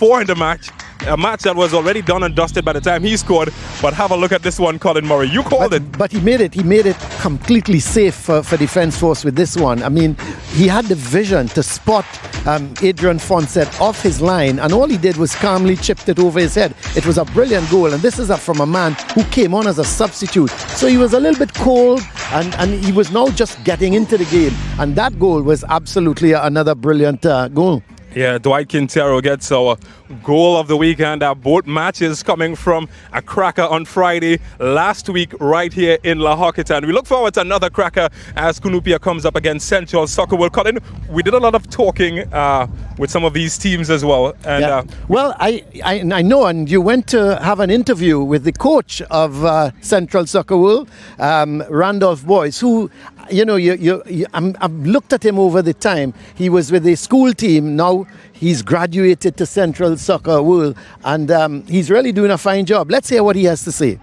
4 in the match. A match that was already done and dusted by the time he scored. But have a look at this one, Colin Murray. You called it. But he made it completely safe for Defence Force with this one. I mean, he had the vision to spot Adrian Fonset off his line, and all he did was calmly chipped it over his head. It was a brilliant goal, and this is from a man who came on as a substitute. So he was a little bit cold, and he was now just getting into the game. And that goal was absolutely another brilliant goal. Yeah, Dwight Quintero gets our goal of the weekend. Both matches coming from a cracker on Friday last week right here in La Hockeytown. We look forward to another cracker as Cunupia comes up against Central Soccer World. Colin, we did a lot of talking with some of these teams as well. And, yeah. Well, I know, and you went to have an interview with the coach of Central Soccer World, Randolph Boyce, who, you know, I've looked at him over the time. He was with the school team. Now he's graduated to Central Soccer World, and he's really doing a fine job. Let's hear what he has to say.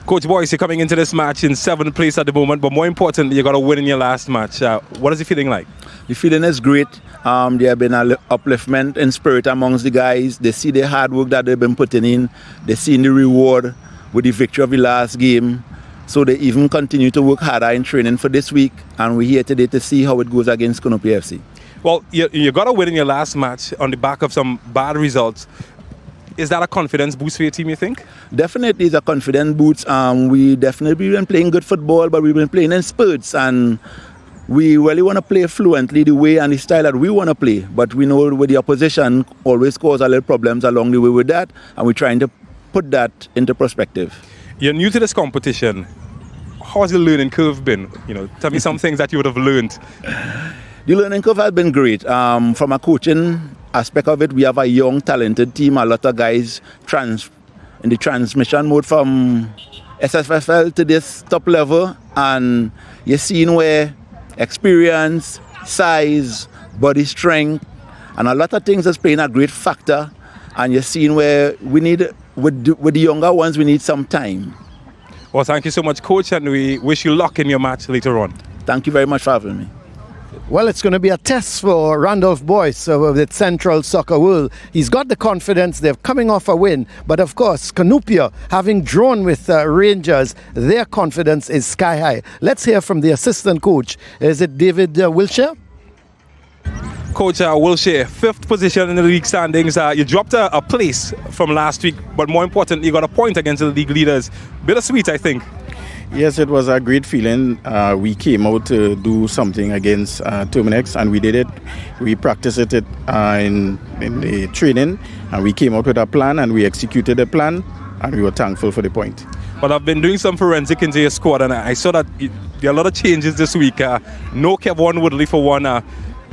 Coach Boyce, you're coming into this match in 7th place at the moment, but more importantly, you got to win in your last match. What is the feeling like? The feeling is great. There have been an upliftment in spirit amongst the guys. They see the hard work that they've been putting in. They see the reward with the victory of the last game. So they even continue to work harder in training for this week, and we're here today to see how it goes against Cunupia FC. Well, you got to win in your last match on the back of some bad results. Is that a confidence boost for your team, you think? Definitely it's a confidence boost. We definitely been playing good football, but we've been playing in spurts, and we really want to play fluently the way and the style that we want to play. But we know with the opposition always cause a little problems along the way with that, and we're trying to put that into perspective. You're new to this competition. How's the learning curve been? You know, tell me some things that you would have learned. The learning curve has been great. From a coaching aspect of it, we have a young, talented team. A lot of guys in the transmission mode from SFFL to this top level. And you're seeing where experience, size, body strength, and a lot of things is playing a great factor. And you're seeing where we need, with the younger ones, we need some time. Well, thank you so much, Coach, and we wish you luck in your match later on. Thank you very much for having me. Well, it's going to be a test for Randolph Boyce with Central Soccer World. He's got the confidence. They're coming off a win. But of course, Cunupia, having drawn with Rangers, their confidence is sky high. Let's hear from the assistant coach. Is it David Wilshere? Coach Wilshere, 5th position in the league standings. You dropped a place from last week, but more importantly, you got a point against the league leaders. Bittersweet, I think. Yes, it was a great feeling. We came out to do something against Terminex, and we did it. We practiced it in the training, and we came out with a plan, and we executed the plan, and we were thankful for the point. But I've been doing some forensic into your squad, and I saw that there are a lot of changes this week. No Kevin Woodley for one.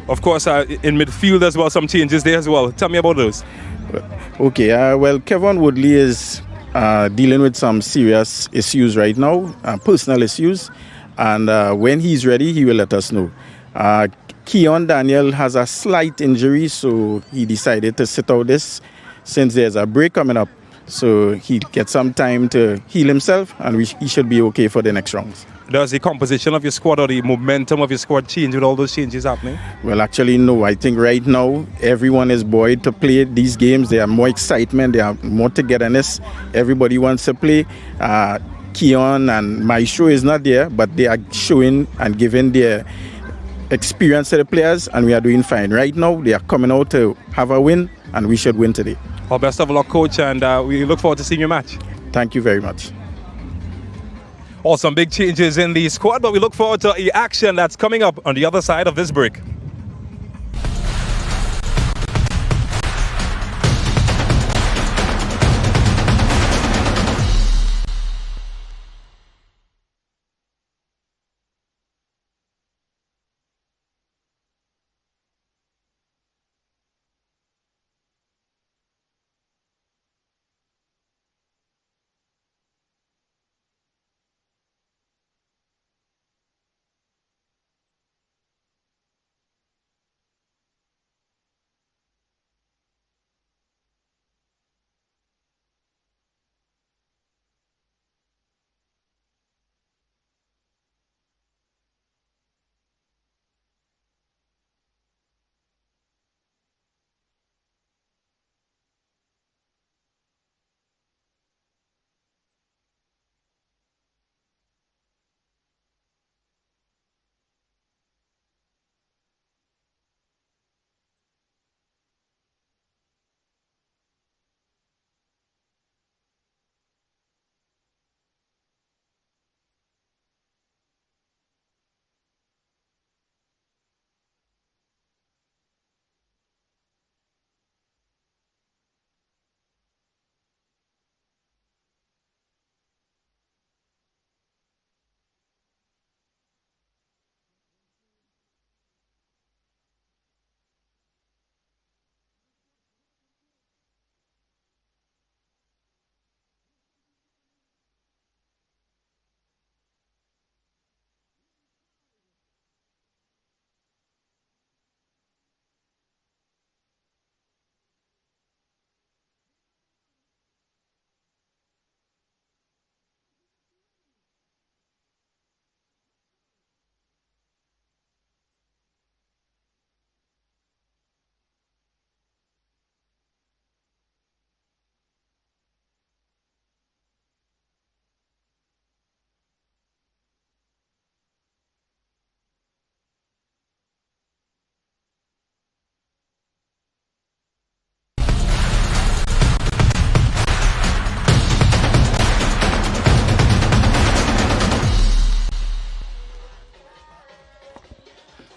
Of course, in midfield as well, some changes there as well. Tell me about those. Okay, well, Kevin Woodley is dealing with some serious issues right now, personal issues, and when he's ready, he will let us know. Keon Daniel has a slight injury, so he decided to sit out this since there's a break coming up. So he gets some time to heal himself, and he should be okay for the next rounds. Does the composition of your squad or the momentum of your squad change with all those changes happening? Well, actually, no. I think right now, everyone is buoyed to play these games. There are more excitement. There are more togetherness. Everybody wants to play. Keon and Maestro is not there, but they are showing and giving their experience to the players, and we are doing fine. Right now, they are coming out to have a win, and we should win today. Well, best of luck, Coach, and we look forward to seeing your match. Thank you very much. Some big changes in the squad, but we look forward to the action that's coming up on the other side of this break.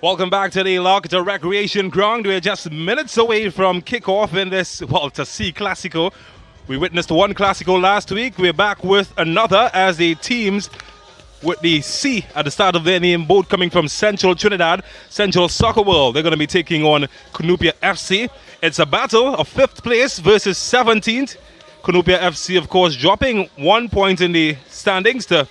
Welcome back to the Locked Recreation Ground. We're just minutes away from kickoff in this, to C Classico. We witnessed one Classico last week. We're back with another as the teams with the C at the start of their name, both coming from Central Trinidad, Central Soccer World. They're going to be taking on Cunupia FC. It's a battle of 5th place versus 17th. Cunupia FC, of course, dropping 1 point in the standings to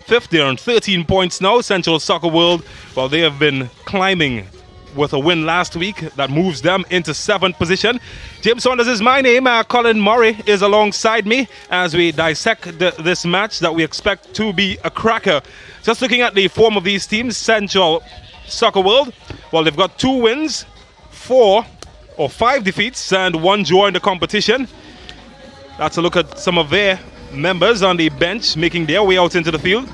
5th. They're on 13 points now. Central Soccer World, well, they have been climbing with a win last week that moves them into 7th position. James Saunders is my name. Colin Murray is alongside me as we dissect this match that we expect to be a cracker. Just looking at the form of these teams, Central Soccer World, well, they've got 2 wins, 5 defeats, and 1 draw in the competition. That's a look at some of their members on the bench making their way out into the field.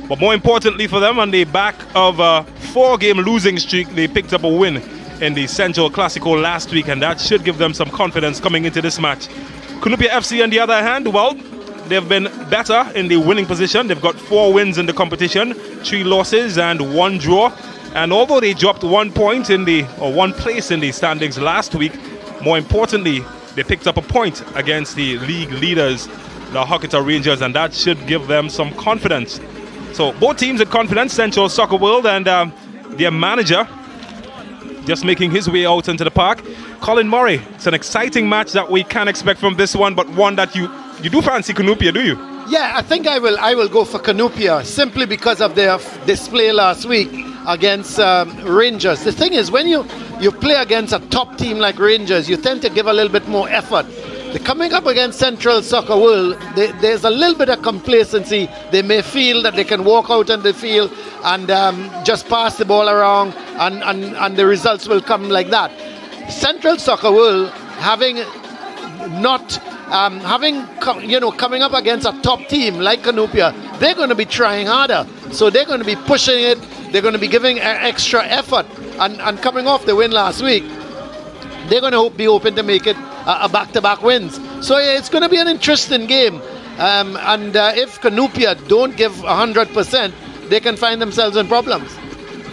But more importantly for them, on the back of a 4-game losing streak, they picked up a win in the Central Classico last week, and that should give them some confidence coming into this match. Cunupia FC, on the other hand, well, they've been better in the winning position. They've got 4 wins in the competition, 3 losses and 1 draw. And although they dropped 1 point one place in the standings last week, more importantly, they picked up a point against the league leaders, the Hocketa Rangers, and that should give them some confidence. So both teams in confidence, Central Soccer World and their manager just making his way out into the park. Colin Murray, it's an exciting match that we can expect from this one, but one that you do fancy Cunupia, do you? Yeah, I think I will go for Cunupia simply because of their display last week against Rangers. The thing is, when you play against a top team like Rangers, you tend to give a little bit more effort. Coming up against Central Soccer World, there's a little bit of complacency. They may feel that they can walk out on the field and just pass the ball around, and the results will come like that. Central Soccer World coming up against a top team like Cunupia, they're going to be trying harder. So they're going to be pushing it. They're going to be giving extra effort. And coming off the win last week, they're going to be hoping to make it a back-to-back wins. So yeah, it's going to be an interesting game. If Cunupia don't give 100%, they can find themselves in problems.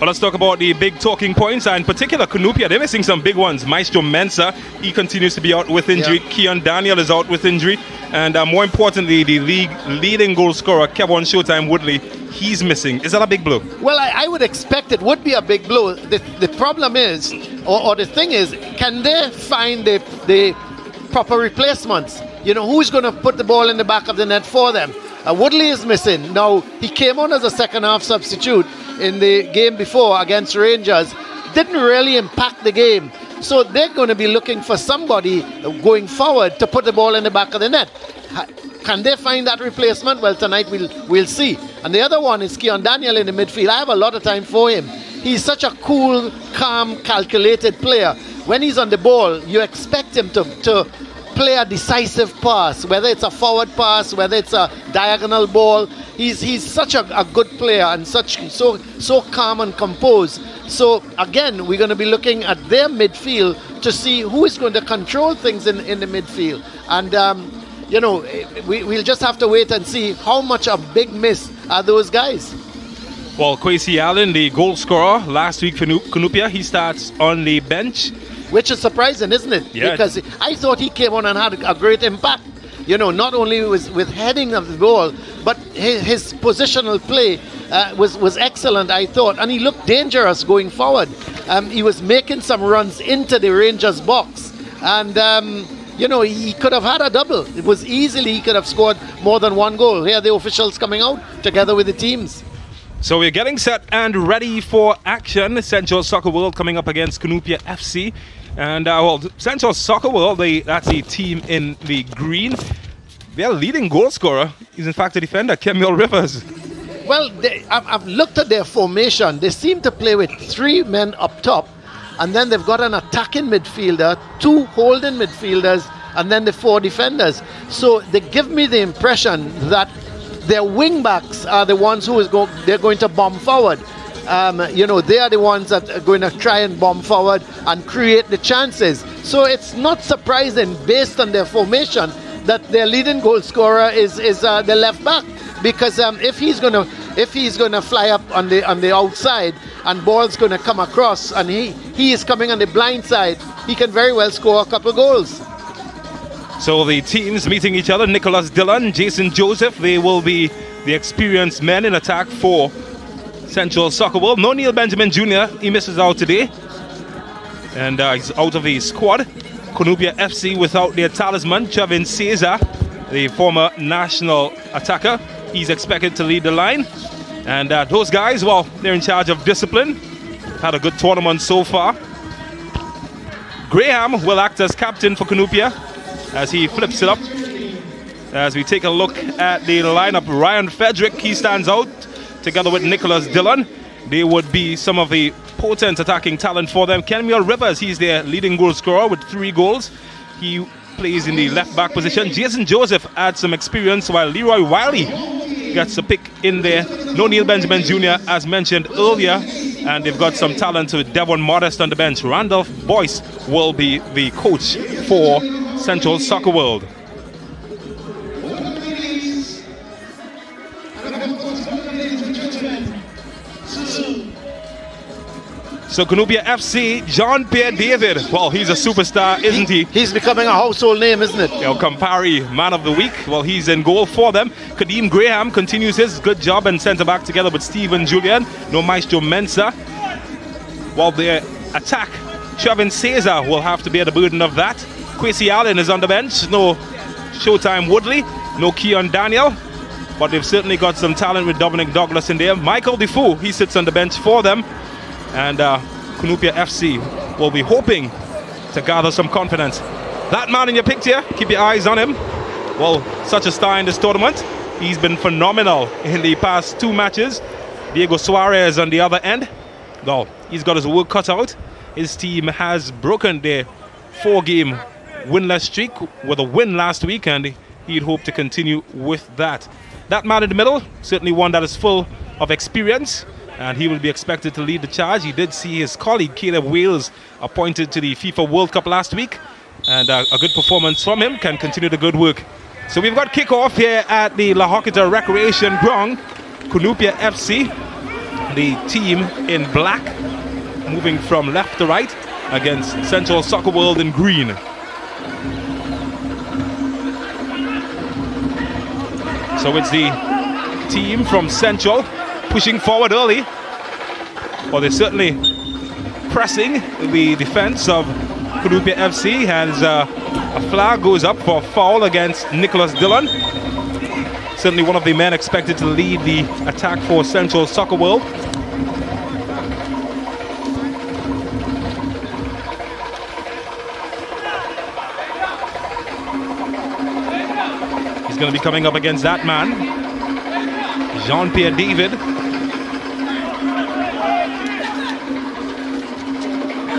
Well, let's talk about the big talking points, and in particular Cunupia. They're missing some big ones. Maestro Mensah, he continues to be out with injury. Yeah. Keon Daniel is out with injury. And more importantly, the league leading goal scorer, Kevon Showtime Woodley, he's missing. Is that a big blow? Well, I would expect it would be a big blow. The problem is, or the thing is, can they find the proper replacements? Who's going to put the ball in the back of the net for them? Woodley is missing. Now, he came on as a second-half substitute in the game before against Rangers. Didn't really impact the game. So they're going to be looking for somebody going forward to put the ball in the back of the net. Can they find that replacement? Well, tonight we'll see. And the other one is Keon Daniel in the midfield. I have a lot of time for him. He's such a cool, calm, calculated player. When he's on the ball, you expect him to play a decisive pass, whether it's a forward pass, whether it's a diagonal ball. He's such a good player and so calm and composed. So again, we're going to be looking at their midfield to see who is going to control things in the midfield. And we'll just have to wait and see how much a big miss are those guys. Well, Kwesi Allen, the goal scorer last week for Cunupia, he starts on the bench. Which is surprising, isn't it? Yeah. Because I thought he came on and had a great impact. Not only with heading of the ball, but his positional play was excellent, I thought. And he looked dangerous going forward. He was making some runs into the Rangers box. And, he could have had a double. It was easily, he could have scored more than 1 goal. Here are the officials coming out together with the teams. So we're getting set and ready for action. Central Soccer World coming up against Cunupia FC. And Central Soccer World, that's the team in the green. Their leading goal scorer is in fact a defender, Kemuel Rivers. Well, I've looked at their formation. They seem to play with 3 men up top, and then they've got an attacking midfielder, 2 holding midfielders, and then the 4 defenders. So they give me the impression that their wing backs are the ones they're going to bomb forward. They are the ones that are going to try and bomb forward and create the chances. So it's not surprising, based on their formation, that their leading goal scorer is the left back, because if he's going to fly up on the outside, and ball's going to come across, and he is coming on the blind side, he can very well score a couple goals. So the teams meeting each other, Nicholas Dillon, Jason Joseph, they will be the experienced men in attack for Central Soccer World. No Neil Benjamin Jr., he misses out today, and he's out of the squad. Cunupia FC without their talisman, Chavin Cesar, the former national attacker. He's expected to lead the line. And those guys, well, they're in charge of discipline. Had a good tournament so far. Graham will act as captain for Cunupia as he flips it up. As we take a look at the lineup, Ryan Frederick, he stands out together with Nicholas Dillon. They would be some of the potent attacking talent for them. Kenmuel Rivers, he's their leading goal scorer with 3 goals. He plays in the left back position. Jason Joseph adds some experience, while Leroy Wiley gets a pick in there. No Neil Benjamin Jr., as mentioned earlier, and they've got some talent with Devon Modest on the bench. Randolph Boyce will be the coach for Central Soccer World. So Cunupia FC, Jean-Pierre David, well, he's a superstar, isn't he? He's becoming a household name, isn't it? Campari, man of the week, well, he's in goal for them. Kadeem Graham continues his good job and centre-back together with Stephen Julian. No Maestro Mensah. While their attack, Chavin Cesar will have to bear the burden of that. Kwesi Allen is on the bench. No Showtime Woodley. No Keon Daniel. But they've certainly got some talent with Dominic Douglas in there. Michael Defoe, he sits on the bench for them. And Cunupia FC will be hoping to gather some confidence. That man in your picture, keep your eyes on him. Well, such a star in this tournament. He's been phenomenal in the past 2 matches. Diego Suarez on the other end. Well, he's got his work cut out. His team has broken their 4-game winless streak with a win last week, and he'd hope to continue with that. That man in the middle, certainly one that is full of experience, and he will be expected to lead the charge. He did see his colleague Caleb Wales appointed to the FIFA World Cup last week, and a good performance from him can continue the good work. So we've got kickoff here at the La Hoquita Recreation Ground. Cunupia FC, the team in black, moving from left to right against Central Soccer World in green. So it's the team from Central pushing forward early. Well, they're certainly pressing the defense of Cunupia FC, and a flag goes up for a foul against Nicholas Dillon. Certainly one of the men expected to lead the attack for Central Soccer World. He's going to be coming up against that man, Jean-Pierre David.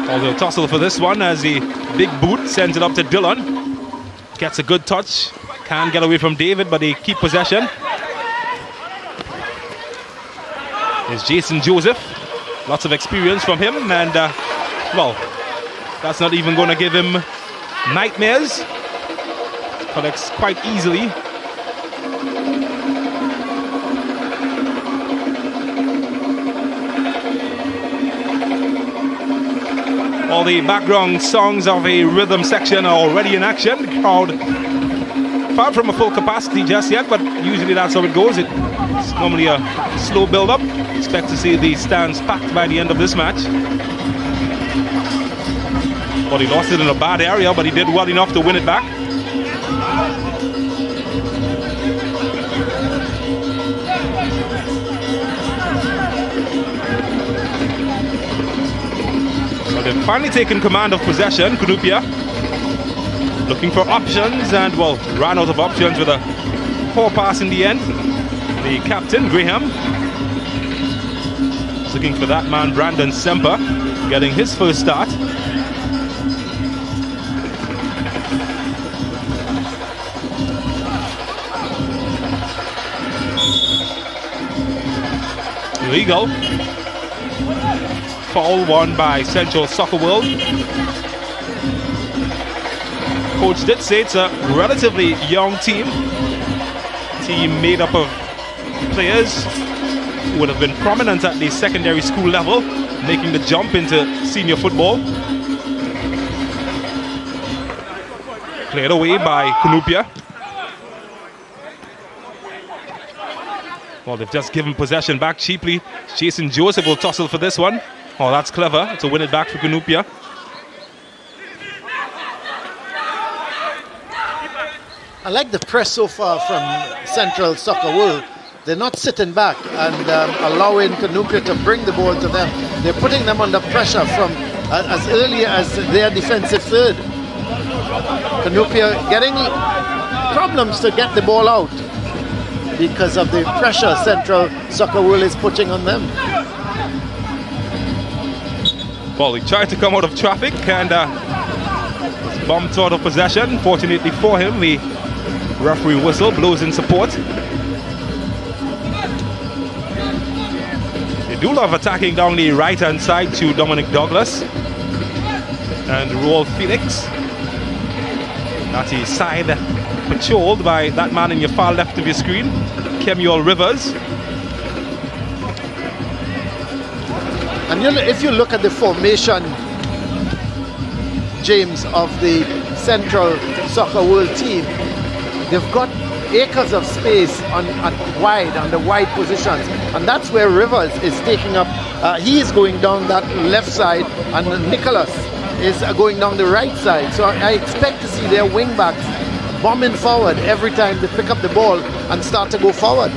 Although tussle for this one as the big boot sends it up to Dillon. Gets a good touch. Can't get away from David, but they keep possession. There's Jason Joseph. Lots of experience from him, and well, that's not even going to give him nightmares. Collects quite easily. All the background songs of a rhythm section are already in action. The crowd far from a full capacity just yet, but usually that's how it goes. It's normally a slow build-up. Expect to see the stands packed by the end of this match. Well, he lost it in a bad area, but he did well enough to win it back. Well, they've finally taken command of possession, Cunupia. Looking for options, and well, ran out of options with a poor pass in the end. The captain, Graham, is looking for that man, Brandon Semper, getting his first start. Illegal. Foul won by Central Soccer World. Coach did say it's a relatively young team made up of players would have been prominent at the secondary school level, making the jump into senior football. Cleared away by Cunupia. Well, they've just given possession back cheaply. Jason Joseph will tussle for this one. Oh, that's clever to win it back for Cunupia. I like the press so far from Central Soccer World. They're not sitting back and allowing Cunupia to bring the ball to them. They're putting them under pressure from as early as their defensive third. Cunupia getting problems to get the ball out because of the pressure Central Soccer World is putting on them. Well, he tried to come out of traffic and was bumped out of possession. Fortunately for him, the referee whistle blows in support. They do love attacking down the right-hand side to Dominic Douglas and Worl Phoenix. That is side patrolled by that man in your far left of your screen, Kemuel Rivers. And if you look at the formation, James, of the Central Soccer World team, they've got acres of space on the wide positions, and that's where Rivers is taking up. He is going down that left side, and Nicholas is going down the right side. So I expect to see their wing backs bombing forward every time they pick up the ball and start to go forward,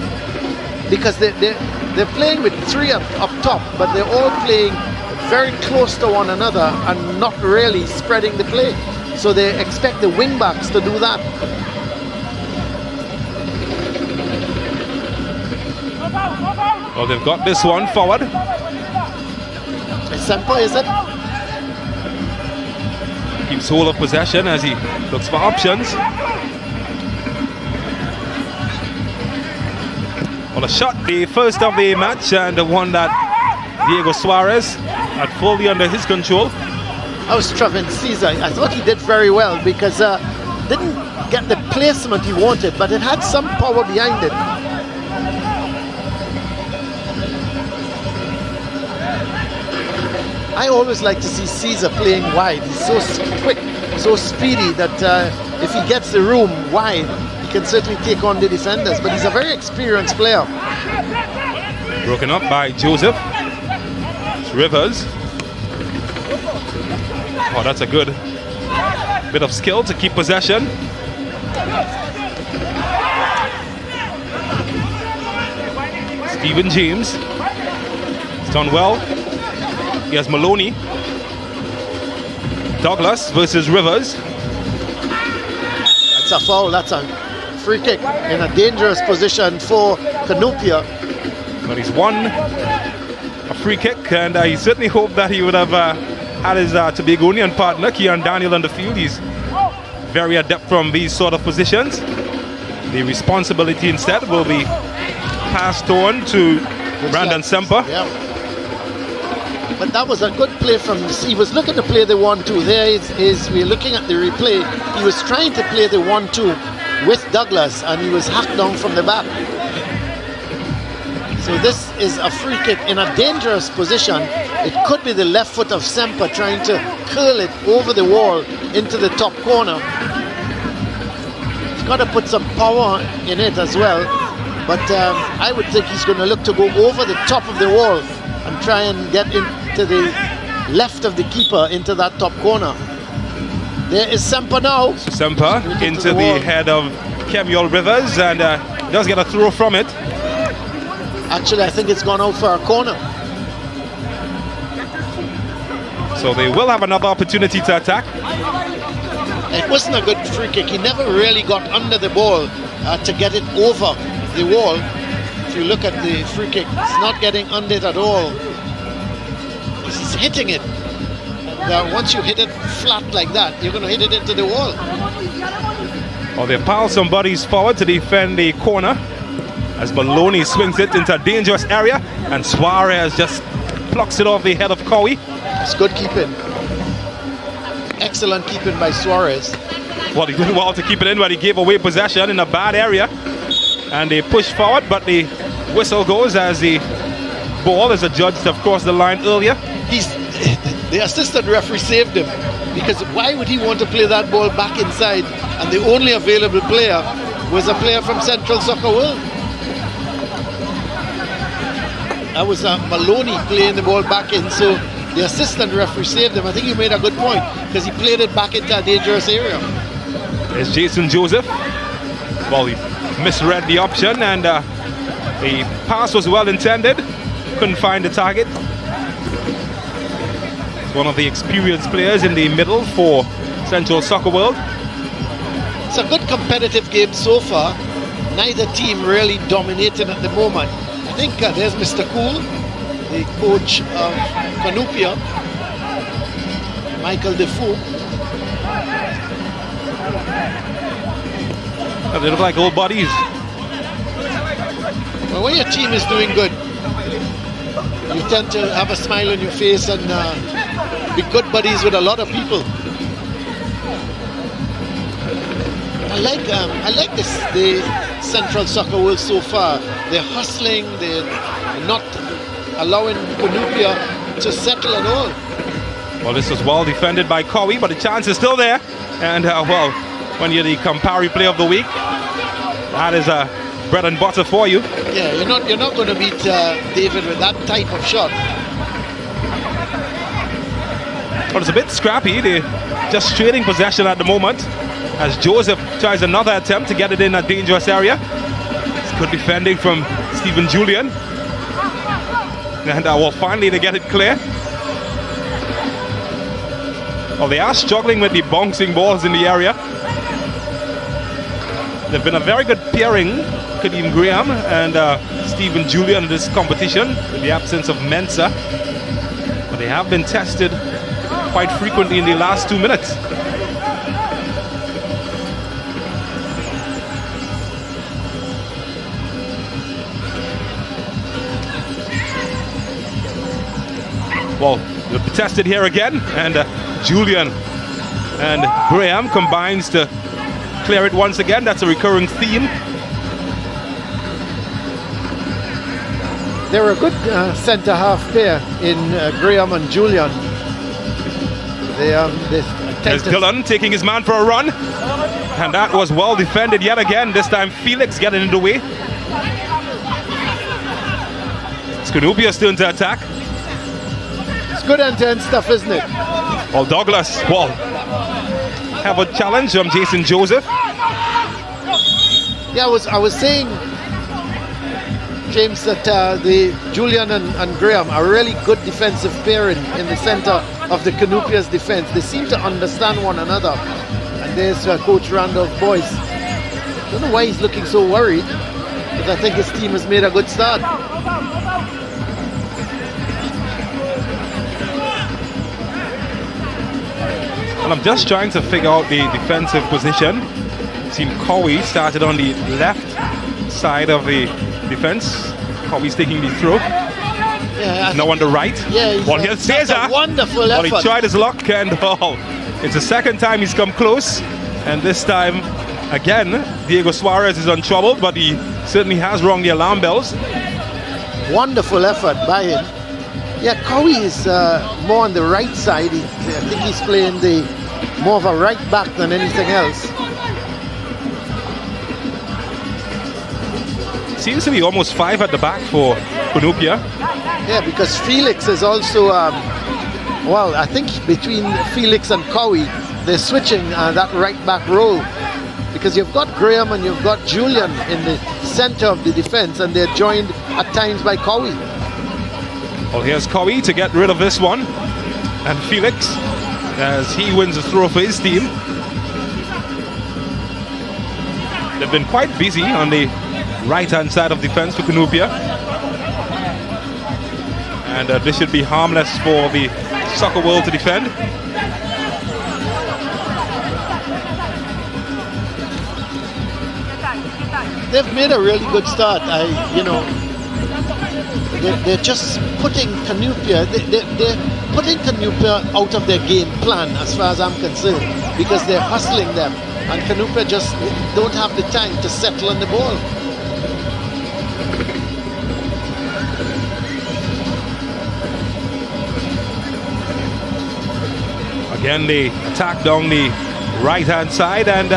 because they're playing with three up top, but they're all playing very close to one another and not really spreading the play. So they expect the wing backs to do that. Well, they've got this one forward. Semper, is it? Keeps hold of possession as he looks for options. Well, a shot, the first of the match, and the one that Diego Suarez had fully under his control. I was Trevin Caesar. I thought he did very well because didn't get the placement he wanted, but it had some power behind it. I always like to see Caesar playing wide. He's so quick, so speedy that if he gets the room wide, he can certainly take on the defenders. But he's a very experienced player. Broken up by Joseph. It's Rivers. Oh, that's a good bit of skill to keep possession. Stephen James. It's done well. He has Maloney. Douglas versus Rivers. That's a foul. That's a free kick in a dangerous position for Cunupia. But he's won a free kick, and he certainly hoped that he would have had his Tobagonian partner, Keon Daniel, on the field. He's very adept from these sort of positions. The responsibility instead will be passed on to Brandon Semper. Yeah. But that was a good play from, he was looking to play the 1-2. There we're looking at the replay. He was trying to play the 1-2 with Douglas, and he was hacked down from the back. So this is a free kick in a dangerous position. It could be the left foot of Semper trying to curl it over the wall into the top corner. He's got to put some power in it as well. But I would think he's going to look to go over the top of the wall and try and get into the left of the keeper into that top corner. There is Semper now. Semper into the head of Kemuel Rivers, and does get a throw from it. Actually, I think it's gone out for a corner. So they will have another opportunity to attack. It wasn't a good free kick. He never really got under the ball to get it over the wall. If you look at the free kick, he's not getting under it at all. He's hitting it. Once you hit it flat like that, you're going to hit it into the wall. Well, they pile some bodies forward to defend the corner as Maloney swings it into a dangerous area, and Suarez just plucks it off the head of Cowie. It's good keeping. Excellent keeping by Suarez. Well, he did well to keep it in, but he gave away possession in a bad area. And they push forward, but the whistle goes as the ball is adjudged, of course, the line earlier. The assistant referee saved him, because why would he want to play that ball back inside, and the only available player was a player from Central Soccer World. That was Maloney playing the ball back in, so the assistant referee saved him. I think you made a good point, because he played it back into a dangerous area. There's Jason Joseph. Well, he misread the option, and the pass was well intended. Couldn't find the target. One of the experienced players in the middle for Central Soccer World. It's a good competitive game so far. Neither team really dominating at the moment. I think there's Mr. Cool, the coach of Cunupia, Michael Defoe. They look like old buddies. Well, when your team is doing good, you tend to have a smile on your face and be good buddies with a lot of people. I like this, the Central Soccer World so far. They're hustling, they're not allowing Cunupia to settle at all. Well, this was well defended by Cowie, but the chance is still there. And well, when you're the Campari Player of the Week, that is bread and butter for you. Yeah, you're not going to beat David with that type of shot. But it's a bit scrappy. They're just trading possession at the moment, as Joseph tries another attempt to get it in a dangerous area. It's good defending from Stephen Julian. And well, finally they get it clear. Well, they are struggling with the bouncing balls in the area. They've been a very good pairing, Kadeem Graham and Stephen Julian, in this competition, with the absence of Mensah. But they have been tested quite frequently in the last 2 minutes. Well, they'll be tested here again, and Julian and Graham combines to clear it once again. That's a recurring theme. They're a good centre-half pair in Graham and Julian. There's Dillon taking his man for a run, and that was well defended yet again. This time Felix getting in the way. Cunupia's turn to attack. It's good end-to-end stuff, isn't it? Well, Douglas, well, have a challenge from Jason Joseph. Yeah, I was saying, James, that the Julian and Graham are really good defensive pairing in the centre of the Cunupia's defence. They seem to understand one another. And there's Coach Randolph Boyce. I don't know why he's looking so worried, but I think his team has made a good start. And I'm just trying to figure out the defensive position. Team Cowie started on the left side of the defense. Cowie's taking the throw. Yeah, now on the right. Yeah, well, here's Cesar. Wonderful effort. Well, he tried his luck, and it's the second time he's come close. And this time, again, Diego Suarez is untroubled, but he certainly has rung the alarm bells. Wonderful effort by him. Yeah, Cowie is more on the right side. I think he's playing more of a right back than anything else. Seems to be almost 5 at the back for Cunupia. Yeah, because Felix is also, well, I think between Felix and Cowie, they're switching that right back role. Because you've got Graham and you've got Julian in the center of the defense, and they're joined at times by Cowie. Well, here's Cowie to get rid of this one. And Felix, as he wins the throw for his team. They've been quite busy on the right-hand side of defense for Cunupia. And this should be harmless for the Soccer World to defend. They've made a really good start. They're just putting Cunupia, they're putting Cunupia out of their game plan as far as I'm concerned, because they're hustling them, and Cunupia just don't have the time to settle on the ball. Again, they attack down the right-hand side, and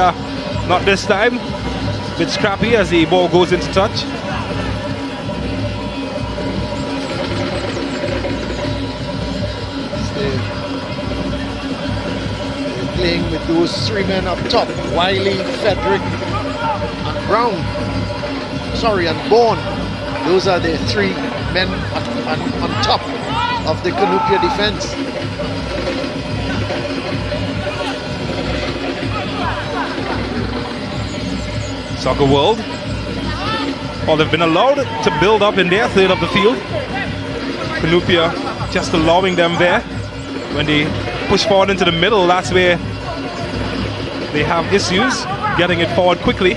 not this time. A bit scrappy as the ball goes into touch. They're playing with those 3 men up top, Wiley, Frederick, and Brown. Sorry, and Bourne. Those are the 3 men on top of the Cunupia defense. Soccer World, well, they've been allowed to build up in their third of the field. Cunupia just allowing them there. When they push forward into the middle, that's where they have issues getting it forward quickly.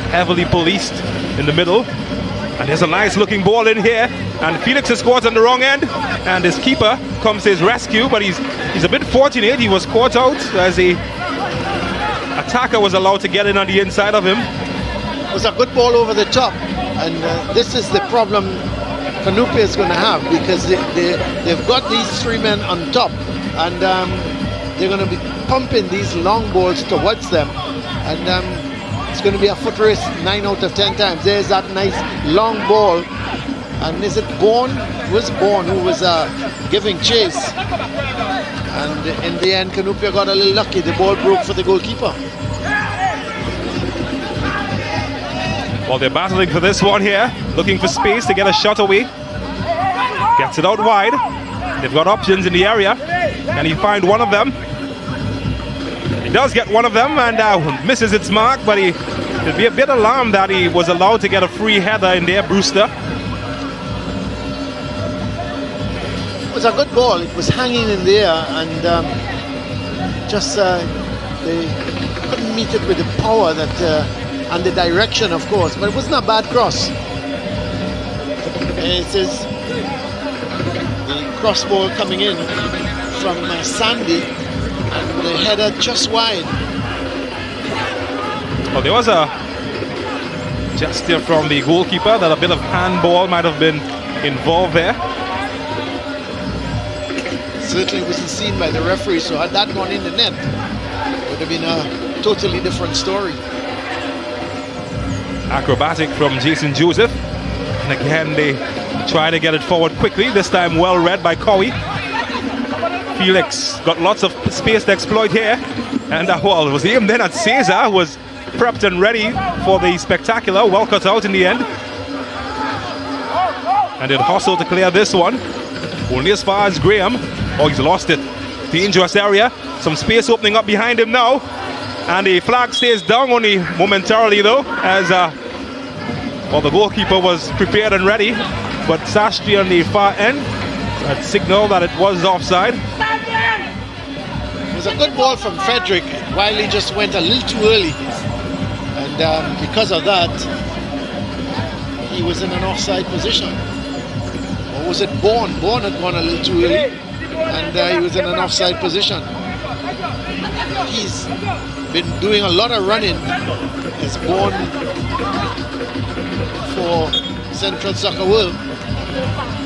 Heavily policed in the middle. And there's a nice looking ball in here, and Felix has scored on the wrong end, and his keeper comes to his rescue, but he's a bit fortunate. He was caught out as the attacker was allowed to get in on the inside of him. It was a good ball over the top, and this is the problem Cunupia is going to have, because they've got these 3 men on top, and they're going to be pumping these long balls towards them, and it's going to be a foot race 9 out of 10 times. There's that nice long ball, and is it Bourne? It was Bourne who was giving chase, and in the end Cunupia got a little lucky. The ball broke for the goalkeeper. Well, they're battling for this one here, looking for space to get a shot away. Gets it out wide. They've got options in the area. Can he find one of them? He does get one of them, and misses its mark, but he'd be a bit alarmed that he was allowed to get a free header in there, Brewster. It was a good ball. It was hanging in the air, and they couldn't meet it with the power that and the direction, of course, but it wasn't a bad cross. It is the cross ball coming in from Sandy, and the header just wide. Well, there was a gesture from the goalkeeper that a bit of handball might have been involved there. Certainly wasn't seen by the referee, so had that gone in the net, it would have been a totally different story. Acrobatic from Jason Joseph, and again they try to get it forward quickly, this time well read by Cowie. Felix got lots of space to exploit here, and that ball was aimed then at Cesar, who was prepped and ready for the spectacular, well cut out in the end. And it hustled to clear this one, only as far as Graham. Oh, he's lost it. Dangerous area, some space opening up behind him now. And the flag stays down only momentarily though, as well, the goalkeeper was prepared and ready, but Sastry on the far end had signaled that it was offside. It was a good ball from Frederick. Wiley just went a little too early, and because of that, he was in an offside position. Or was it Bourne? Bourne had gone a little too early, and he was in an offside position. He's been doing a lot of running. He's born for Central Soccer World.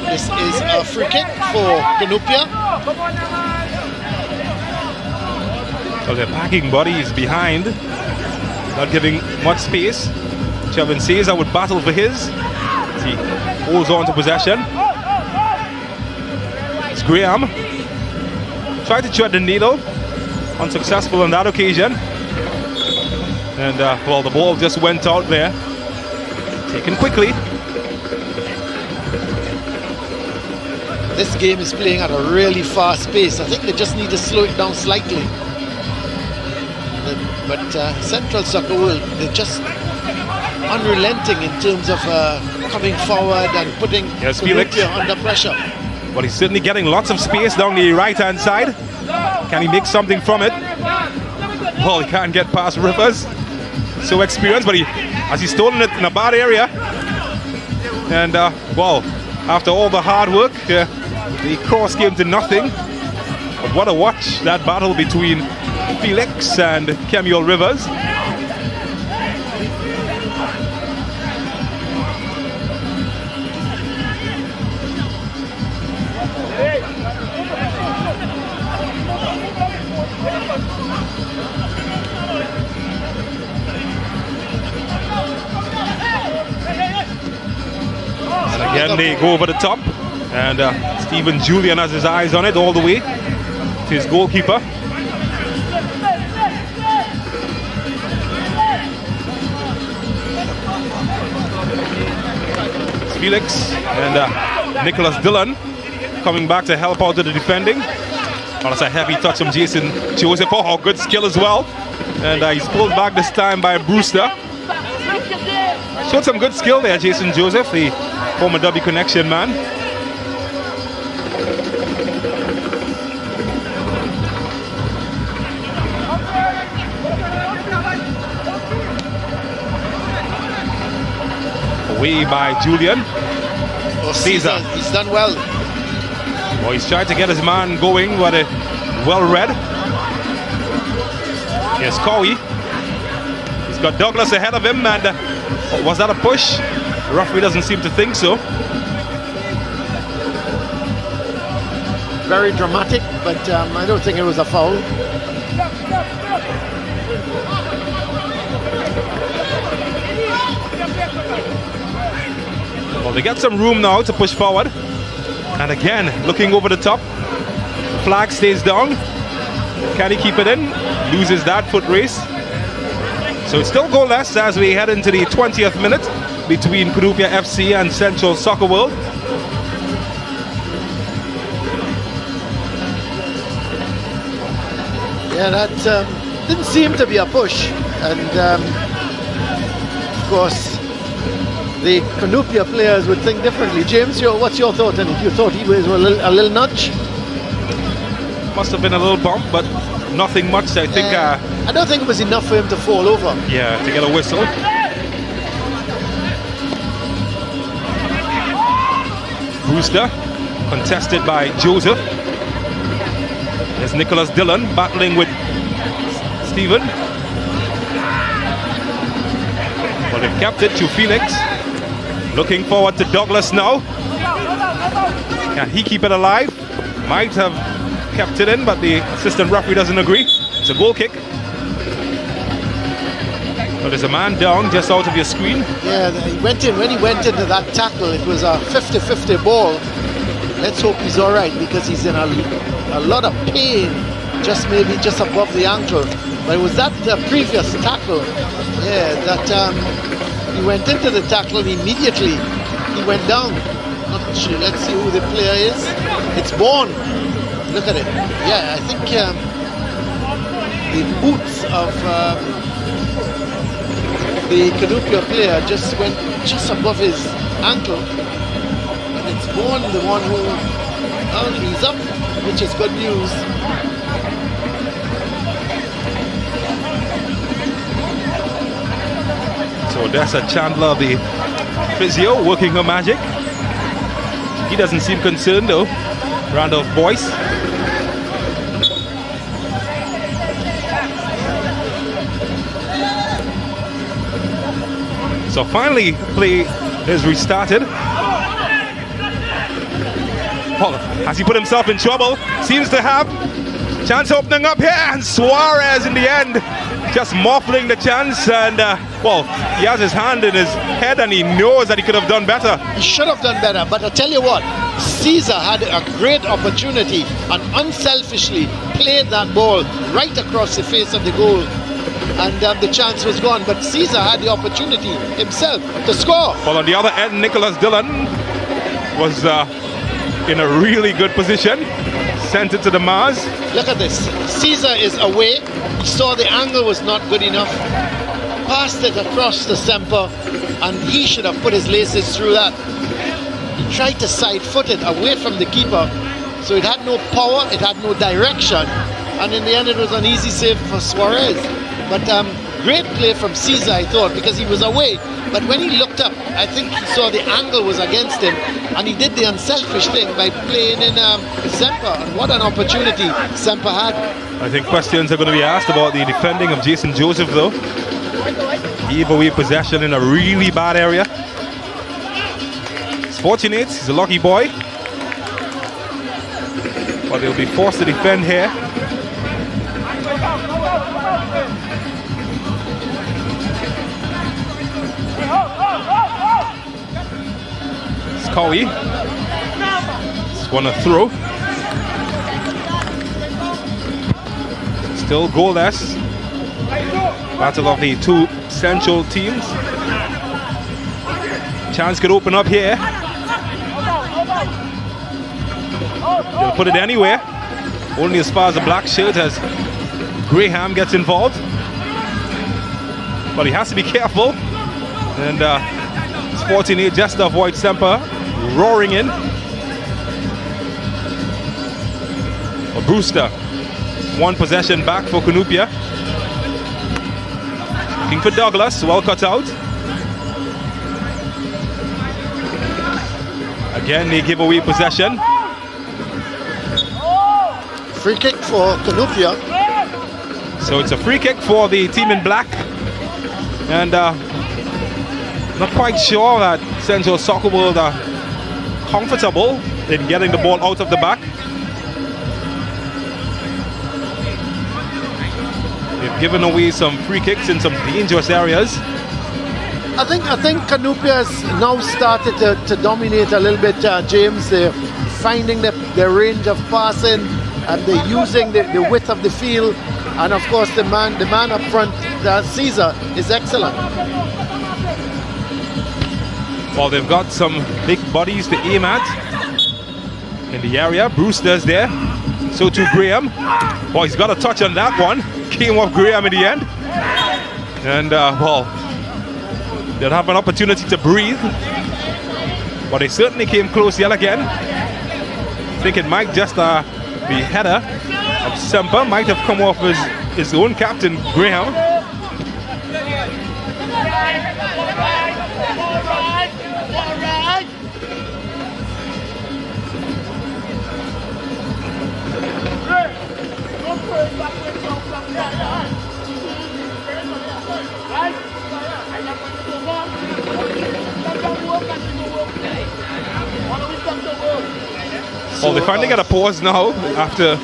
This is a free kick for Cunupia. So they're packing bodies behind, not giving much space. Chelvin Cesar would battle for his. He holds on to possession. It's Graham. Tried to thread the needle. Unsuccessful on that occasion. And well, the ball just went out there. Taken quickly. This game is playing at a really fast pace. I think they just need to slow it down slightly. But Central Soccer World, they're just unrelenting in terms of coming forward and putting Cunupia under pressure. Well, he's certainly getting lots of space down the right-hand side. Can he make something from it? Well, he can't get past Rivers. So experienced, but he's stolen it in a bad area. And well, after all the hard work, the cross came to nothing. But what a watch, that battle between Felix and Kemuel Rivers. Again, they go over the top, and Stephen Julian has his eyes on it all the way to his goalkeeper. Felix and Nicholas Dillon coming back to help out with the defending. Oh, that's a heavy touch from Jason Joseph. Oh, good skill as well. And he's pulled back this time by Brewster. Showed some good skill there, Jason Joseph, the former W Connection man. Away by Julian. Oh, Caesar, he's done well. Well, he's trying to get his man going, but well read. Here's Cowie. He's got Douglas ahead of him, and was that a push? The referee doesn't seem to think so. Very dramatic, but I don't think it was a foul. Well, they get some room now to push forward. And again, looking over the top. Flag stays down. Can he keep it in? Loses that foot race. So it's still goalless as we head into the 20th minute between Cunupia FC and Central Soccer World. Yeah, that didn't seem to be a push. And of course, the Cunupia players would think differently. James, what's your thought on it? You thought he was a little nudge? Must have been a little bump, but nothing much. I think. I don't think it was enough for him to fall over. Yeah, to get a whistle. Brewster, contested by Joseph. There's Nicholas Dillon battling with Stephen. Well, they've kept it to Felix. Looking forward to Douglas now. Can he keep it alive? Might have kept it in, but the assistant referee doesn't agree. It's a goal kick. But there's a man down just out of your screen. Yeah, he went in. When he went into that tackle, it was a 50-50 ball. Let's hope he's all right, because he's in a lot of pain, maybe just above the ankle. But it was that previous tackle, yeah, that he went into the tackle and immediately he went down. Not sure. Let's see who the player is. It's Bourne. Look at it. Yeah, I think the boots of the Cunupia player just went just above his ankle. And it's Bourne, the one who, well, he's up, which is good news. So that's a Chandler, the physio, working her magic. He doesn't seem concerned though. Randolph Boyce. So finally, play is restarted. Oh, has he put himself in trouble? Seems to have. Chance opening up here, and Suarez in the end just muffling the chance, and well, he has his hand in his head and he knows that he could have done better. He should have done better, but I tell you what, Caesar had a great opportunity and unselfishly played that ball right across the face of the goal, and the chance was gone. But Caesar had the opportunity himself to score. Well, on the other end, Nicholas Dillon was in a really good position. Sent it to the Mars. Look at this. Caesar is away. He saw the angle was not good enough. Passed it across the Semper, and he should have put his laces through that. He tried to side foot it away from the keeper, so it had no power, it had no direction, and in the end it was an easy save for Suarez. But great play from Caesar, I thought, because he was away. But when he looked up, I think he saw the angle was against him, and he did the unselfish thing by playing in Semper. And what an opportunity Semper had. I think questions are going to be asked about the defending of Jason Joseph, though. He gave away possession in a really bad area. He's fortunate, he's a lucky boy. But they'll be forced to defend here. Cowie. Just want to throw. Still goalless. Battle of the two central teams. Chance could open up here. They'll put it anywhere. Only as far as the black shirt as Graham gets involved. But he has to be careful. And Sporting A just to avoid Semper roaring in. Brewster, one possession back for Cunupia. Looking for Douglas, well cut out. Again, they give away possession. Free kick for Cunupia. So it's a free kick for the team in black. And not quite sure that Central Soccer World are comfortable in getting the ball out of the back. They've given away some free kicks in some dangerous areas. I think Cunupia has now started to dominate a little bit, James. They're finding their range of passing, and they're using the width of the field. And of course, the man up front, Caesar, is excellent. Well, they've got some big bodies to aim at in the area. Brewster's there. So too Graham. Well, he's got a touch on that one. Came off Graham in the end. And, well, they'll have an opportunity to breathe. But they certainly came close yet again. I think it might just be header of Semper. Might have come off his own captain, Graham. Well, they finally got a pause now after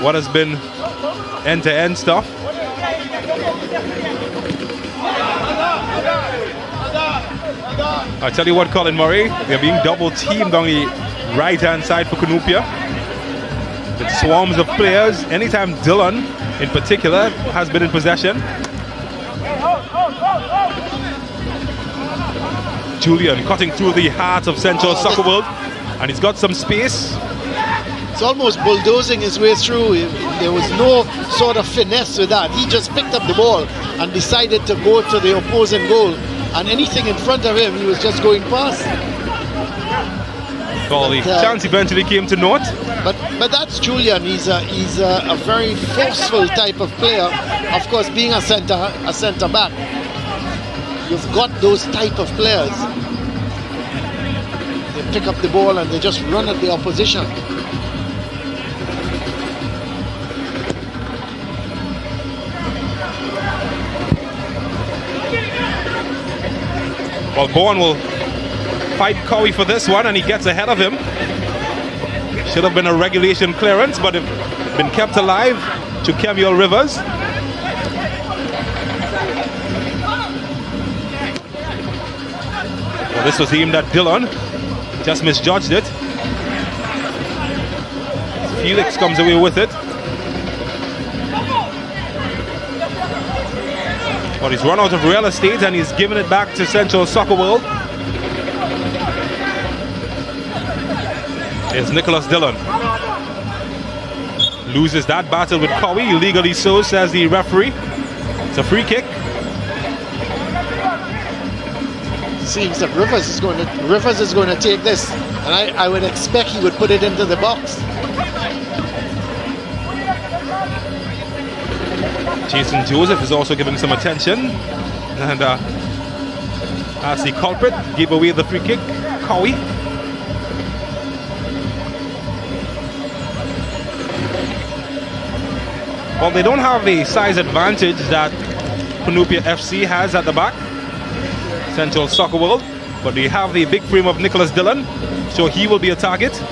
what has been end-to-end stuff. I tell you what, Colin Murray, they're being double-teamed on the right-hand side for Cunupia. With swarms of players. Anytime Dillon, in particular, has been in possession. Julian cutting through the heart of Central Soccer World. And he's got some space. It's almost bulldozing his way through. There was no sort of finesse with that. He just picked up the ball and decided to go to the opposing goal. And anything in front of him, he was just going past. Well, the chance eventually came to naught. But that's Julian. He's a very forceful type of player. Of course, being a centre back, you've got those type of players. They pick up the ball and they just run at the opposition. Well, Bourne will fight Cowie for this one, and he gets ahead of him. Should have been a regulation clearance, but it been kept alive to Kemuel Rivers. Well, this was aimed at Dillon. Just misjudged it. Felix comes away with it. Well, he's run out of real estate and he's given it back to Central Soccer World. Here's Nicholas Dillon. Loses that battle with Cowie, illegally so, says the referee. It's a free kick. Seems that Rivers is going to take this, and I would expect he would put it into the box. Jason Joseph is also giving some attention, and as the culprit gave away the free kick, Cowie. Well, they don't have the size advantage that Cunupia FC has at the back, Central Soccer World, but they have the big frame of Nicholas Dillon, so he will be a target. It's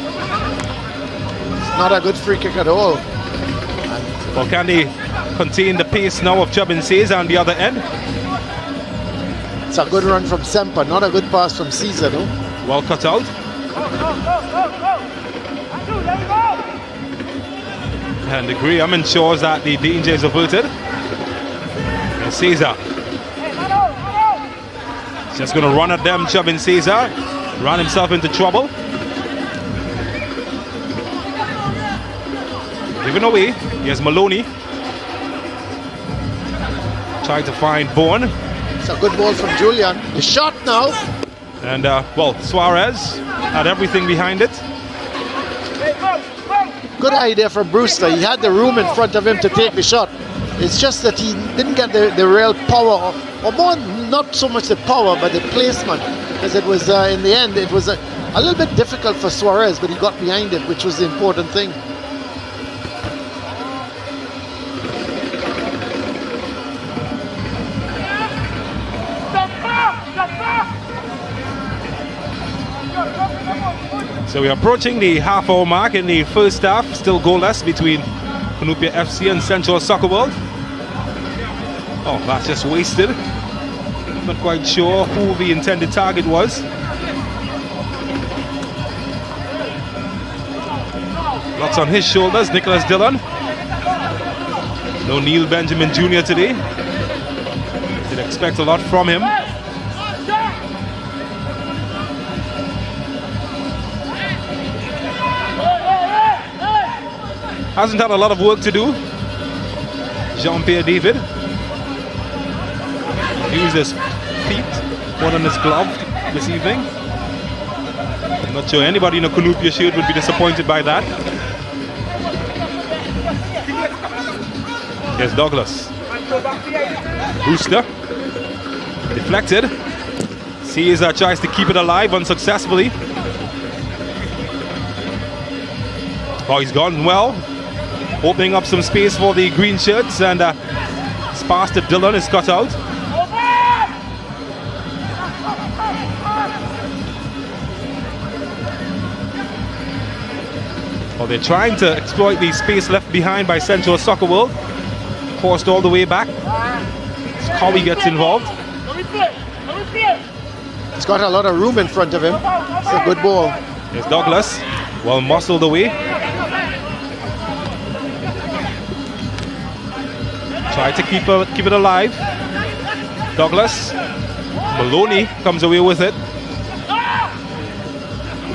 not a good free kick at all. Well, can they contain the pace now of Chubin Says on the other end? It's a good run from Semper, not a good pass from Caesar, though. Well cut out. And the Graham ensures that the danger is averted. And Caesar. Just going to run at them, shoving Caesar. Ran himself into trouble. Giving away. Here's Maloney. Trying to find Bourne. It's a good ball from Julian. The shot now. And, well, Suarez had everything behind it. Good idea from Brewster. He had the room in front of him to take the shot. It's just that he didn't get the real power, or more, not so much the power, but the placement. Because it was, in the end, it was a little bit difficult for Suarez, but he got behind it, which was the important thing. So we're approaching the half-hour mark in the first half. Still goalless between Cunupia FC and Central Soccer World. Oh, that's just wasted. Not quite sure who the intended target was. Lots on his shoulders, Nicholas Dillon. No Neil Benjamin Jr. today. Did expect a lot from him. Hasn't had a lot of work to do. Jean-Pierre David. Used his feet more than his glove this evening. I'm not sure anybody in a Cunupia shirt would be disappointed by that. Here's Douglas. Booster. Deflected. Caesar tries to keep it alive unsuccessfully. Oh, he's gone well. Opening up some space for the green shirts, and his pass to Dillon is cut out. Well, they're trying to exploit the space left behind by Central Soccer World. Forced all the way back. Cowie gets involved. He's got a lot of room in front of him. It's a good ball. Here's Douglas. Well muscled away. Try to keep it alive. Douglas. Maloney comes away with it.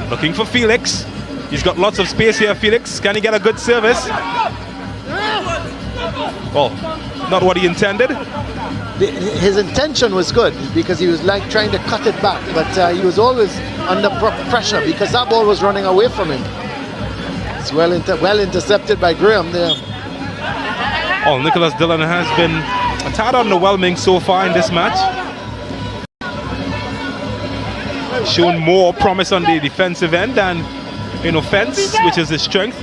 Looking for Felix. He's got lots of space here, Felix. Can he get a good service? Well, not what he intended. His intention was good because he was like trying to cut it back, but he was always under pressure because that ball was running away from him. It's well intercepted by Graham there. Oh, Nicholas Dillon has been a tad underwhelming so far in this match. Shown more promise on the defensive end than in offense, which is his strength.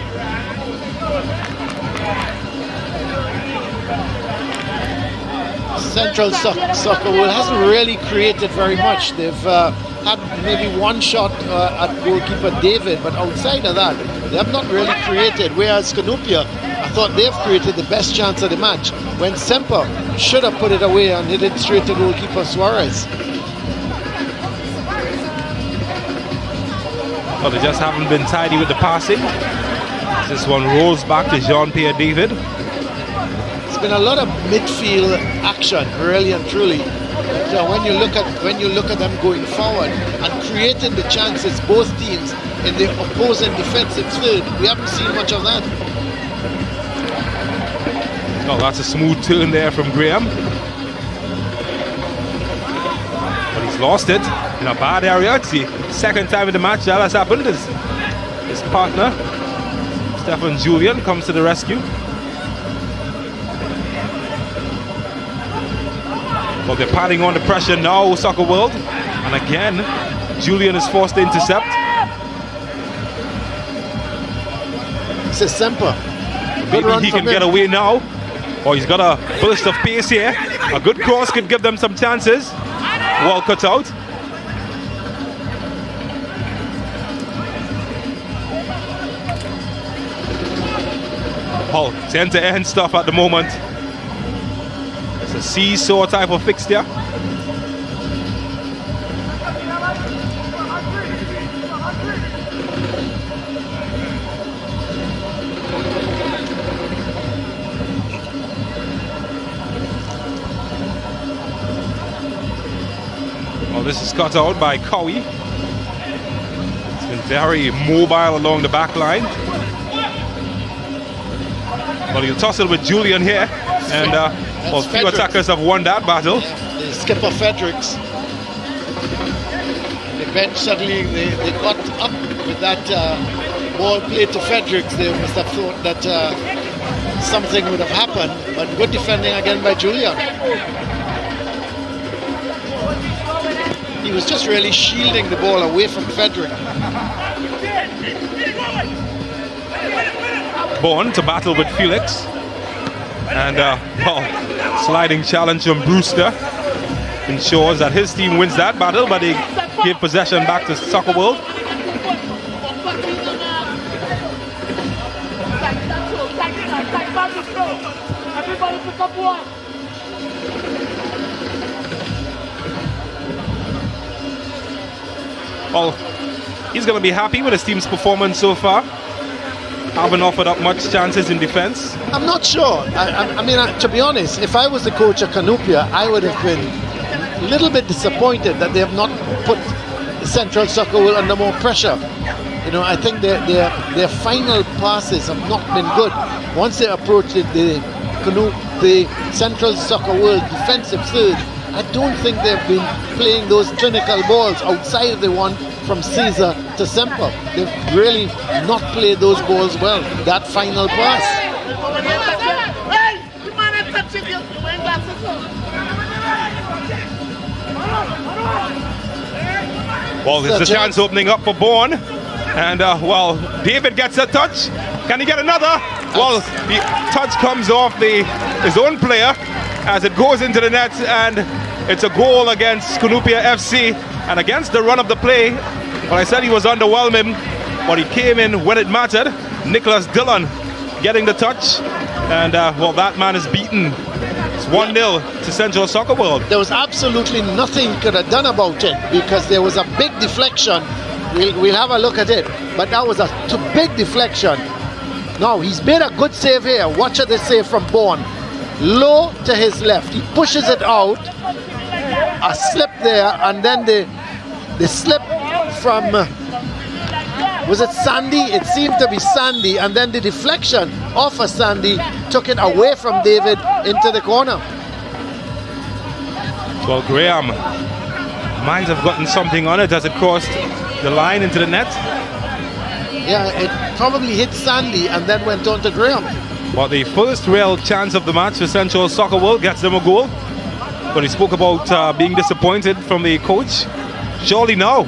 Central Soccer World hasn't really created very much. They've had maybe one shot at goalkeeper David, but outside of that, they have not really created. Whereas Cunupia, I thought they've created the best chance of the match when Semper should have put it away and hit it straight to goalkeeper Suarez. Well, they just haven't been tidy with the passing. This one rolls back to Jean-Pierre David. It's been a lot of midfield action, really and truly. So when you look at them going forward and creating the chances, both teams in the opposing defensive third, we haven't seen much of that. Oh, that's a smooth turn there from Graham. But he's lost it in a bad area. It's the second time in the match that has happened. His partner, Stefan Julian, comes to the rescue. Well, they're piling on the pressure now, Soccer World. And again, Julian is forced to intercept. It's a Semper. Maybe he can get away now. Oh, he's got a burst of pace here. A good cross could give them some chances. Well cut out. Oh, it's end-to-end stuff at the moment. It's a seesaw type of fixture. Well, this is cut out by Cowie. It's been very mobile along the back line. Well, he'll toss it with Julian here. And, well, few attackers have won that battle. Yeah, the skipper Fredericks. The bench suddenly, they got up with that ball played to Fredericks. They must have thought that something would have happened, but good defending again by Julian. He was just really shielding the ball away from Frederick. Bourne to battle with Felix. And, well, sliding challenge from Brewster ensures that his team wins that battle, but they give possession back to Soccer World. Well, he's going to be happy with his team's performance so far. Haven't offered up much chances in defense. I'm not sure. I mean, to be honest, if I was the coach of Cunupia, I would have been a little bit disappointed that they have not put Central Soccer World under more pressure. You know, I think their final passes have not been good. Once they approached the Central Soccer World defensive third, I don't think they've been playing those clinical balls outside of the one from Caesar to Semper. They've really not played those balls well. That final pass. Well, there's a chance opening up for Bourne. And, well, David gets a touch. Can he get another? Well, the touch comes off his own player as it goes into the net, and it's a goal against Cunupia FC. And against the run of the play, well, I said he was underwhelming, but he came in when it mattered. Nicholas Dillon getting the touch, and, well, that man is beaten. It's 1-0 to Central Soccer World. There was absolutely nothing could have done about it because there was a big deflection. We'll have a look at it, but that was a big deflection. Now, he's made a good save here. Watch the save from Bourne. Low to his left. He pushes it out. A slip there, and then the slip from, was it Sandy? It seemed to be Sandy, and then the deflection off of Sandy took it away from David into the corner. Well, Graham might have gotten something on it as it crossed the line into the net. Yeah, it probably hit Sandy and then went on to Graham. Well, the first real chance of the match for Central Soccer World gets them a goal. But he spoke about being disappointed from the coach. Surely now,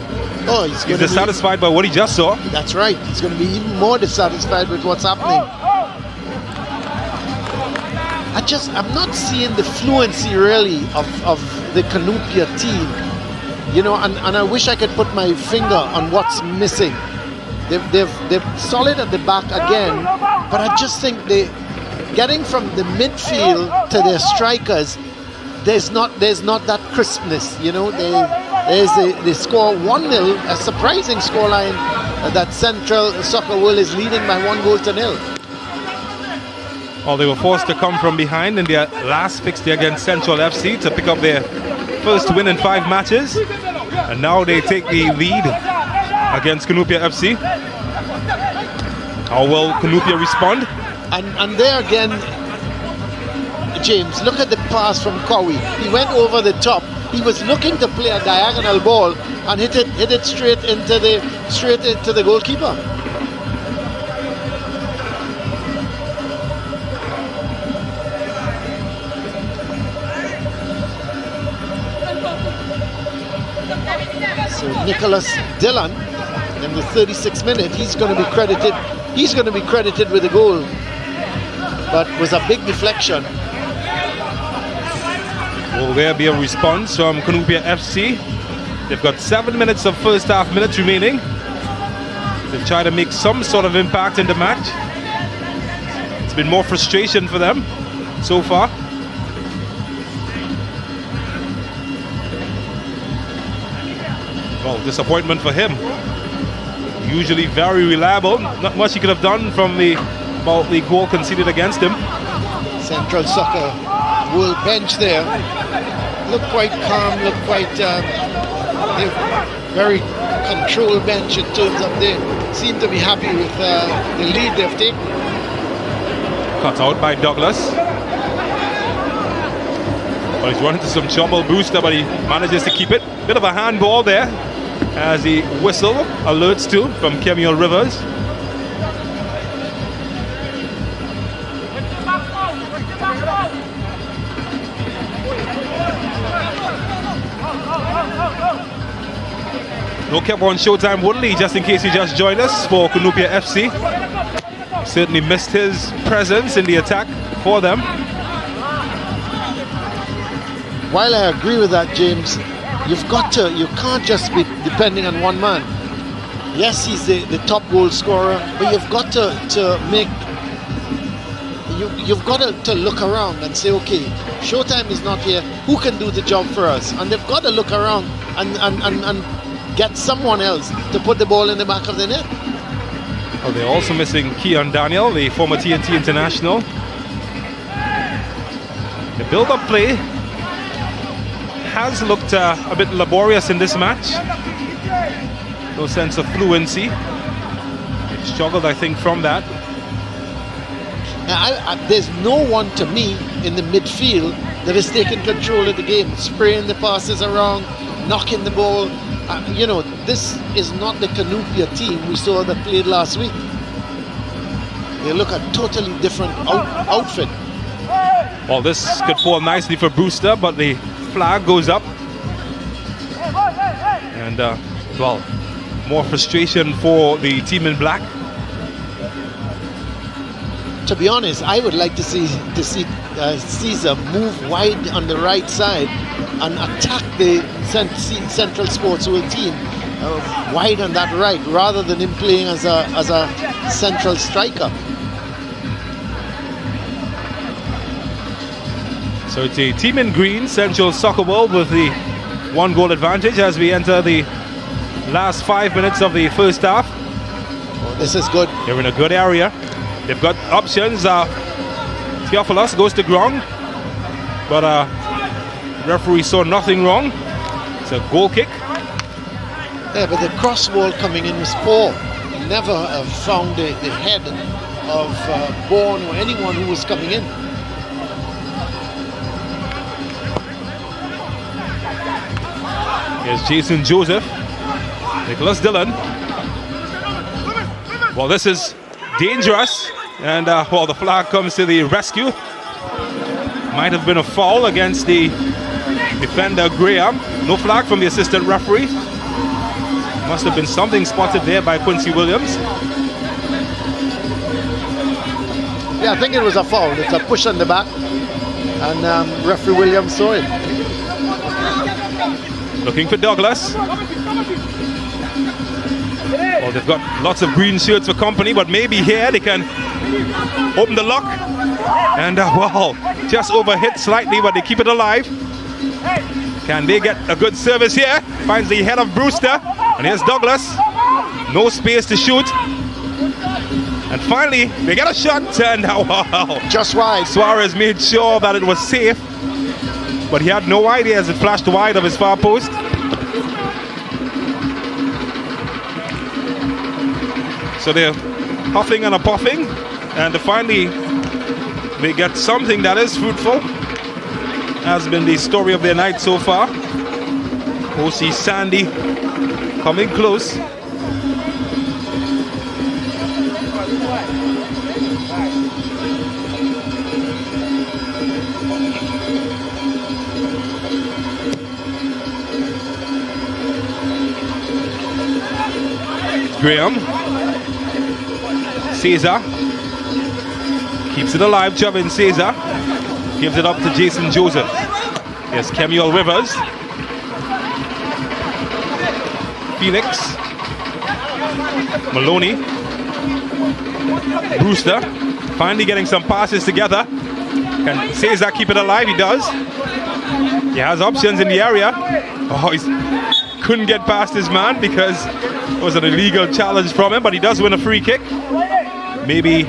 he's dissatisfied by what he just saw. That's right. He's going to be even more dissatisfied with what's happening. I'm not seeing the fluency really of the Cunupia team. You know, and I wish I could put my finger on what's missing. They're solid at the back again, but I just think they getting from the midfield to their strikers, there's not that crispness. You know, they score 1-0, a surprising scoreline that Central Soccer World is leading by 1-0. Well, they were forced to come from behind in their last fixture against Central FC to pick up their first win in 5 matches, and now they take the lead against Cunupia FC. How will Cunupia respond? And there again, James, look at the pass from Cowie. He went over the top. He was looking to play a diagonal ball and hit it straight into the goalkeeper. So Nicholas Dillon, in the 36th minute, he's going to be credited with a goal, but was a big deflection. Will there be a response from Cunupia FC? They've got 7 minutes of first half minutes remaining to try to make some sort of impact in the match. It's been more frustration for them so far. Well, disappointment for him. Usually very reliable. Not much he could have done from the goal conceded against him. Central Soccer World bench there. Look quite calm, look quite They're very controlled bench in terms of they seem to be happy with the lead they've taken. Cut out by Douglas. Well, he's run into some trouble, Booster, but he manages to keep it. Bit of a handball there as the whistle alerts to from Kemuel Rivers. No cap on Showtime Woodley, just in case you just joined us, for Cunupia FC. Certainly missed his presence in the attack for them. While I agree with that, James, you can't just be depending on one man. Yes, he's the top goal scorer, but you've got to look around and say, okay, Showtime is not here, who can do the job for us? And they've got to look around and get someone else to put the ball in the back of the net. Well, they're also missing Keon Daniel, the former T&T international. The build-up play has looked a bit laborious in this match. No sense of fluency. They struggled, I think, from that. Now, there's no one to me in the midfield that is taking control of the game, spraying the passes around, knocking the ball. This is not the Cunupia team we saw that played last week. They look a totally different outfit. Well, this could fall nicely for Brewster, but the flag goes up. And, more frustration for the team in black. To be honest, I would like to see Caesar move wide on the right side and attack the Central Sportsworld team wide on that right, rather than him playing as a central striker. So it's a team in green, Central Soccer World, with the 1-goal advantage as we enter the last 5 minutes of the first half. Oh, this is good. They're in a good area. They've got options. Theophilus goes to ground, but referee saw nothing wrong. It's a goal kick. Yeah, but the cross ball coming in was poor. He never found the head of Bourne or anyone who was coming in. Here's Jason Joseph, Nicholas Dillon. Well, this is dangerous, and the flag comes to the rescue. Might have been a foul against the defender Graham. No flag from the assistant referee. Must have been something spotted there by Quincy Williams. Yeah, I think it was a foul. It's a push on the back, and referee Williams saw it. Looking for Douglas. Well, they've got lots of green shirts for company, but maybe here they can open the lock. And just overhit slightly, but they keep it alive. Can they get a good service here? Finds the head of Brewster, and here's Douglas. No space to shoot. And finally, they get a shot, and just wide. Suarez made sure that it was safe, but he had no idea as it flashed wide of his far post. So they're huffing and a puffing, and finally they get something that is fruitful. Has been the story of their night so far. OC Sandy coming close. Graham. Caesar keeps it alive. Jovin Caesar gives it up to Jason Joseph. Here's Kemuel Rivers. Felix. Maloney. Brewster finally getting some passes together. Can Caesar keep it alive? He does. He has options in the area. He couldn't get past his man because it was an illegal challenge from him, but he does win a free kick. Maybe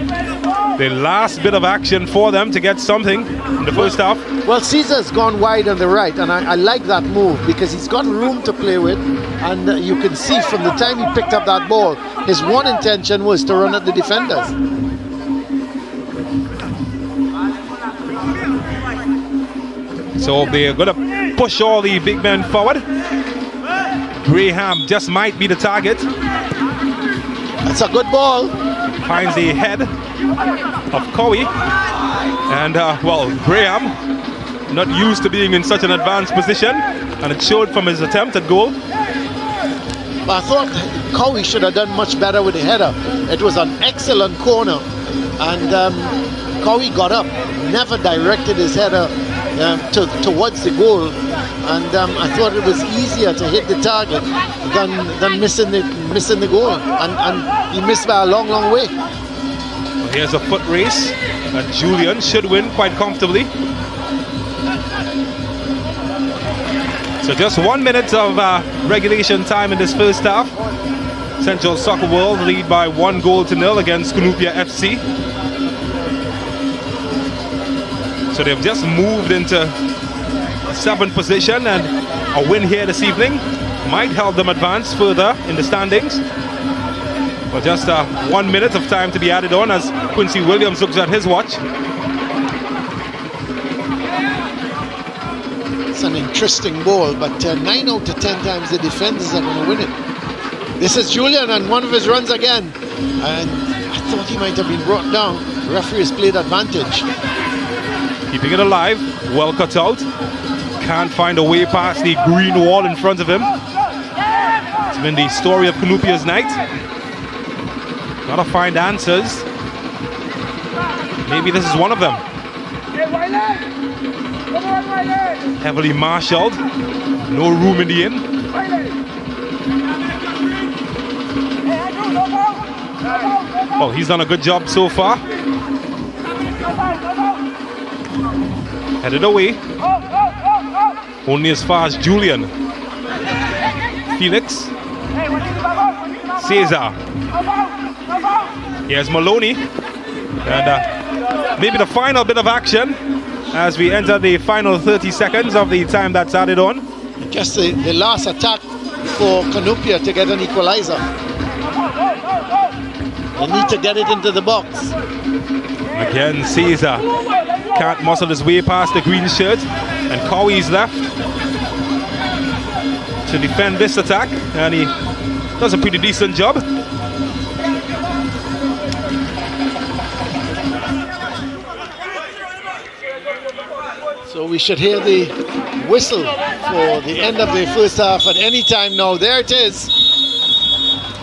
the last bit of action for them to get something in the first half. Well, Caesar's gone wide on the right, and I like that move because he's got room to play with, and you can see from the time he picked up that ball, his one intention was to run at the defenders. So they're going to push all the big men forward. Graham just might be the target. That's a good ball. Finds the head of Cowie. And, well, Graham, not used to being in such an advanced position. And it showed from his attempt at goal. But I thought Cowie should have done much better with the header. It was an excellent corner. And Cowie got up, never directed his header towards the goal, and I thought it was easier to hit the target than missing the goal, and he missed by a long way. Well, here's a foot race that Julian should win quite comfortably. So just 1 minute of regulation time in this first half. Central Soccer World lead by 1-0 against Cunupia FC. So they've just moved into 7th position, and a win here this evening might help them advance further in the standings. But just 1 minute of time to be added on as Quincy Williams looks at his watch. It's an interesting ball, but 9 out of 10 times the defenders are going to win it. This is Julian and one of his runs again, and I thought he might have been brought down. The referee has played advantage. Keeping it alive, well cut out. Can't find a way past the green wall in front of him. It's been the story of Cunupia's night. Gotta find answers. Maybe this is one of them. Heavily marshaled. No room in the inn. Well, he's done a good job so far. Headed away. Only as far as Julian. Felix. Cesar. Here's Maloney. And maybe the final bit of action as we enter the final 30 seconds of the time that's added on. Just the last attack for Cunupia to get an equalizer. They need to get it into the box. Again, Cesar can't muscle his way past the green shirt, and Cowie's left to defend this attack, and he does a pretty decent job. So we should hear the whistle for the end of the first half at any time now. There it is.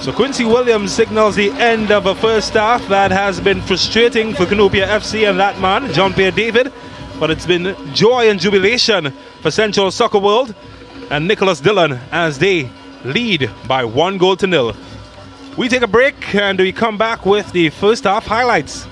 So Quincy Williams signals the end of a first half that has been frustrating for Cunupia FC and that man, John Pierre David. But it's been joy and jubilation for Central Soccer World and Nicholas Dillon as they lead by 1-0. We take a break and we come back with the first half highlights.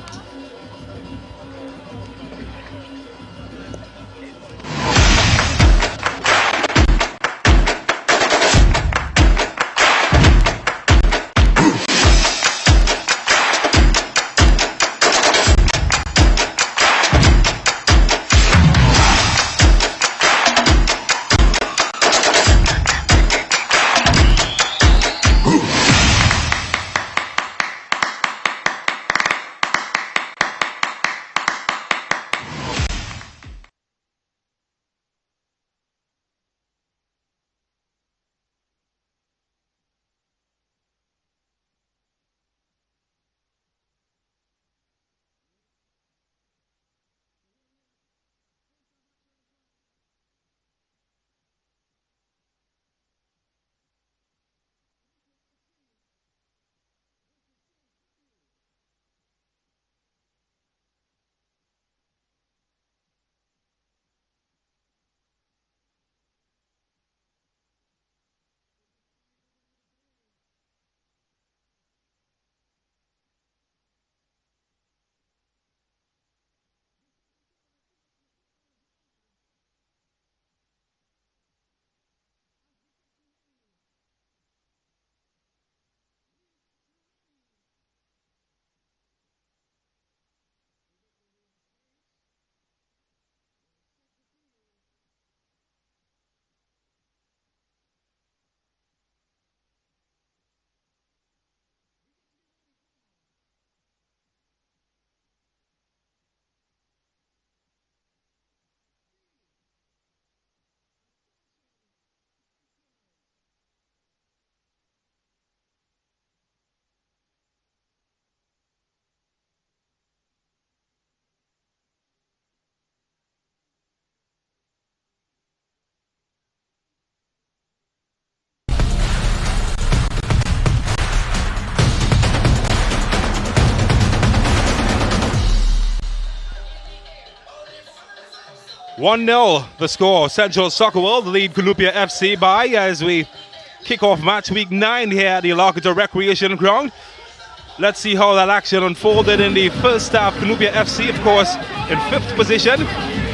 1-0 the score. Central Soccer World lead Cunupia FC by as we kick off match week 9 here at the Locator Recreation Ground. Let's see how that action unfolded in the first half. Cunupia FC, of course, in 5th position,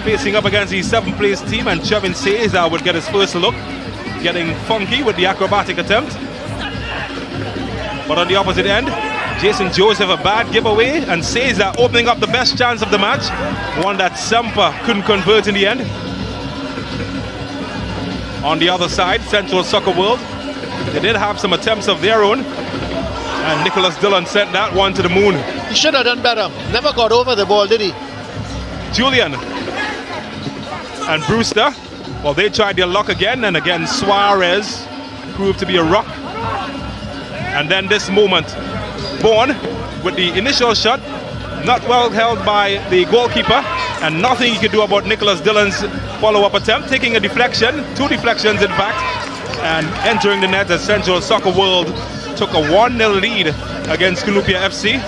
facing up against the 7th place team, and Chevin Cesar would get his first look, getting funky with the acrobatic attempt. But on the opposite end, Jason Joseph a bad giveaway, and Cesar opening up the best chance of the match, one that Semper couldn't convert in the end. On the other side, Central Soccer World, they did have some attempts of their own, and Nicholas Dillon sent that one to the moon. He should have done better. Never got over the ball, did he? Julian and Brewster, well, they tried their luck again, and again Suarez proved to be a rock. And then this moment, Bourne with the initial shot, not well held by the goalkeeper, and nothing he could do about Nicholas Dillon's follow-up attempt, taking a deflection, 2 deflections in fact, and entering the net as Central Soccer World took a 1-0 lead against Cunupia FC.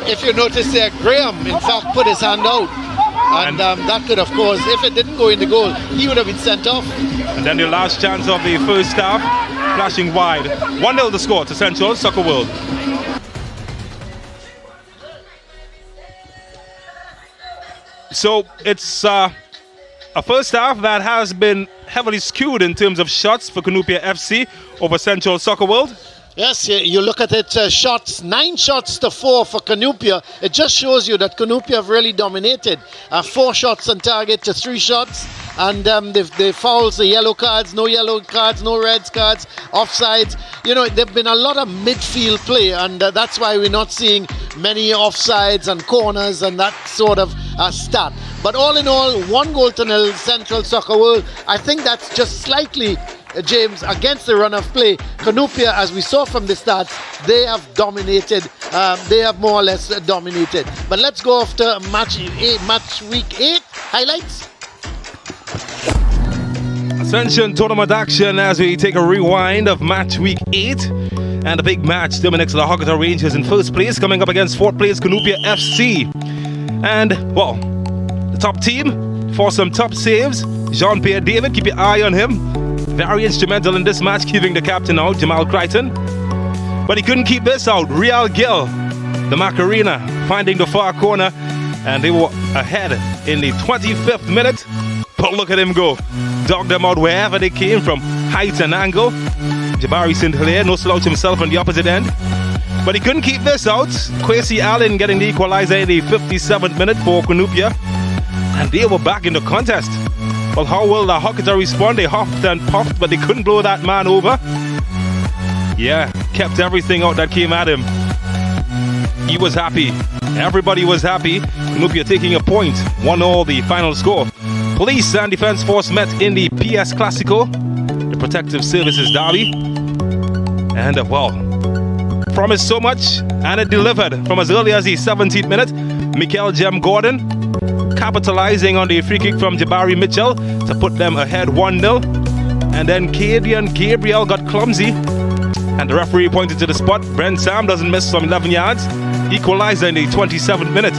If you notice there, Graham in fact put his hand out, and that could, of course, if it didn't go in the goal, he would have been sent off. And then the last chance of the first half, flashing wide. 1-0 the score to Central Soccer World. So it's a first half that has been heavily skewed in terms of shots for Cunupia FC over Central Soccer World. Yes, you look at it, shots, 9 shots to 4 for Cunupia. It just shows you that Cunupia have really dominated. 4 shots on target to 3 shots. And the fouls, the yellow cards, no red cards, offsides. You know, there have been a lot of midfield play, and that's why we're not seeing many offsides and corners and that sort of stat. But all in all, 1-0 Central Soccer World. I think that's just slightly, James, against the run of play. Cunupia, as we saw from the stats, they have dominated. They have more or less dominated. But let's go off to match week 8 highlights. Ascension Tournament action as we take a rewind of match week 8. And a big match, Dominic's La Hocator Rangers in first place, coming up against 4th place Cunupia FC. And, well, the top team for some top saves. Jean-Pierre David, keep your eye on him. Very instrumental in this match, keeping the captain out, Jamal Crichton. But he couldn't keep this out. Real Gill, the Macarena, finding the far corner, and they were ahead in the 25th minute. But look at him go. Dog them out wherever they came from, height and angle. Jabari St. Hilaire, no slouch himself on the opposite end. But he couldn't keep this out. Kwesi Allen getting the equalizer in the 57th minute for Cunupia. And they were back in the contest. Well, how will the Hocator respond? They huffed and puffed, but they couldn't blow that man over. Yeah, kept everything out that came at him. He was happy. Everybody was happy. Cunupia taking a point. 1-0 the final score. Police and Defence Force met in the PS Classico, the Protective Services Derby. And, well, promised so much, and it delivered from as early as the 17th minute. Mikel Jem Gordon capitalizing on the free kick from Jabari Mitchell to put them ahead 1-0. And then Cadian Gabriel got clumsy, and the referee pointed to the spot. Brent Sam doesn't miss from 11 yards. Equalizer in the 27th minute.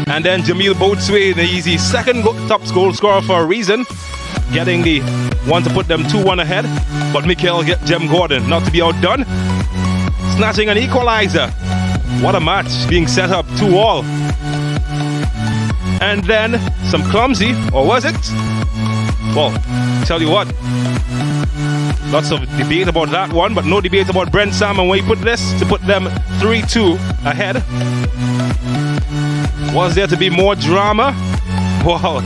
And then Jamil Boatsway, the easy second top goal scorer for a reason, getting the one to put them 2-1 ahead. But Mikel Jem Gordon, not to be outdone, snatching an equalizer. What a match, being set up 2-2. And then some clumsy, or was it? Well, tell you what, lots of debate about that one, but no debate about Brent Salmon when he put this to put them 3-2 ahead. Was there to be more drama? Well,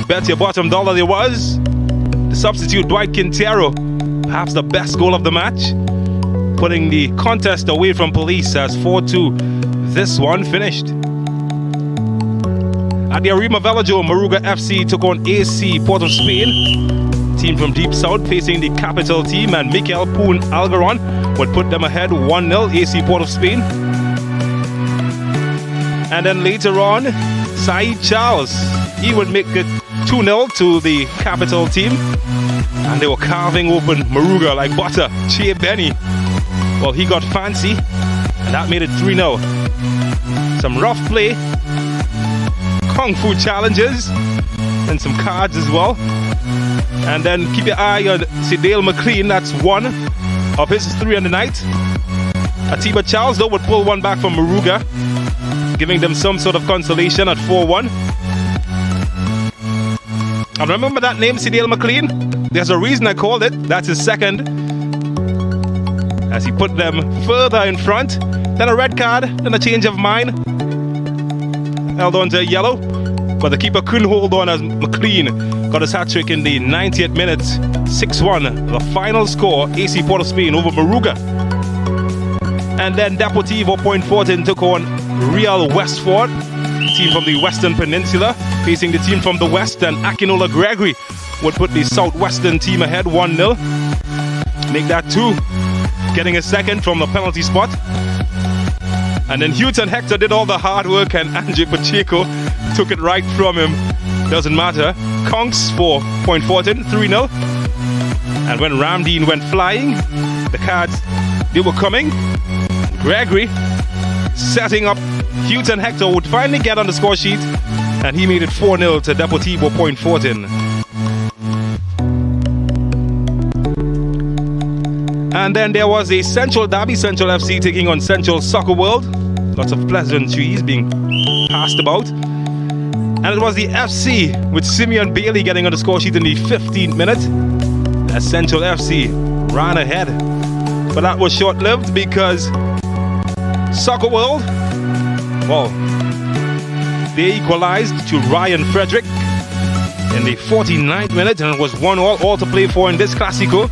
bet your bottom dollar there was. The substitute Dwight Quintero, perhaps the best goal of the match, putting the contest away from Police as 4-2. This one finished. At the Arima Velodrome, Moruga FC took on AC Port of Spain. Team from Deep South facing the capital team, and Mikel Poon Algaron would put them ahead 1-0, AC Port of Spain. And then later on, Saeed Charles, he would make it 2-0 to the capital team. And they were carving open Moruga like butter. Che Benny, well, he got fancy, and that made it 3-0. Some rough play, kung fu challenges, and some cards as well. And then keep your eye on Sidale McLean. That's one of his 3 on the night. Atiba Charles, though, would pull one back from Maruga, giving them some sort of consolation at 4-1. And remember that name, Sidale McLean? There's a reason I called it. That's his second, as he put them further in front. Then a red card, then a change of mind. Held on to a yellow, but the keeper couldn't hold on as McLean got his hat-trick in the 90th minute. 6-1, the final score, AC Port of Spain over Maruga. And then Deportivo Point Fortin took on Real Westford, team from the Western Peninsula, facing the team from the West, and Akinola Gregory would put the Southwestern team ahead 1-0. Make that 2, getting a second from the penalty spot. And then Houghton Hector did all the hard work, and Andre Pacheco took it right from him. Doesn't matter. Conks for Point Fortin, 3-0. And when Ramdeen went flying, the cards, they were coming. Gregory setting up Houghton Hector would finally get on the score sheet, and he made it 4-0 to Deportivo Point Fortin. And then there was a Central derby, Central FC taking on Central Soccer World. Lots of pleasantries being passed about. And it was the FC with Simeon Bailey getting on the score sheet in the 15th minute, as Central FC ran ahead. But that was short-lived because Soccer World, well, they equalized to Ryan Frederick in the 49th minute, and it was 1-1, all to play for in this Clasico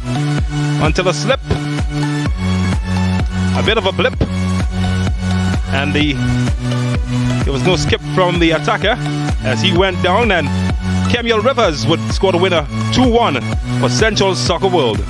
until a slip, a bit of a blip, and there was no skip from the attacker as he went down, and Kemuel Rivers would score the winner 2-1 for Central Soccer World.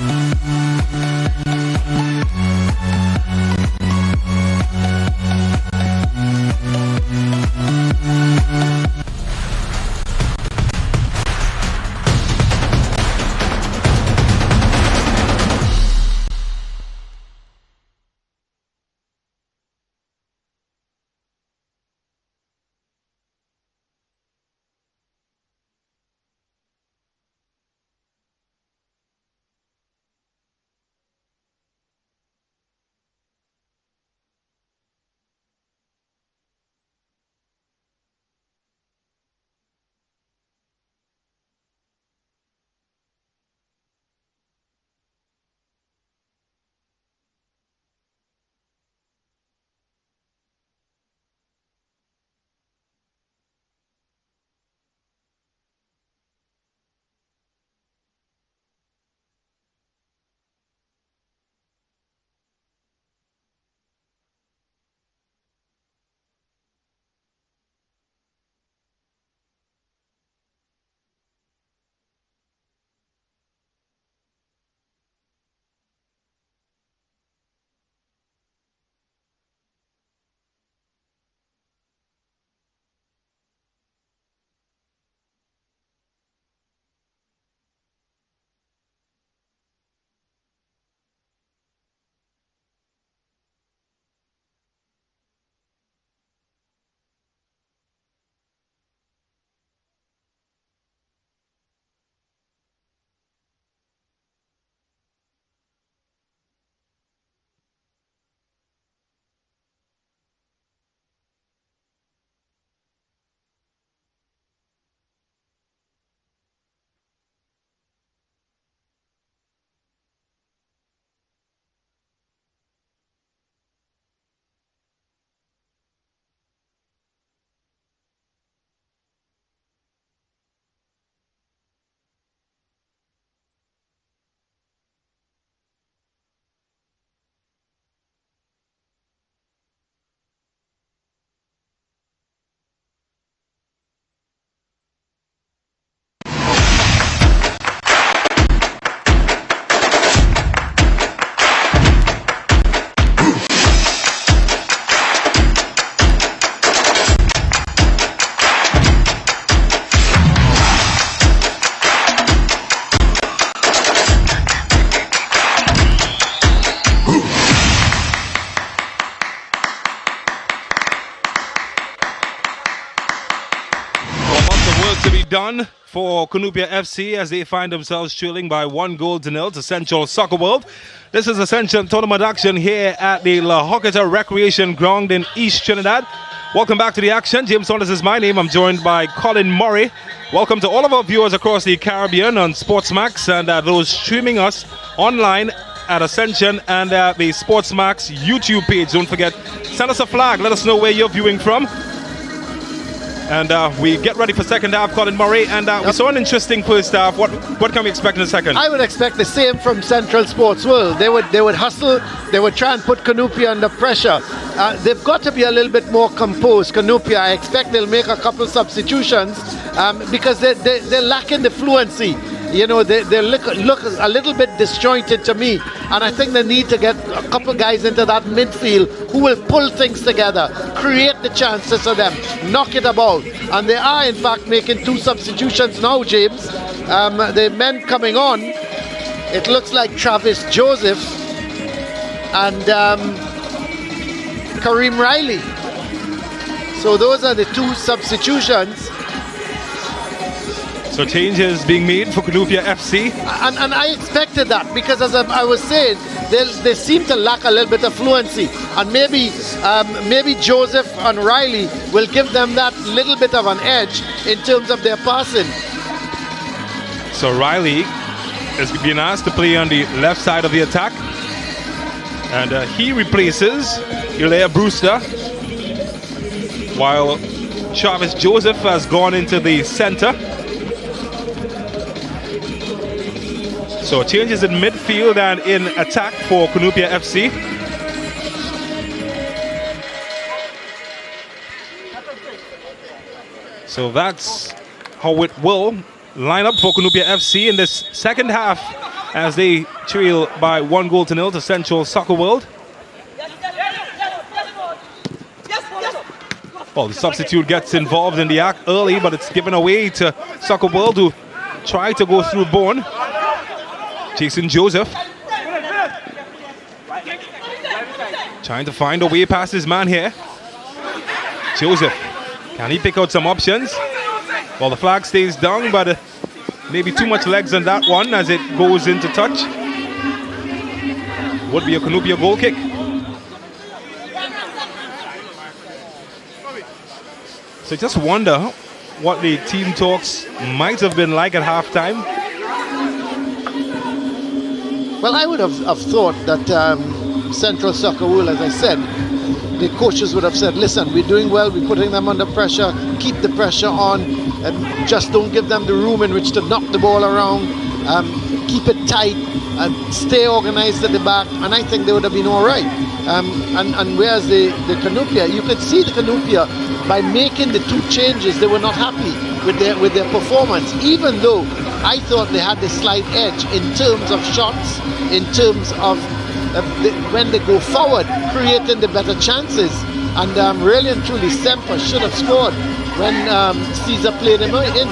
done for Cunupia FC as they find themselves trailing by 1-0 to Central Soccer World. This is Ascension Tournament action here at the La Joqueta Recreation Ground in East Trinidad. Welcome back to the action. James Saunders is my name. I'm joined by Colin Murray. Welcome to all of our viewers across the Caribbean on Sportsmax and those streaming us online at Ascension and the Sportsmax YouTube page. Don't forget, send us a flag. Let us know where you're viewing from. And we get ready for second half, Colin Murray. And we saw an interesting first half. What can we expect in the second? I would expect the same from Central Sports World. They would hustle. They would try and put Cunupia under pressure. They've got to be a little bit more composed. Cunupia, I expect they'll make a couple substitutions because they're lacking the fluency. You know, they look a little bit disjointed to me. And I think they need to get a couple guys into that midfield who will pull things together, create the chances for them, knock it about. And they are, in fact, making 2 substitutions now, James. The men coming on, it looks like Travis Joseph and Kareem Riley. So those are the 2 substitutions. So changes being made for Cunupia FC. And I expected that because, as I was saying, they seem to lack a little bit of fluency. And maybe Joseph and Riley will give them that little bit of an edge in terms of their passing. So Riley is being asked to play on the left side of the attack. And he replaces Ilya Brewster, while Travis Joseph has gone into the center. So changes in midfield and in attack for Cunupia FC. So that's how it will line up for Cunupia FC in this second half as they trail by 1-0 to Central Soccer World. Well, the substitute gets involved in the act early, but it's given away to Soccer World who try to go through Bone. Jason Joseph trying to find a way past his man here. Joseph, can he pick out some options? Well, the flag stays down, but maybe too much legs on that one as it goes into touch. Would be a Cunupia goal kick. So just wonder what the team talks might have been like at halftime. Well, I would have thought that Central Soccer World, as I said, the coaches would have said, listen, we're doing well, we're putting them under pressure, keep the pressure on, and just don't give them the room in which to knock the ball around, keep it tight, and stay organized at the back, and I think they would have been all right. And whereas the Cunupia, you could see the Cunupia, by making the 2 changes, they were not happy with their performance, even though I thought they had the slight edge in terms of shots, in terms of when they go forward, creating the better chances. And really and truly, Semper should have scored when Caesar played him in.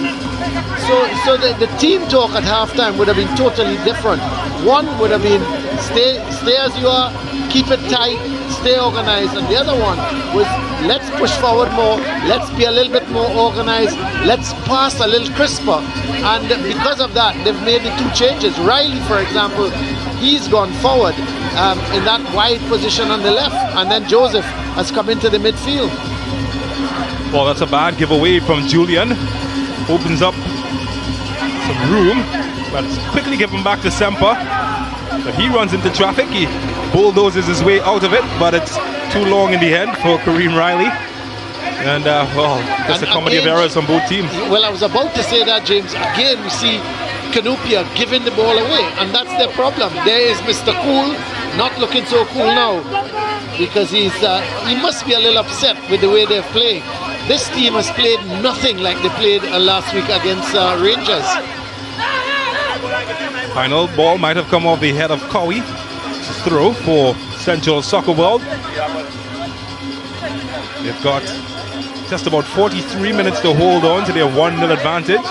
So the team talk at halftime would have been totally different. One would have been stay as you are, keep it tight, stay organized, and the other one was let's push forward more, let's be a little bit more organized, let's pass a little crisper. And because of that, they've made the 2 changes. Riley, for example, he's gone forward in that wide position on the left, and then Joseph has come into the midfield. Well, that's a bad giveaway from Julian. Opens up some room, but it's quickly given back to Semper. But he runs into traffic, he bulldozes his way out of it, but it's too long in the end for Kareem Riley. And well, just a comedy of errors on both teams. Well, I was about to say that, James. Again, we see Cunupia giving the ball away, and that's their problem. There is Mr. Cool, not looking so cool now, because he must be a little upset with the way they're playing. This team has played nothing like they played last week against Rangers. Final ball might have come off the head of Cowie. Throw for Central Soccer World. They've got just about 43 minutes to hold on to their 1-0 advantage.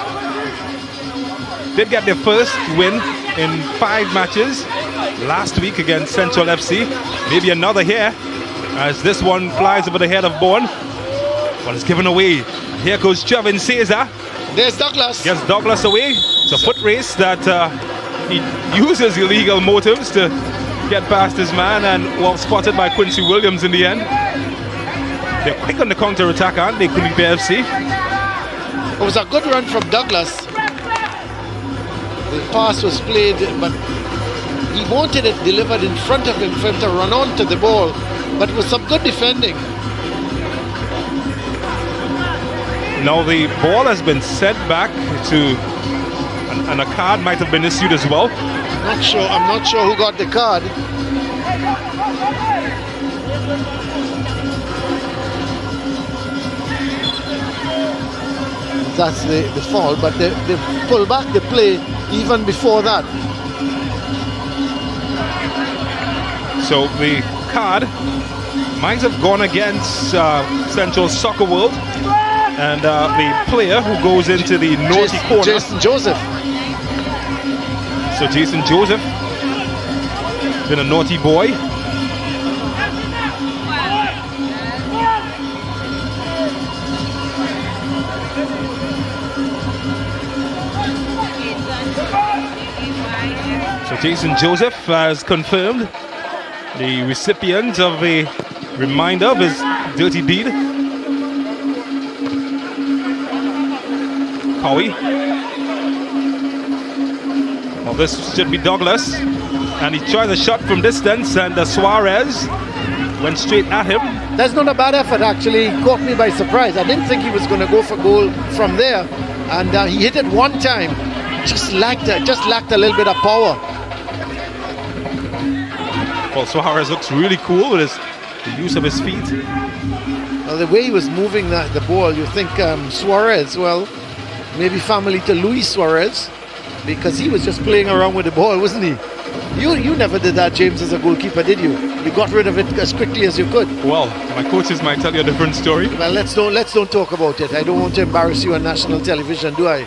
Did get their first win in 5 matches last week against Central FC. Maybe another here as this one flies over the head of Bourne. But it's given away. Here goes Trevin Caesar. There's Douglas. Gets Douglas away. It's a foot race that he uses illegal motives to get past his man, and well spotted by Quincy Williams in the end. They're quick on the counter attack, aren't they, Cunupia FC? It was a good run from Douglas. The pass was played, but he wanted it delivered in front of him for him to run on to the ball, but it was some good defending. Now the ball has been sent back to, and a card might have been issued as well. I'm not sure who got the card. That's the foul, but they pull back the play even before that. So the card might have gone against Central Soccer World, and the player who goes into the naughty corner. Jason Joseph. So Jason Joseph, been a naughty boy. So Jason Joseph has confirmed the recipient of a reminder of his dirty deed. Howie. Well, this should be Douglas, and he tried a shot from distance, and Suarez went straight at him. That's not a bad effort, actually. He caught me by surprise. I didn't think he was going to go for goal from there, and he hit it one time. Just lacked a little bit of power. Well, Suarez looks really cool with the use of his feet. Well, the way he was moving the ball, you think Suarez, well, maybe family to Luis Suarez, because he was just playing around with the ball, wasn't he? You never did that, James, as a goalkeeper, did you? You got rid of it as quickly as you could. Well, my coaches might tell you a different story. Well, let's don't talk about it. I don't want to embarrass you on national television, do I?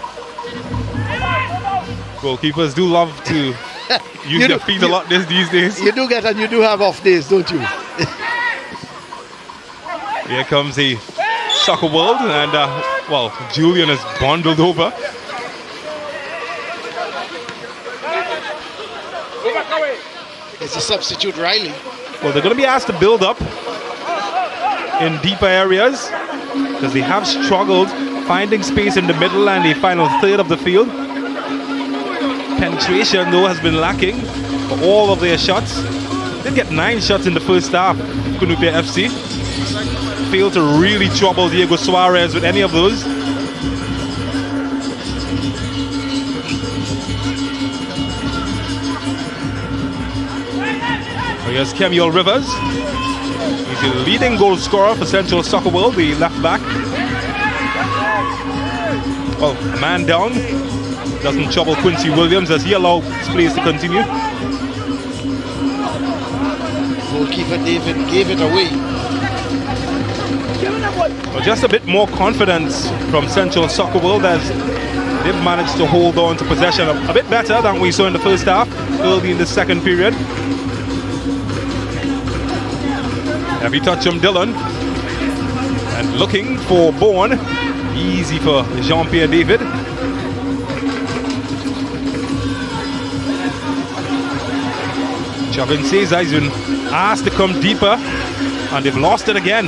Goalkeepers do love to use their feet a lot these days. You do get, and you do have off days, don't you? Here comes the Soccer World, and well, Julian is bundled over. It's a substitute, Riley. Well, they're going to be asked to build up in deeper areas because they have struggled finding space in the middle and the final third of the field. Penetration, though, has been lacking for all of their shots. They get 9 shots in the first half. Cunupia FC failed to really trouble Diego Suarez with any of those. Here's Kemuel Rivers. He's the leading goal scorer for Central Soccer World, the left back. Well, a man down. Doesn't trouble Quincy Williams as he allows plays to continue. Goalkeeper David gave it away. Well, just a bit more confidence from Central Soccer World as they've managed to hold on to possession a bit better than we saw in the first half, early in the second period. Heavy touch from Dillon. And looking for Bourne. Easy for Jean-Pierre David. Chavin Cesar has been asked to come deeper, and they've lost it again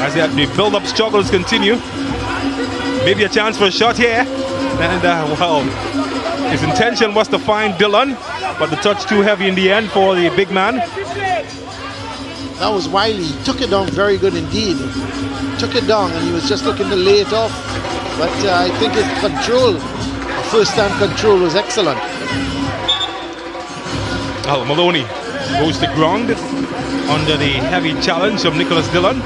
as the build-up struggles continue. Maybe a chance for a shot here, and well, his intention was to find Dillon, but the touch too heavy in the end for the big man. That was Wiley. He took it down very good indeed. Took it down, and he was just looking to lay it off. But I think his control, first-time control, was excellent. Well, Maloney goes to ground under the heavy challenge of Nicholas Dillon.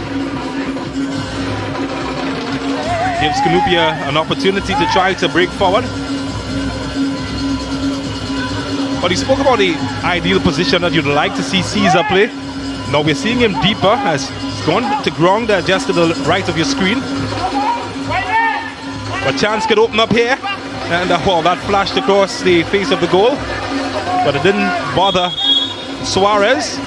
Gives Cunupia an opportunity to try to break forward. But he spoke about the ideal position that you'd like to see Cesar play. Now we're seeing him deeper as he's gone to ground just to the right of your screen. A chance could open up here, and well, that flashed across the face of the goal, but it didn't bother Suarez.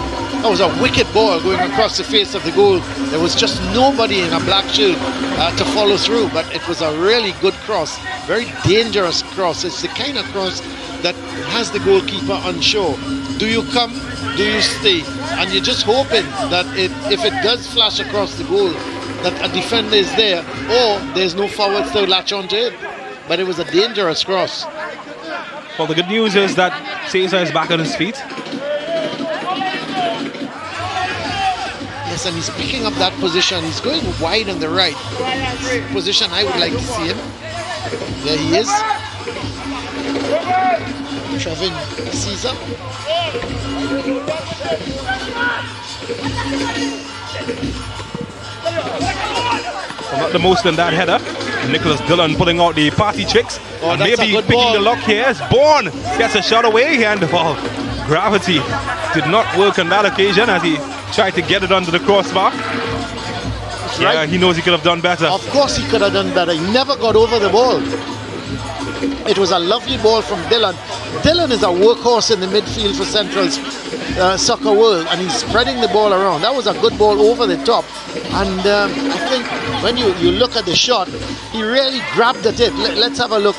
That was a wicked ball going across the face of the goal. There was just nobody in a black shield to follow through, but it was a really good cross, very dangerous cross. It's the kind of cross that has the goalkeeper unsure. Do you come? Do you stay? And you're just hoping that if it does flash across the goal, that a defender is there, or there's no forwards to latch onto it. But it was a dangerous cross. Well, the good news is that Cesar is back on his feet. Yes, and he's picking up that position. He's going wide on the right. Position I would like to see him. There he is. Trevin Caesar. Well, not the most in that header. Nicholas Dillon pulling out the party tricks. And maybe picking the lock here. As Bourne gets a shot away, and gravity did not work on that occasion as he tried to get it under the crossbar. Yeah, he knows he could have done better. Of course he could have done better. He never got over the ball. It was a lovely ball from Dillon. Dillon is a workhorse in the midfield for Central's Soccer World, and he's spreading the ball around. That was a good ball over the top. And I think when you look at the shot, he really grabbed at it. Let's have a look.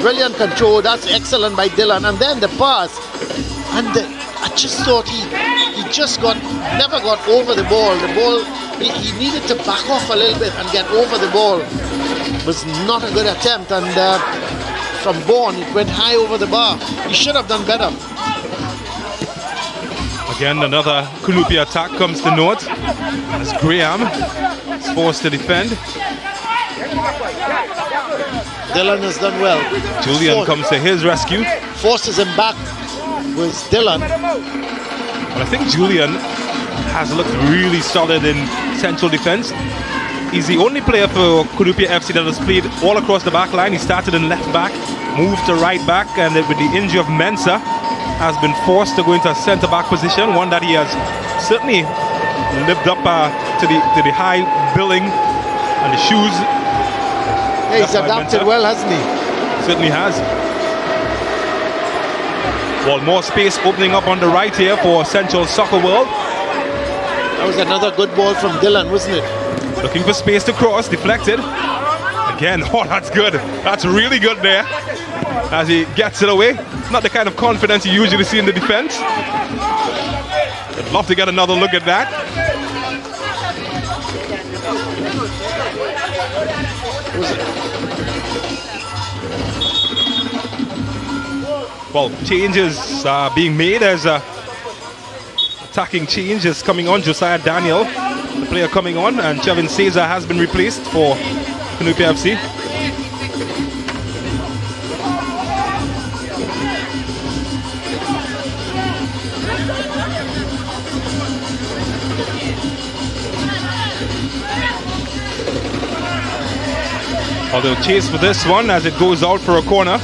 Brilliant control. That's excellent by Dillon. And then the pass. And I just thought he just never got over the ball. The ball, he needed to back off a little bit and get over the ball. It was not a good attempt, and from Bourne it went high over the bar. He should have done better. Again, another Cunupia attack comes to note as Graham is forced to defend. Dillon has done well. Julian comes to his rescue. Forces him back with Dillon. But I think Julian has looked really solid in central defense. He's the only player for Cunupia FC that has played all across the back line. He started in left back, moved to right back, and with the injury of Mensah, has been forced to go into a centre back position, one that he has certainly lived up to the high billing and the shoes. Yeah, he's adapted well, hasn't he? Certainly has. Well, more space opening up on the right here for Central Soccer World. That was another good ball from Dillon, wasn't it? Looking for space to cross, deflected. Again, that's good. That's really good there as he gets it away. Not the kind of confidence you usually see in the defense. I'd love to get another look at that. Well, changes are being made as attacking change is coming on. Josiah Daniel, the player coming on, and Chevin Cesar has been replaced for Cunupia FC. Well, they'll chase for this one as it goes out for a corner.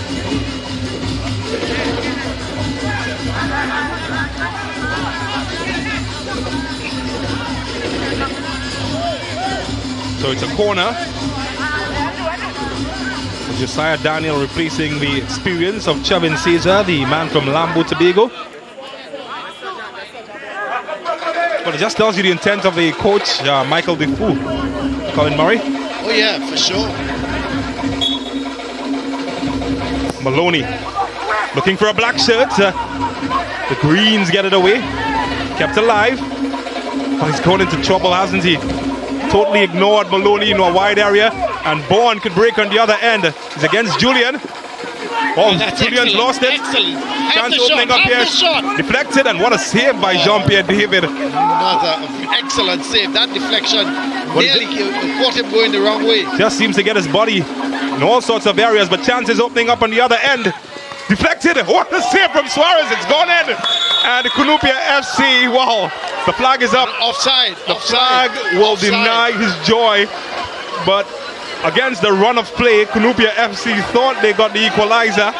So it's a corner. Josiah Daniel replacing the experience of Chevin Cesar, the man from Lambo, Tobago. But it just tells you the intent of the coach, Michael Defoe. Colin Murray. Oh yeah, for sure. Maloney looking for a black shirt. The Greens get it away. Kept alive. Oh, he's gone into trouble, hasn't he? Totally ignored Maloney in a wide area, and Bourne could break on the other end. He's against Julian. Oh, Julian's lost it. Excellent. Chance opening up here. Deflected, and what a save by Jean-Pierre David. Another excellent save. That deflection nearly caught him going the wrong way. Just seems to get his body in all sorts of areas, but chances opening up on the other end. Deflected. What a save from Suarez. It's gone in. And Cunupia FC, wow. The flag is up. Offside. The flag will deny his joy. But against the run of play, Cunupia FC thought they got the equalizer,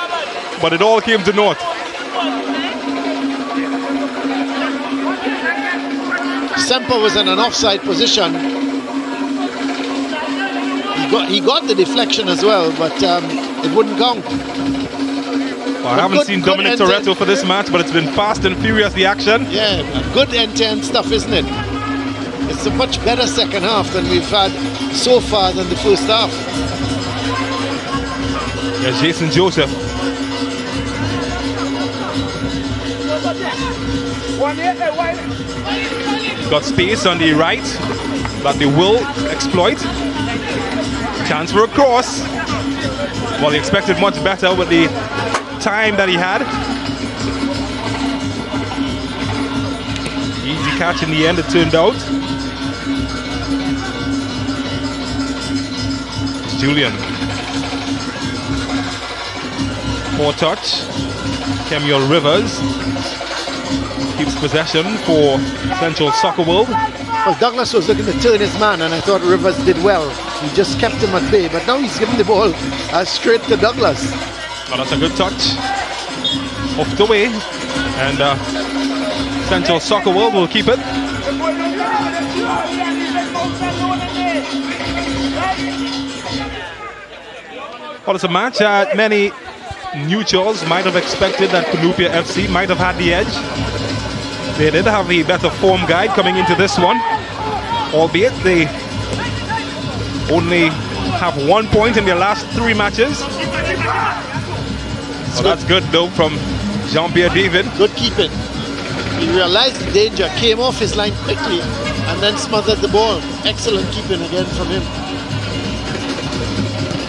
but it all came to naught. Semper was in an offside position. He got the deflection as well, but it wouldn't count. Well, I haven't seen Dominic Toretto for this match, but it's been fast and furious, the action. Yeah, good end-to-end stuff, isn't it? It's a much better second half than we've had so far than the first half. There's Jason Joseph. Got space on the right that they will exploit. Chance for a cross. Well, he expected much better with the time that he had. Easy catch in the end, it turned out. It's Julian. Poor touch. Kemuel Rivers keeps possession for Central Soccer World. Well, Douglas was looking to turn his man, and I thought Rivers did well. He just kept him at bay, but now he's giving the ball straight to Douglas. Oh, that's a good touch. Off the way, and Central Soccer World will keep it. Well, it's a match many neutrals might have expected that Cunupia FC might have had the edge. They did have a better form guide coming into this one, albeit they only have 1 point in their last 3 matches. So that's good though from Jean-Pierre David. Good keeping. He realized the danger, came off his line quickly, and then smothered the ball. Excellent keeping again from him.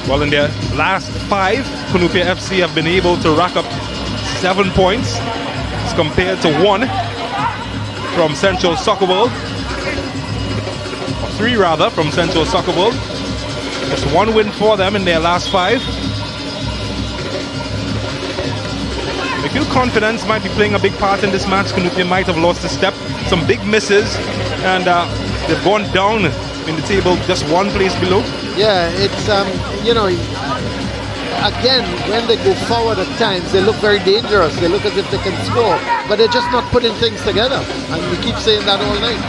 Well, in their last 5, Cunupia FC have been able to rack up 7 points as compared to 1 from Central Soccer World. Or 3 rather from Central Soccer World. Just 1 win for them in their last 5. I feel confidence might be playing a big part in this match. Cunupia might have lost a step. Some big misses, and they've gone down in the table just 1 place below. Yeah, it's, you know, again, when they go forward at times, they look very dangerous. They look as if they can score, but they're just not putting things together. And we keep saying that all night.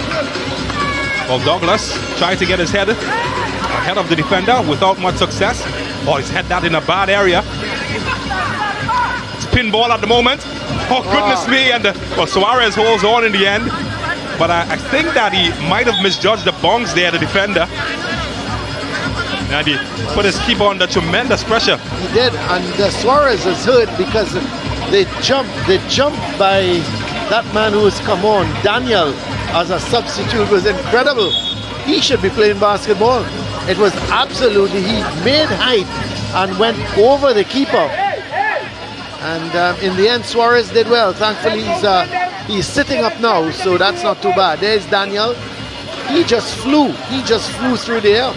Well, Douglas tried to get his head ahead of the defender without much success. Oh, he's had that in a bad area. It's pinball at the moment. Oh, goodness me. And well, Suarez holds on in the end. But I think that he might have misjudged the bounce there, the defender. And he put his keeper under tremendous pressure. He did, and Suarez is hurt because they jumped by that man who has come on. Daniel as a substitute was incredible. He should be playing basketball. It was absolutely, he made height and went over the keeper. And in the end, Suarez did well. Thankfully, he's sitting up now, so that's not too bad. There's Daniel. He just flew through the air.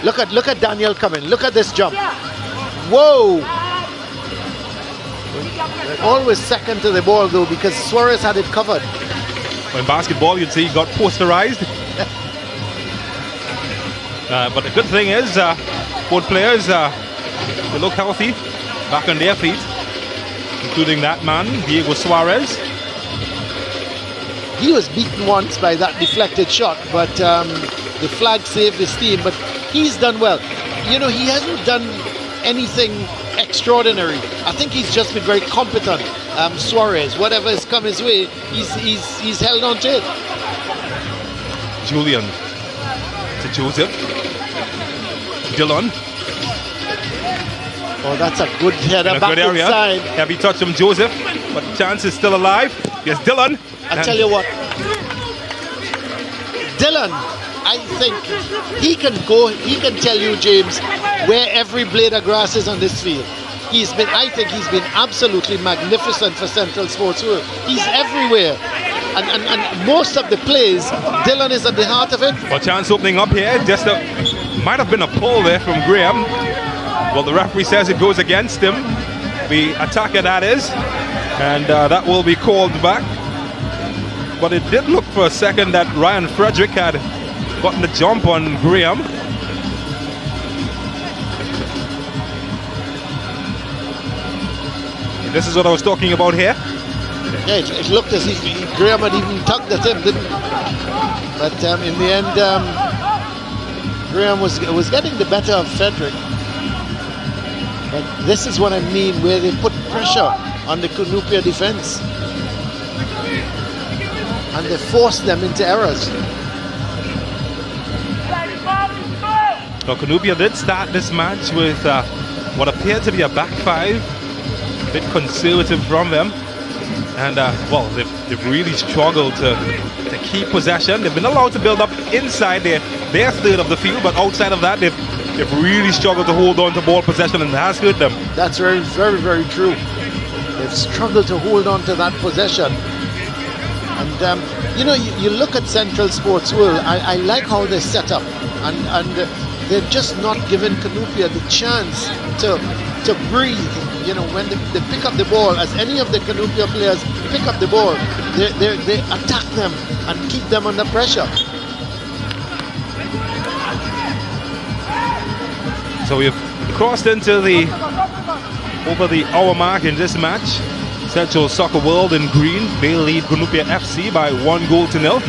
Look at Daniel coming. Look at this jump. Whoa! Always second to the ball though, because Suarez had it covered. Well, in basketball, you'd say he got posterized. But the good thing is, both players they look healthy, back on their feet, including that man, Diego Suarez. He was beaten once by that deflected shot, but the flag saved his team. But he's done well. You know, he hasn't done anything extraordinary. I think he's just been very competent. Suarez, whatever has come his way, he's held on to it. Julian to Joseph. Dylan. Oh, that's a good header back inside. Heavy touch from Joseph, but the chance is still alive. Yes, Dylan. I tell you what, Dylan, I think he can tell you, James, where every blade of grass is on this field. I think he's been absolutely magnificent for Central Sports World. He's everywhere. And most of the plays, Dylan is at the heart of it. Well, chance opening up here. Just might have been a pull there from Graham. Well, the referee says it goes against him. The attacker, that is. And that will be called back. But it did look for a second that Ryan Frederick had gotten the jump on Graham. This is what I was talking about here. Yeah, it looked as if Graham had even tugged at him, didn't it? But in the end, Graham was getting the better of Frederick. But this is what I mean, where they put pressure on the Cunupia defense. And they force them into errors. Now, Cunupia did start this match with what appeared to be a back five, a bit conservative from them. And, well, they've really struggled to keep possession. They've been allowed to build up inside their third of the field, but outside of that, they've really struggled to hold on to ball possession, and it has hurt them. That's very, very, very true. They've struggled to hold on to that possession. And, you look at Central Sports World, I like how they're set up. And they're just not giving Cunupia the chance to breathe. You know, when they pick up the ball, as any of the Cunupia players pick up the ball, they attack them and keep them under pressure. So we've crossed into over the hour mark in this match. Central Soccer World in green, they lead Cunupia FC by 1-0.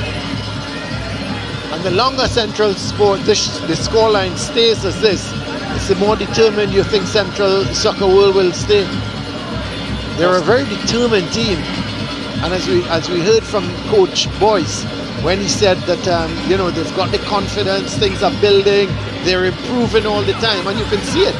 And the longer Central Sport, the scoreline stays as this, it's the more determined you think Central Soccer World will stay. They're a very determined team. And as we heard from Coach Boyce, when he said that they've got the confidence, things are building, they're improving all the time, and you can see it.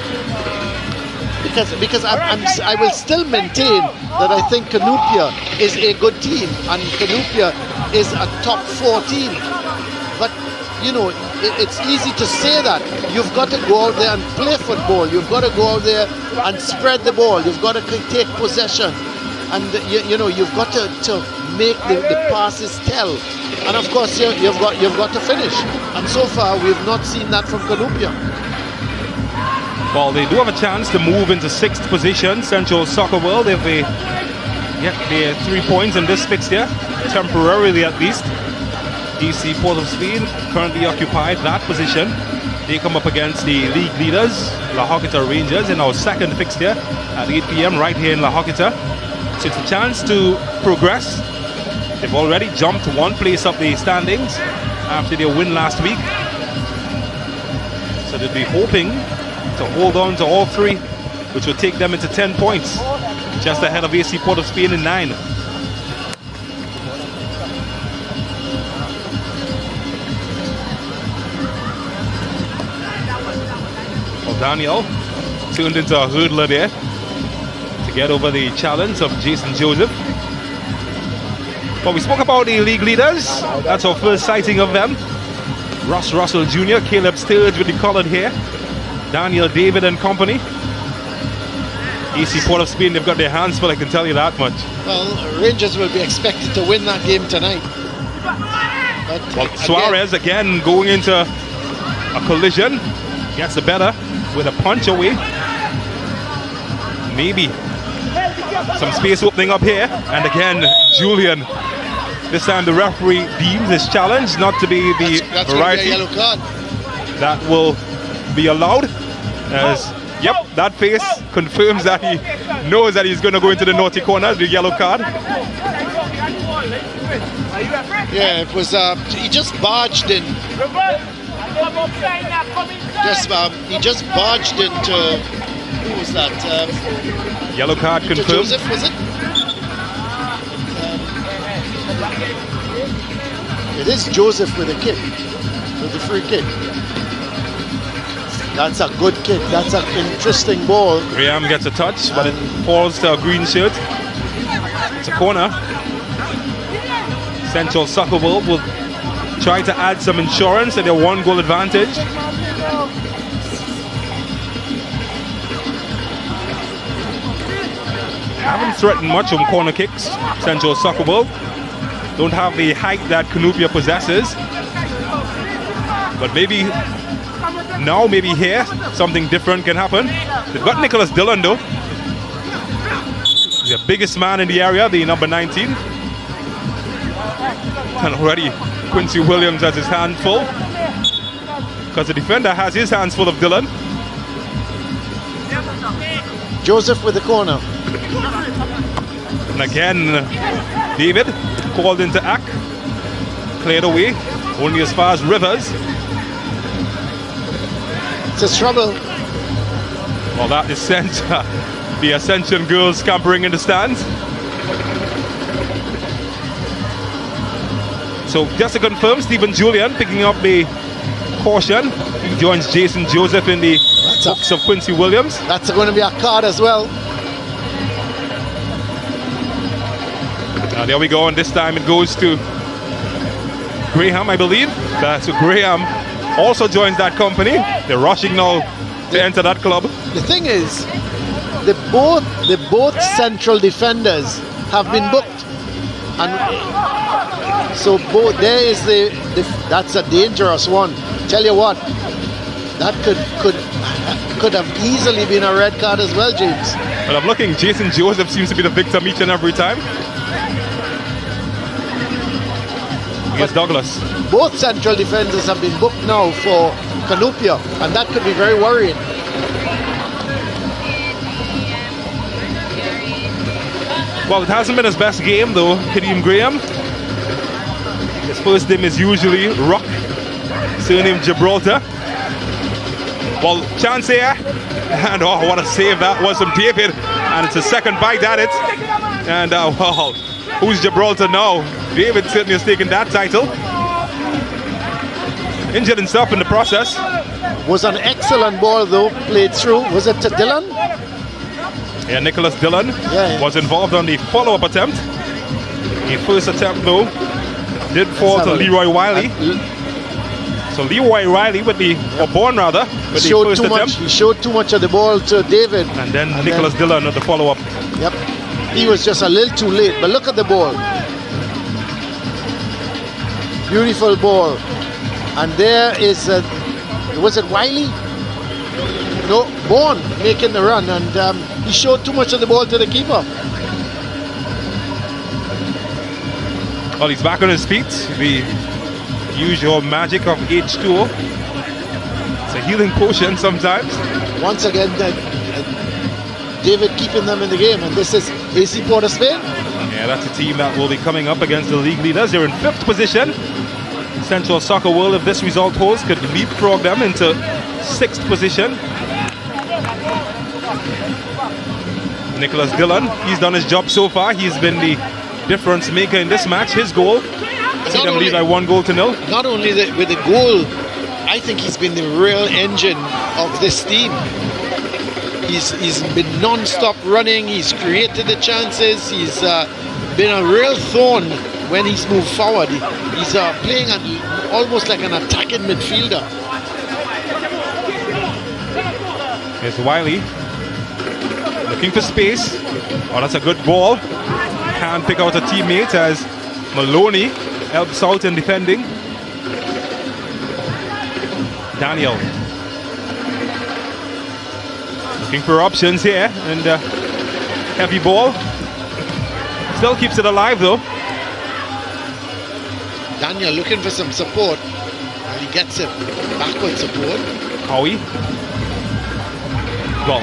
Because I will still maintain that I think Cunupia is a good team, and Cunupia is a top 4 team. But it's easy to say that. You've got to go out there and play football. You've got to go out there and spread the ball. You've got to take possession, and you've got to make the passes tell. And of course, you've got to finish. And so far, we've not seen that from Cunupia. Well, they do have a chance to move into 6th position. Central Soccer World, if they get their 3 points in this fixture, temporarily at least. AC P.O.S of Spain currently occupied that position. They come up against the league leaders, La Hoquita Rangers, in our 2nd fixture at 8 p.m. right here in La Hoquita. So it's a chance to progress. They've already jumped 1 place up the standings after their win last week. So they'll be hoping to hold on to all 3, which will take them into 10 points, just ahead of AC P.O.S of Spain in 9. Well, Daniel turned into a hurdler there to get over the challenge of Jason Joseph. Well, we spoke about the league leaders. That's our first sighting of them. Ross Russell Jr., Caleb Sturge with the coloured hair, Daniel David and company. AC P.O.S of Spain, they've got their hands full, I can tell you that much. Well, Rangers will be expected to win that game tonight. But Suarez again going into a collision, gets the better with a punch away. Maybe some space opening up here, and again Julian. This time the referee deems this challenge not to be the that's variety a yellow card that will be allowed. As that face confirms that he knows that he's going to go into the naughty corner. The yellow card. Yeah, it was. He just barged in. He just barged into. Who was that? Yellow card confirmed. Joseph, was it? It is Joseph with a kick, with the free kick. That's a good kick. That's an interesting ball. Graham gets a touch, but it falls to a green shirt. It's a corner. Central Soccer World will try to add some insurance to their 1-goal advantage. Haven't threatened much on corner kicks. Central Soccer World don't have the height that Cunupia possesses, but maybe now, maybe here, something different can happen. They've got Nicholas Dillon though. He's the biggest man in the area, the number 19. And already Quincy Williams has his hand full, because the defender has his hands full of Dillon. Joseph with the corner. And again, David called into act, cleared away, only as far as Rivers. It's a trouble. Well, that is sent the Ascension girls scampering in the stands. So just to confirm, Stephen Julian picking up the caution. He joins Jason Joseph in the books of Quincy Williams. That's going to be a card as well. There we go, and this time it goes to Graham, I believe. So Graham also joins that company. They're rushing now to enter that club. The thing is, the both central defenders have been booked, and so both there is that's a dangerous one. Tell you what, that could have easily been a red card as well, James. Well, I'm looking. Jason Joseph seems to be the victim each and every time. Here's Douglas. Both central defenders have been booked now for Cunupia, and that could be very worrying. Well, it hasn't been his best game though, Kadeem Graham. His first name is usually Rock, surname Gibraltar. Well, chance here, and oh, what a save that was from David, and it's a second bite at it. And wow, who's Gibraltar now? David certainly has taken that title. Injured himself in the process. Was an excellent ball though, played through. Was it to Dillon? Yeah, Nicholas Dillon was involved on the follow-up attempt. The first attempt though did fall to Leroy Wiley. So Leroy Riley with the, or Bourne rather, with the first attempt. He showed too much of the ball to David. And then Nicholas Dillon at the follow-up. Yep. He was just a little too late, but look at the ball. Beautiful ball. And there is, was it Wiley? No, Bourne making the run, and he showed too much of the ball to the keeper. Well, he's back on his feet. The usual magic of H2O. It's a healing potion sometimes. Once again, David keeping them in the game, and this is AC P.O.S Spain. Yeah, that's a team that will be coming up against the league leaders. They're in 5th position. Central Soccer World, if this result holds, could leapfrog them into 6th position. Nicholas Dillon, he's done his job so far. He's been the difference maker in this match. His goal, see them lead by 1-0. Not only with the goal, I think he's been the real engine of this team. He's been non-stop running. He's created the chances. He's been a real thorn when he's moved forward. He's playing almost like an attacking midfielder. Here's Wiley looking for space. Oh, that's a good ball. Can't pick out a teammate as Maloney helps out in defending. Daniel looking for options here, and heavy ball. Still keeps it alive though. Daniel looking for some support, and he gets it. Backward support. Howie. Well,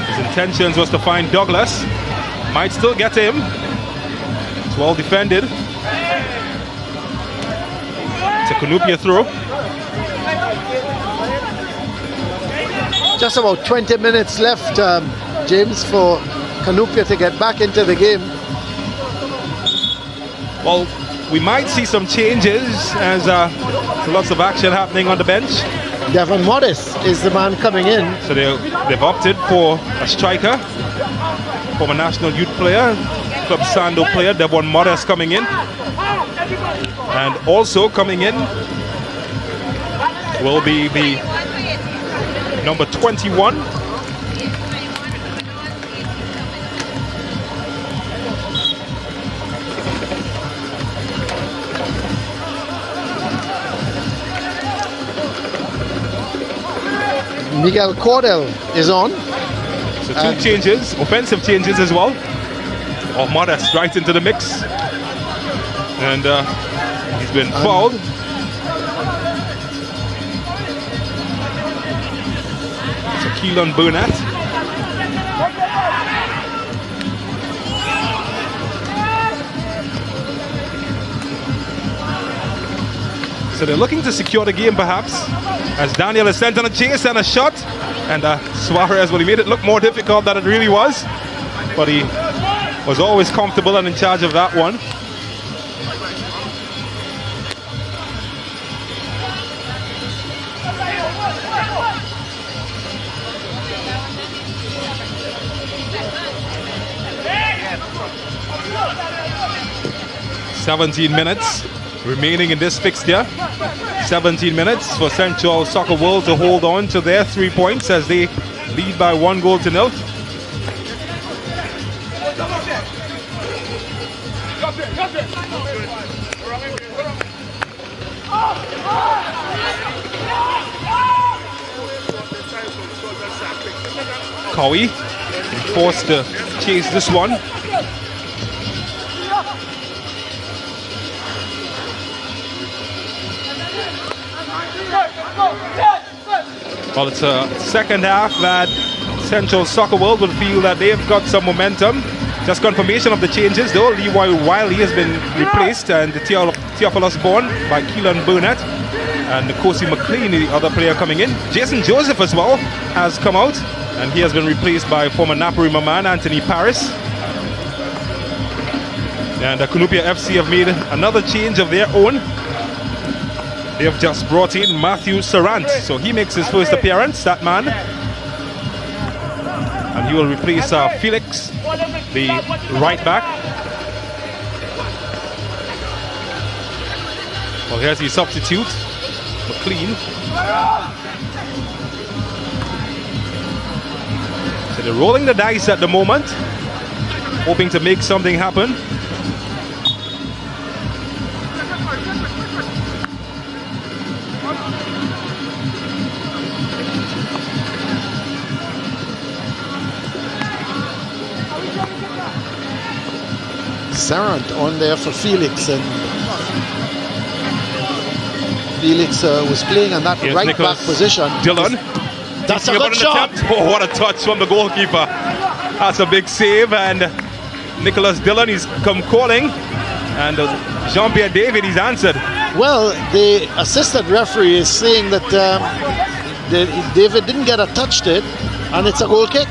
his intentions was to find Douglas. Might still get him. It's well defended. It's a Cunupia throw. Just about 20 minutes left, James, for Cunupia to get back into the game. Well, we might see some changes as lots of action happening on the bench. Devon Modest is the man coming in. So they've opted for a striker, former national youth player, Club Sando player, Devon Modest coming in. And also coming in will be the number 21. Miguel Cordell is on. So 2 changes, offensive changes as well. Oh, Modest right into the mix. And he's been fouled. So Keelan Burnett. So they're looking to secure the game perhaps, as Daniel is sent on a chase and a shot. And Suarez, well, he made it look more difficult than it really was. But he was always comfortable and in charge of that one. "17 minutes remaining in this fixture. 17 minutes for Central Soccer World to hold on to their 3 points as they lead by 1-0. Cowie forced to chase this one. Well, it's a second half that Central Soccer World will feel that they've got some momentum. Just confirmation of the changes though. Leroy Wiley has been replaced and Theophilus Bourne by Keelan Burnett. And Kosi McLean, the other player coming in. Jason Joseph as well has come out. And he has been replaced by former Naparima man Anthony Paris. And Cunupia FC have made another change of their own. They have just brought in Matthew Sarant, so he makes his first appearance, that man. And he will replace Felix, the right back. Well, here's the substitute, McLean. So they're rolling the dice at the moment, hoping to make something happen. Sarant on there for Felix, and Felix was playing on that Here's right Nicholas back position. Dillon. That's a good shot. Oh, what a touch from the goalkeeper. That's a big save, and Nicholas Dillon, he's come calling, and Jean-Pierre David, he's answered. Well, the assistant referee is saying that David didn't get a touch to it, and it's a goal kick.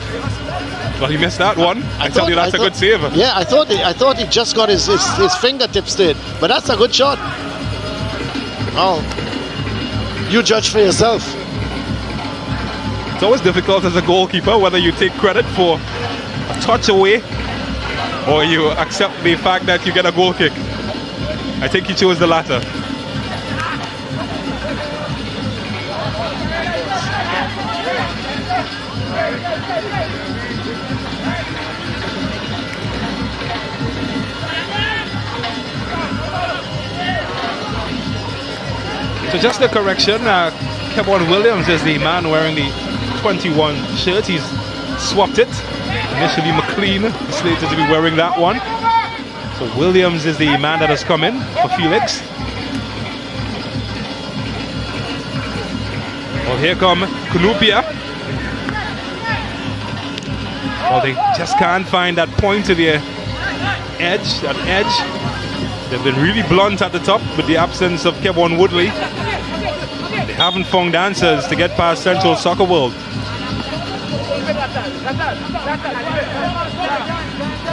Well, he missed that one. I tell you, that's a good save. Yeah, I thought he just got his fingertips to it, but that's a good shot. Oh, you judge for yourself. It's always difficult as a goalkeeper whether you take credit for a touch away or you accept the fact that you get a goal kick. I think he chose the latter. So just a correction, Kevon Williams is the man wearing the 21 shirt. He's swapped it. Initially McLean slated to be wearing that one. So Williams is the man that has come in for Felix. Well, here come Cunupia. Well, they just can't find that point to their edge, that edge. They've been really blunt at the top with the absence of Kevon Woodley. They haven't found answers to get past Central Soccer World.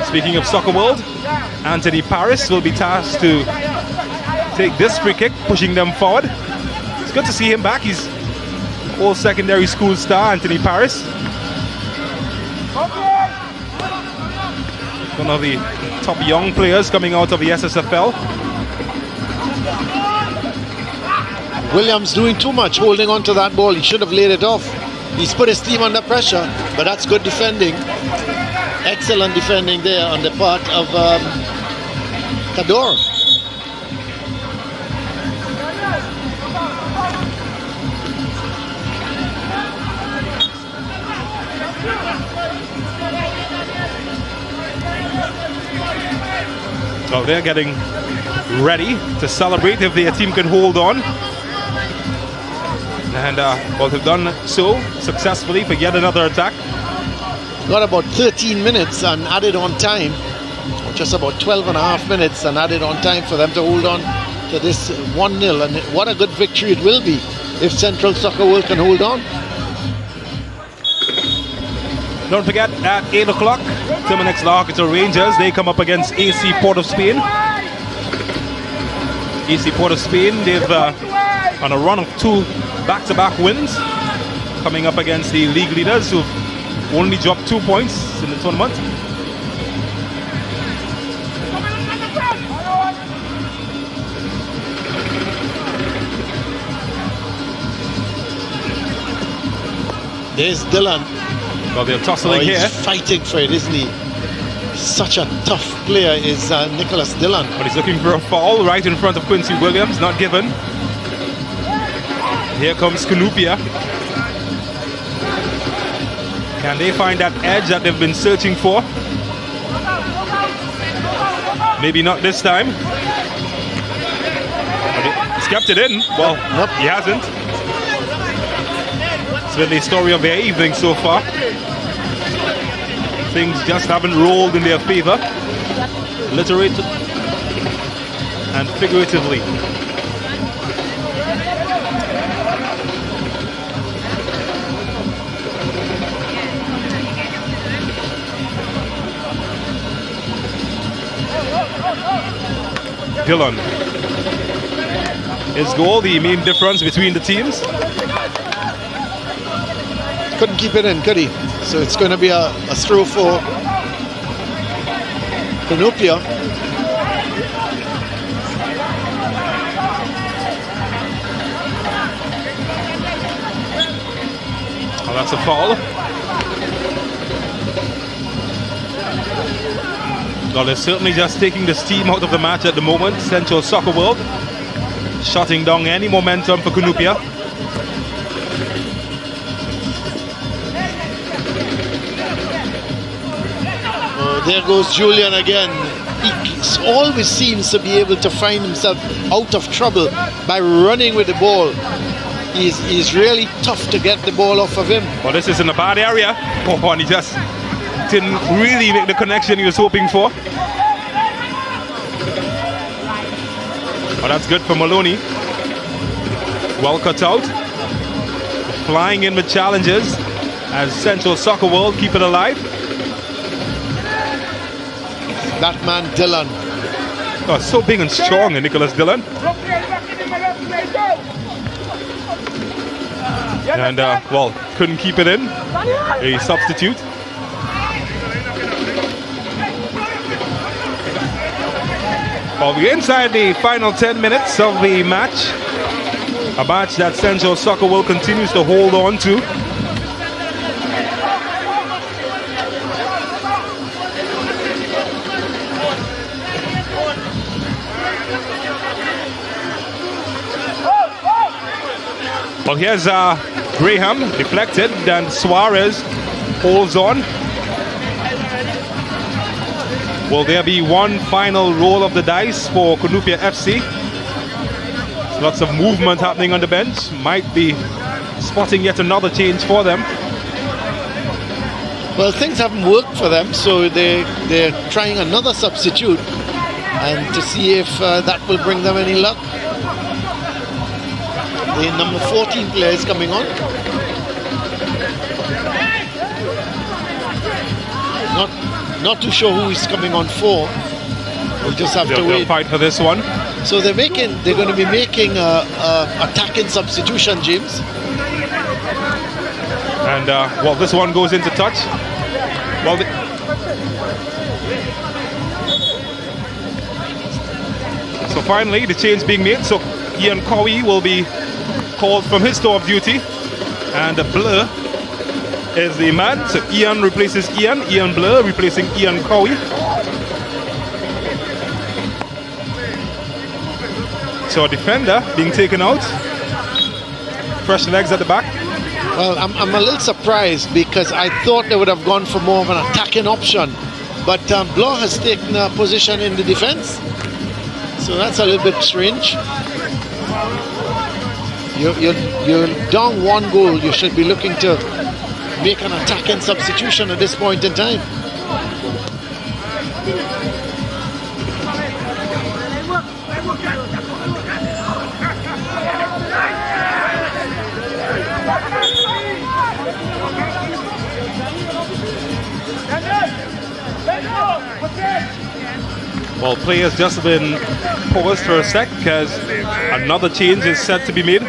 Speaking of Soccer World, Anthony Paris will be tasked to take this free kick, pushing them forward. It's good to see him back. He's old secondary school star, Anthony Paris. One of the top young players coming out of the SSFL. Williams doing too much, holding on to that ball. He should have laid it off. He's put his team under pressure, but that's good defending. Excellent defending there on the part of Cador. So they're getting ready to celebrate if their team can hold on. And well, they've done so successfully for yet another attack. Got about 13 minutes and added on time, or just about 12 and a half minutes and added on time for them to hold on to this 1-0. And what a good victory it will be if Central Soccer World can hold on. Don't forget, at 8 o'clock, Terminex La Hocketa Rangers, they come up against AC Port of Spain. AC Port of Spain, they've on a run of 2 back-to-back wins, coming up against the league leaders who've only dropped 2 points in the tournament. There's Dylan. Well, they're tussling he's here. fighting for it, isn't he? Such a tough player is Nicholas Dylan. But he's looking for a foul right in front of Quincy Williams, not given. Here comes Cunupia. Can they find that edge that they've been searching for? Maybe not this time. He's kept it in. Well, nope. He hasn't. It's been the story of their evening so far. Things just haven't rolled in their favor, literally and figuratively. Dillon. His goal, the main difference between the teams. Couldn't keep it in, could he? So it's going to be a throw for Cunupia. Oh, that's a foul. Well, they're certainly just taking the steam out of the match at the moment. Central Soccer World shutting down any momentum for Cunupia. There goes Julian again. He always seems to be able to find himself out of trouble by running with the ball. He's really tough to get the ball off of him. Well, this is in a bad area. Oh, and he just didn't really make the connection he was hoping for. Oh, that's good for Maloney. Well cut out. Flying in with challenges as Central Soccer World keep it alive. That man Dylan. Oh, so big and strong, Nicholas Dylan. And well, couldn't keep it in. A substitute. Well, we're inside the final 10 minutes of the match. A match that Central Soccer World continues to hold on to. Well, here's Graham deflected, and Suarez holds on. Will there be one final roll of the dice for Cunupia FC? Lots of movement happening on the bench. Might be spotting yet another change for them. Well, things haven't worked for them, so they're trying another substitute and to see if that will bring them any luck. The number 14 player is coming on. Not too sure who is coming on for. We'll just have to wait. Fight for this one. So they're going to be making attacking substitution, James. And well, this one goes into touch. Well, so finally the change being made. So Ian Cowie will be called from his tour of duty, and Blur is the man. So Ian replaces Ian Blur replacing Ian Cowie. So a defender being taken out. Fresh legs at the back. Well, I'm a little surprised because I thought they would have gone for more of an attacking option, but Blur has taken a position in the defense, so that's a little bit strange. You're down 1 goal. You should be looking to make an attacking substitution at this point in time. Well, players just been paused for a sec because another change is set to be made.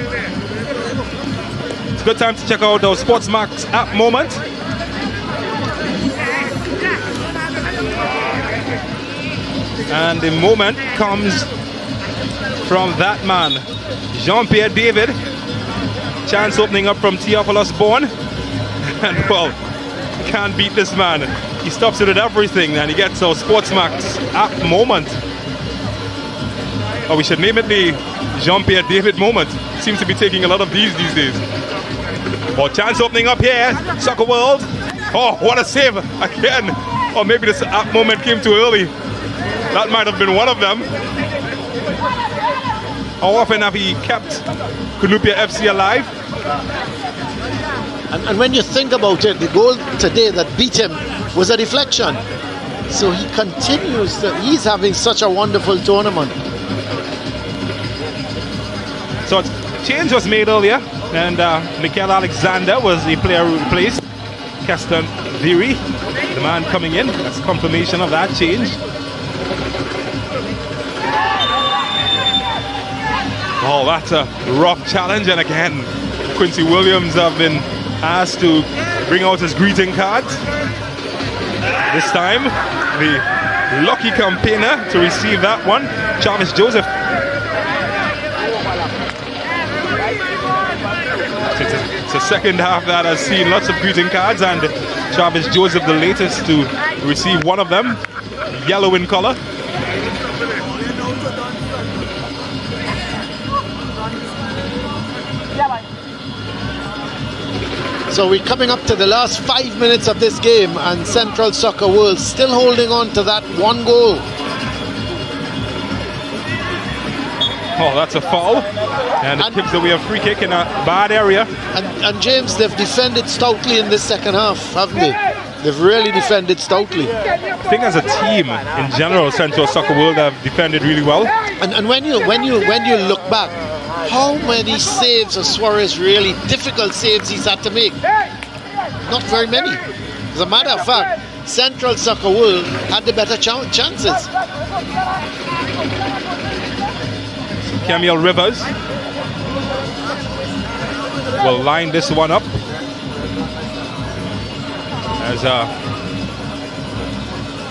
It's a good time to check out our Sportsmax app moment. And the moment comes from that man, Jean-Pierre David. Chance opening up from Theophilus Bourne. And well, can't beat this man. He stops it at everything and he gets our Sportsmax app moment. Oh, we should name it the Jean-Pierre David moment. Seems to be taking a lot of these days. Oh, chance opening up here. Soccer World. Oh, what a save again. Or maybe this app moment came too early. That might have been one of them. How often have he kept Cunupia FC alive? And when you think about it, the goal today that beat him was a deflection. So he continues he's having such a wonderful tournament. So a change was made earlier, and Mikel Alexander was the player who replaced Keston Viri, the man coming in. That's confirmation of that change. Oh, that's a rough challenge, and again, Quincy Williams have been asked to bring out his greeting cards. This time, the lucky campaigner to receive that one, Travis Joseph. It's a second half that has seen lots of greeting cards, and Travis Joseph the latest to receive one of them, yellow in color. So we're coming up to the last 5 minutes of this game, and Central Soccer World still holding on to that one goal. Oh, that's a foul, and it gives away a free kick in a bad area. And James, they've defended stoutly in this second half, haven't they? They've really defended stoutly. I think as a team, in general, Central Soccer World have defended really well. And when you look back, how many saves of Suarez, really difficult saves he's had to make? Not very many. As a matter of fact, Central Soccer World had the better chances. Camille Rivers will line this one up as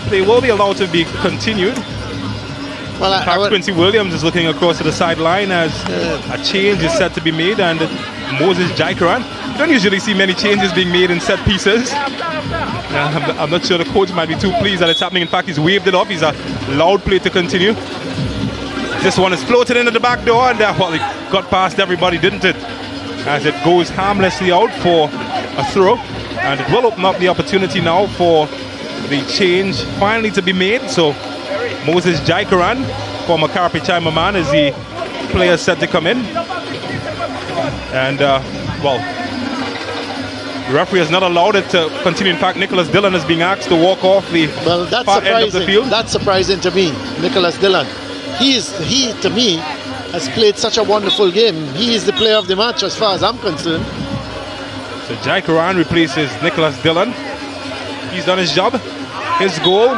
they will be allowed to be continued. Well, Quincy Williams is looking across to the sideline as a change is set to be made, and Moses Jaikaran. You don't usually see many changes being made in set pieces. I'm not sure the coach might be too pleased that it's happening. In fact, he's waved it off. He's allowed play to continue. This one is floated into the back door, and well, it got past everybody, didn't it? As it goes harmlessly out for a throw, and it will open up the opportunity now for the change finally to be made. So Moses Jaikaran, former Carpe Chima man, is the player set to come in. And well, the referee has not allowed it to continue. In fact, Nicholas Dillon is being asked to walk off the far end of the field. That's surprising to me, Nicholas Dillon. He to me has played such a wonderful game. He is the player of the match as far as I'm concerned. So Jaikaran replaces Nicholas Dillon. He's done his job. His goal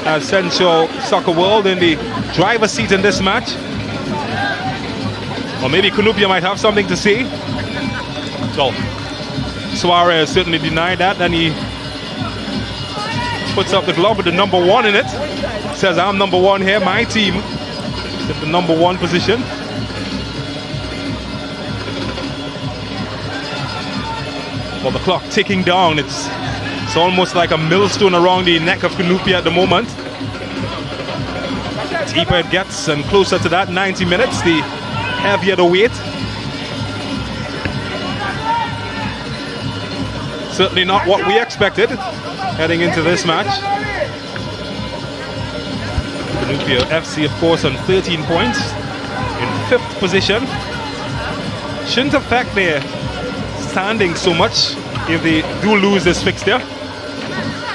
as Central Soccer World in the driver's seat in this match. Or maybe Cunupia might have something to say. So Suarez certainly denied that, and he puts up the glove with the number 1 in it. Says, I'm number 1 here, my team is at the number 1 position. Well, the clock ticking down. It's almost like a millstone around the neck of Cunupia at the moment. The deeper it gets and closer to that 90 minutes, the heavier the weight. Certainly not what we expected heading into this match. Cunupia FC, of course, on 13 points in 5th position. Shouldn't affect their standing so much if they do lose this fixture.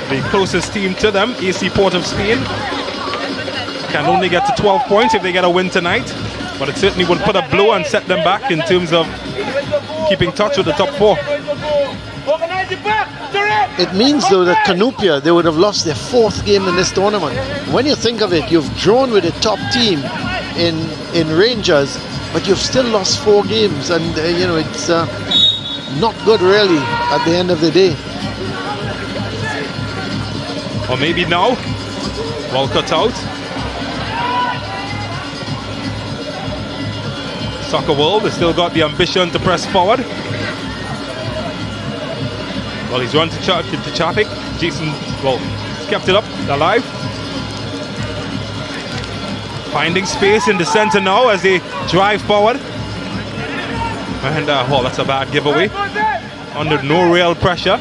The closest team to them, AC P.O.S of Spain, can only get to 12 points if they get a win tonight, but it certainly would put a blow and set them back in terms of keeping touch with the top 4. It means, though, that Cunupia, they would have lost their 4th game in this tournament. When you think of it, you've drawn with a top team in Rangers, but you've still lost 4 games, and you know, it's not good really at the end of the day. Or maybe now, well cut out. Soccer World has still got the ambition to press forward. Well, he's run to traffic. Jason, well, kept it up, alive. Finding space in the center now as they drive forward. And, well, that's a bad giveaway. Under no real pressure.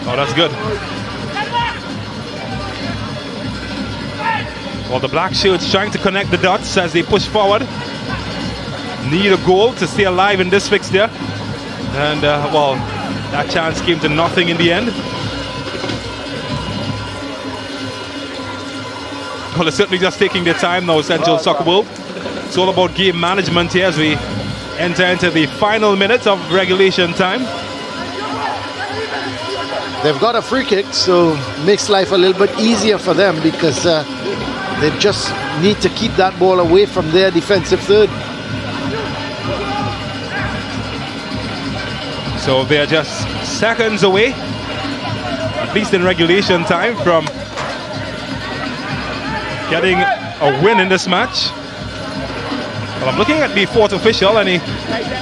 Oh, that's good. Well, the black shirts trying to connect the dots as they push forward. Need a goal to stay alive in this fixture. And, well, that chance came to nothing in the end. Well, they're certainly just taking their time now, Central Soccer World. It's all about game management here as we enter into the final minutes of regulation time. They've got a free kick, so it makes life a little bit easier for them because they just need to keep that ball away from their defensive third. So they're just seconds away, at least in regulation time, from getting a win in this match. Well, I'm looking at the 4th official, and he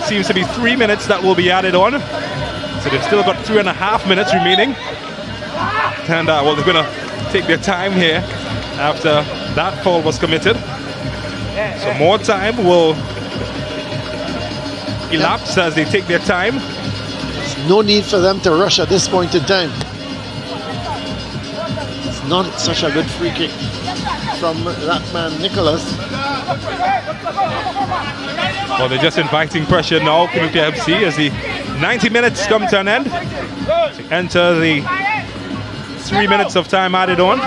seems to be 3 minutes that will be added on. So they've still got 3.5 minutes remaining. And, well, they're going to take their time here after that foul was committed. So more time will elapse as they take their time. No need for them to rush at this point in time. It's not such a good free kick from that man, Nicholas. Well, they're just inviting pressure now, Cunupia FC, as the 90 minutes come to an end. To enter the 3 minutes of time added on.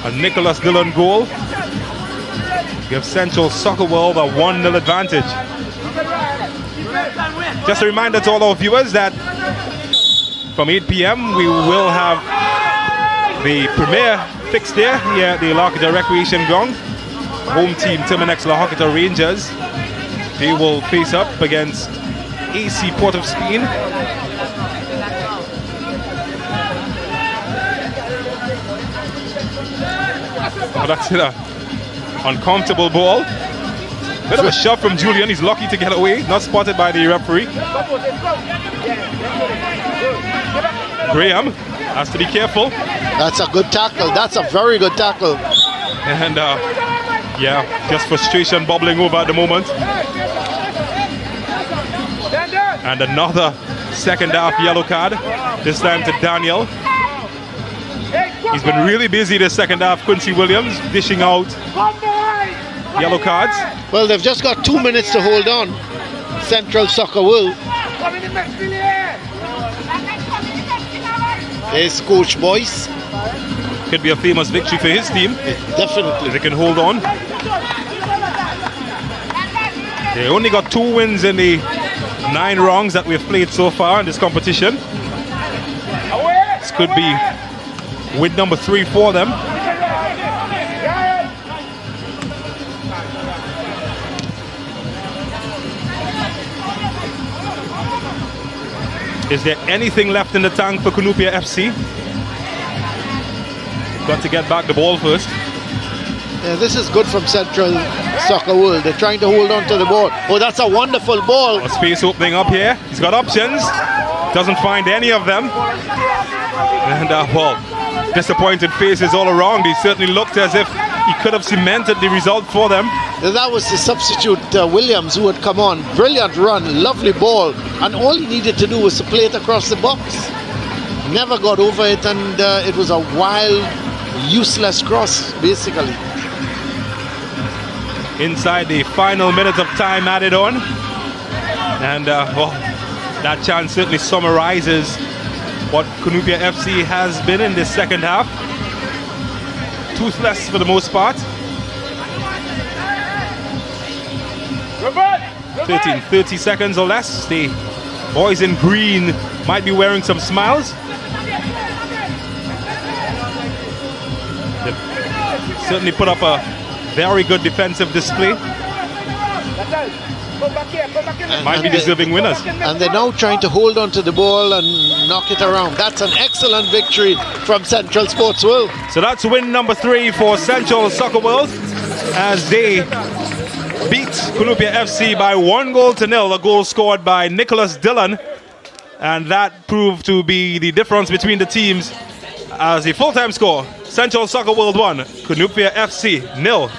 A Nicholas Dillon goal gives Central Soccer World a 1-0 advantage. Just a reminder to all our viewers that from 8 p.m. we will have the premier fixture here at the Lahokita Recreation Ground. Home team Terminex Lahokita Rangers. They will face up against AC Port of Spain. Oh, that's it. Uncomfortable ball. Bit of a shot from Julian. He's lucky to get away. Not spotted by the referee. Graham has to be careful. That's a good tackle. That's a very good tackle. And yeah, just frustration bubbling over at the moment. And another second half yellow card. This time to Daniel. He's been really busy this second half. Quincy Williams dishing out yellow cards. Well, they've just got 2 minutes to hold on. Central Soccer World. There's Coach Boyce. Could be a famous victory for his team. Definitely. If they can hold on. They only got 2 wins in the 9 rounds that we've played so far in this competition. This could be win number 3 for them. Is there anything left in the tank for Cunupia FC? Got to get back the ball first. Yeah, this is good from Central Soccer World. They're trying to hold on to the ball. Oh, that's a wonderful ball. A space opening up here. He's got options. Doesn't find any of them. And well, disappointed faces all around. He certainly looked as if he could have cemented the result for them. That was the substitute Williams who had come on. Brilliant run, lovely ball. And all he needed to do was to play it across the box. Never got over it, and it was a wild, useless cross, basically. Inside the final minute of time added on. And well, that chance certainly summarizes what Cunupia FC has been in this second half. Toothless for the most part. 30 seconds or less. The Boys in green might be wearing some smiles. They've certainly put up a very good defensive display. Might be deserving winners. And they're now trying to hold on to the ball and knock it around. That's an excellent victory from Central Sports World. So that's win number 3 for Central Soccer World as they beat Cunupia FC by 1-0. A goal scored by Nicholas Dillon. And that proved to be the difference between the teams as the full-time score. Central Soccer World 1, Cunupia FC 0.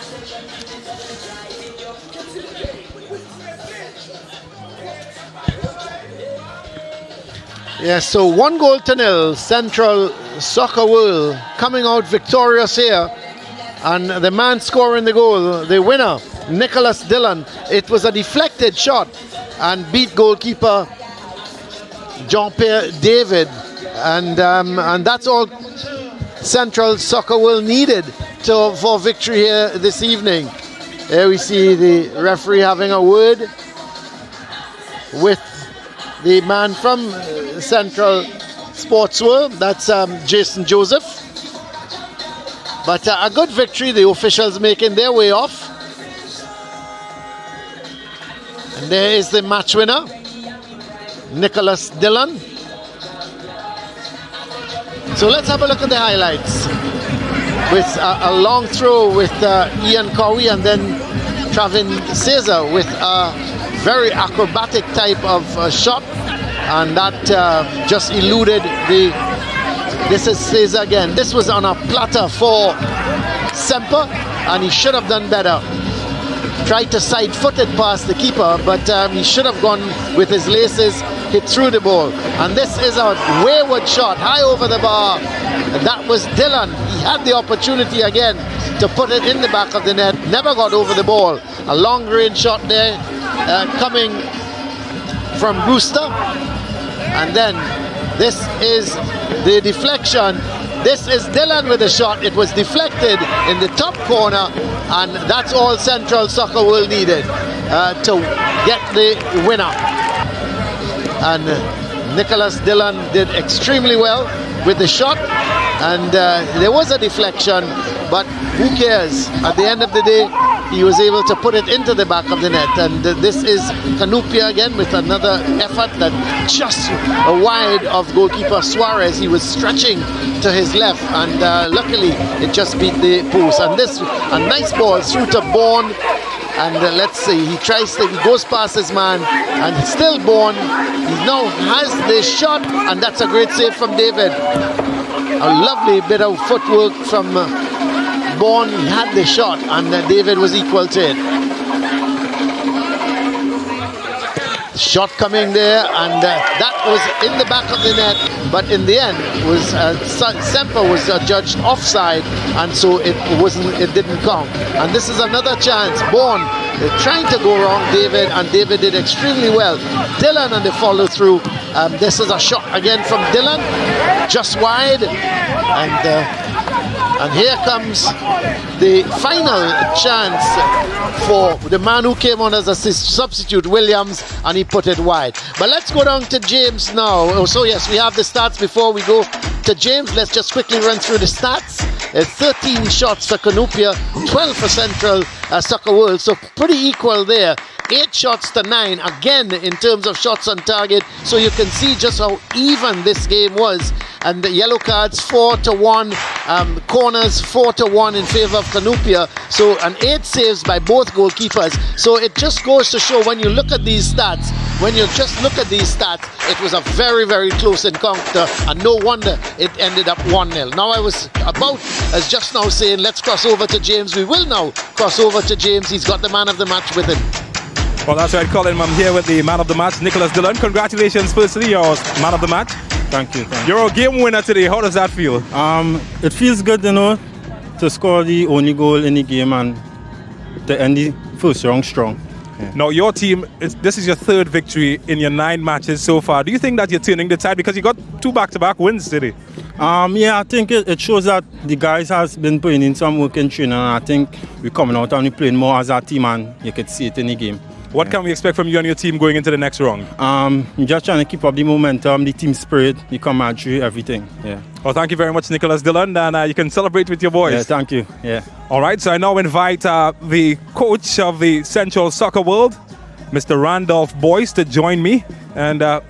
Yeah, so 1-0. Central Soccer World coming out victorious here. And the man scoring the goal, the winner, Nicholas Dillon. It was a deflected shot and beat goalkeeper Jean-Pierre David. And that's all Central Soccer World needed for victory here this evening. Here we see the referee having a word with the man from Central Sports World, that's Jason Joseph. But a good victory, the officials making their way off. And there is the match winner, Nicholas Dillon. So let's have a look at the highlights. With a long throw with Ian Cowie and then Travin Caesar with a very acrobatic type of shot, and that just eluded the. This is Caesar again. This was on a platter for Semper, and he should have done better. Tried to side-foot it past the keeper, but he should have gone with his laces, hit through the ball. And this is a wayward shot, high over the bar. And that was Dillon. He had the opportunity again to put it in the back of the net, never got over the ball. A long-range shot there coming from Brewster. And then this is the deflection. This is Dillon with a shot. It was deflected in the top corner, and that's all Central Soccer World needed to get the winner. And Nicholas Dillon did extremely well with the shot, and there was a deflection, but who cares? At the end of the day, he was able to put it into the back of the net. And this is Cunupia again with another effort that just wide of goalkeeper Suarez. He was stretching to his left, and luckily it just beat the post. And this, a nice ball through to Bourne. And let's see, he goes past his man, and still Bourne. He now has the shot, and that's a great save from David. A lovely bit of footwork from Bourne. He had the shot, and David was equal to it. Shot coming there, and that was in the back of the net, but in the end was Semper was judged offside, and so it didn't count. And this is another chance. Bourne trying to go wrong David, and David did extremely well. Dillon on the follow through. This is a shot again from Dillon, just wide, and here comes the final chance for the man who came on as a substitute, Williams, and he put it wide. But let's go down to James now. Oh, so yes, we have the stats before we go to James. Let's just quickly run through the stats. 13 shots for Cunupia, 12 for Central Soccer World, so pretty equal there. 8 shots to 9, again in terms of shots on target, so you can see just how even this game was. And the yellow cards 4-1, corners 4-1 in favor of Cunupia, so an 8 saves by both goalkeepers. So it just goes to show, when you look at these stats, it was a very, very close encounter, and no wonder it ended up 1-0. Now I was about as just now saying, let's cross over to James. We will now cross over to James. He's got the man of the match with him. Well, that's right, Colin. I'm here with the man of the match, Nicholas Dillon. Congratulations, firstly, you're man of the match. Thank you. You're a game winner today. How does that feel? It feels good, to score the only goal in the game and to end the first round strong. Yeah. Now, your team, this is your 3rd victory in your 9 matches so far. Do you think that you're turning the tide? Because you got 2 back-to-back wins today. Yeah, I think it shows that the guys has been putting in some work in training, and I think we're coming out and we're playing more as a team, and you could see it in the game. What can we expect from you and your team going into the next round? I'm just trying to keep up the momentum, the team spirit, the camaraderie, everything. Yeah. Well, thank you very much, Nicholas Dillon, and you can celebrate with your boys. Yeah, thank you. Yeah. All right, so I now invite the coach of the Central Soccer World, Mr. Randolph Boyce, to join me. And I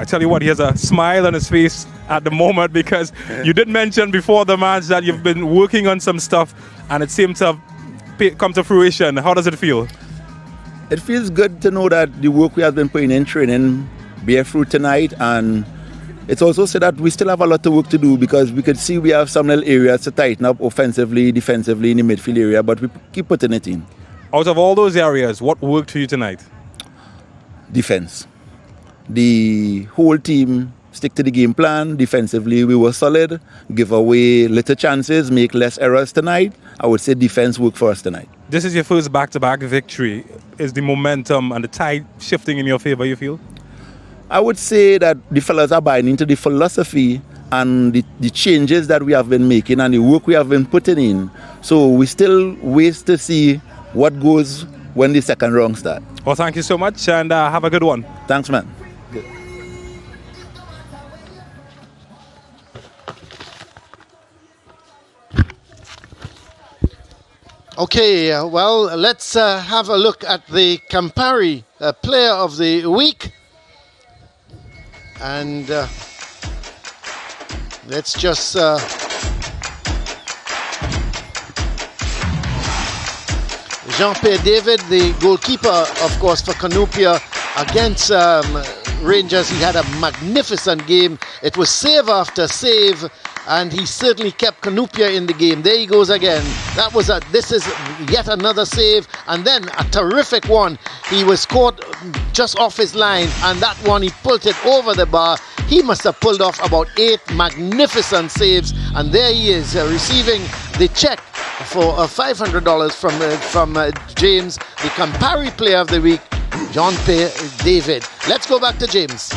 tell you what, he has a smile on his face at the moment because you did mention before the match that you've been working on some stuff and it seems to have come to fruition. How does it feel? It feels good to know that the work we have been putting in training bear fruit tonight, and it's also said that we still have a lot of work to do because we could see we have some little areas to tighten up offensively, defensively in the midfield area, but we keep putting it in. Out of all those areas, what worked for you tonight? Defense. The whole team stick to the game plan. Defensively, we were solid, give away little chances, make less errors tonight. I would say defense worked for us tonight. This is your first back-to-back victory. Is the momentum and the tide shifting in your favor, you feel? I would say that the fellas are buying into the philosophy and the changes that we have been making and the work we have been putting in. So we still wait to see what goes when the second round starts. Well, thank you so much and have a good one. Thanks, man. Okay, well, let's have a look at the Campari Player of the Week. And let's just... Jean-Pierre David, the goalkeeper, of course, for Cunupia against Rangers. He had a magnificent game. It was save after save. And he certainly kept Cunupia in the game. There he goes again. This is yet another save. And then a terrific one. He was caught just off his line. And that one, he pulled it over the bar. He must have pulled off about 8 magnificent saves. And there he is, receiving the check for $500 from James, the Campari Player of the Week, Jean-Pierre David. Let's go back to James.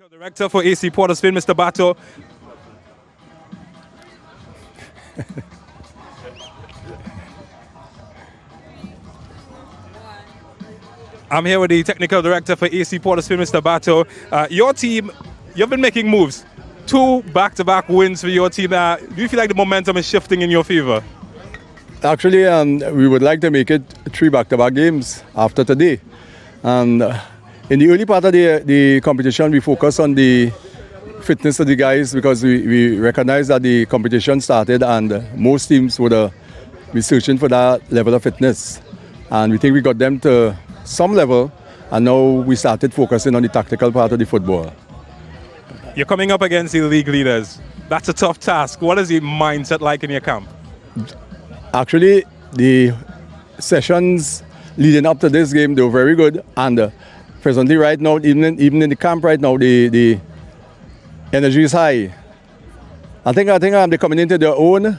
Director for AC P.O.S, Mr. Bato. I'm here with the technical director for AC P.O.S, Mr. Bato. Your team, you've been making moves. 2 back-to-back wins for your team. Do you feel like the momentum is shifting in your favor? Actually, we would like to make it 3 back-to-back games after today. And in the early part of the competition, we focus on the fitness of the guys because we recognize that the competition started and most teams would be searching for that level of fitness. And we think we got them to some level, and now we started focusing on the tactical part of the football. You're coming up against the league leaders. That's a tough task. What is the mindset like in your camp? Actually, the sessions leading up to this game, they were very good. And presently, right now, even in the camp right now, the energy is high. I think they're coming into their own.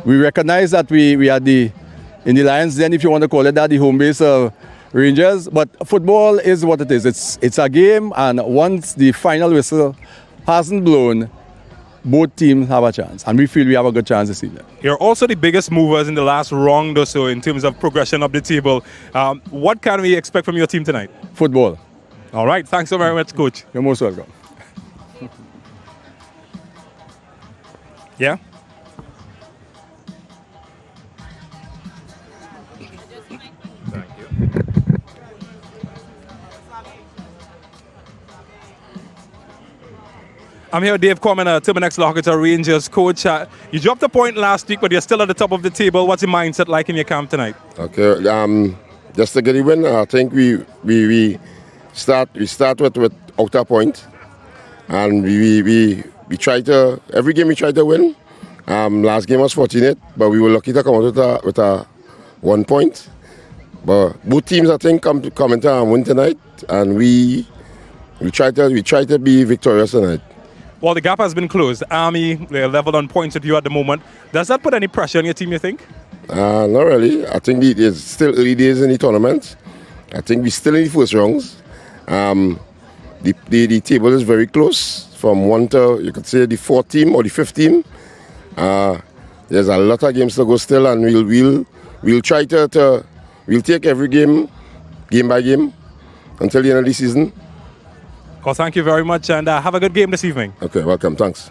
We recognize that we had in the Lions Den, if you want to call it that, the home base of Rangers. But football is what it is. It's a game, and once the final whistle hasn't blown, both teams have a chance, and we feel we have a good chance this evening. You're also the biggest movers in the last round or so in terms of progression up the table. What can we expect from your team tonight? Football. All right, thanks so very much, Coach. You're most welcome. Yeah? Thank you. I'm here with Dave Corman, Terminex Locator Rangers coach. You dropped a point last week, but you're still at the top of the table. What's your mindset like in your camp tonight? Okay, just to get the win, I think we start with outer point, and we try to every game we try to win. Last game was fortunate, but we were lucky to come out with a 1 point. But both teams, I think, come into and win tonight, and we try to be victorious tonight. Well, the gap has been closed. Army, they're level on points with you at the moment. Does that put any pressure on your team, you think? Not really. I think it's still early days in the tournament. I think we're still in the first rounds. The table is very close from 1 to, you could say, the 4th team or the 5th team. There's a lot of games to go still, and we'll try to we'll take every game by game until the end of the season. Well, thank you very much, and have a good game this evening. Okay, welcome. Thanks.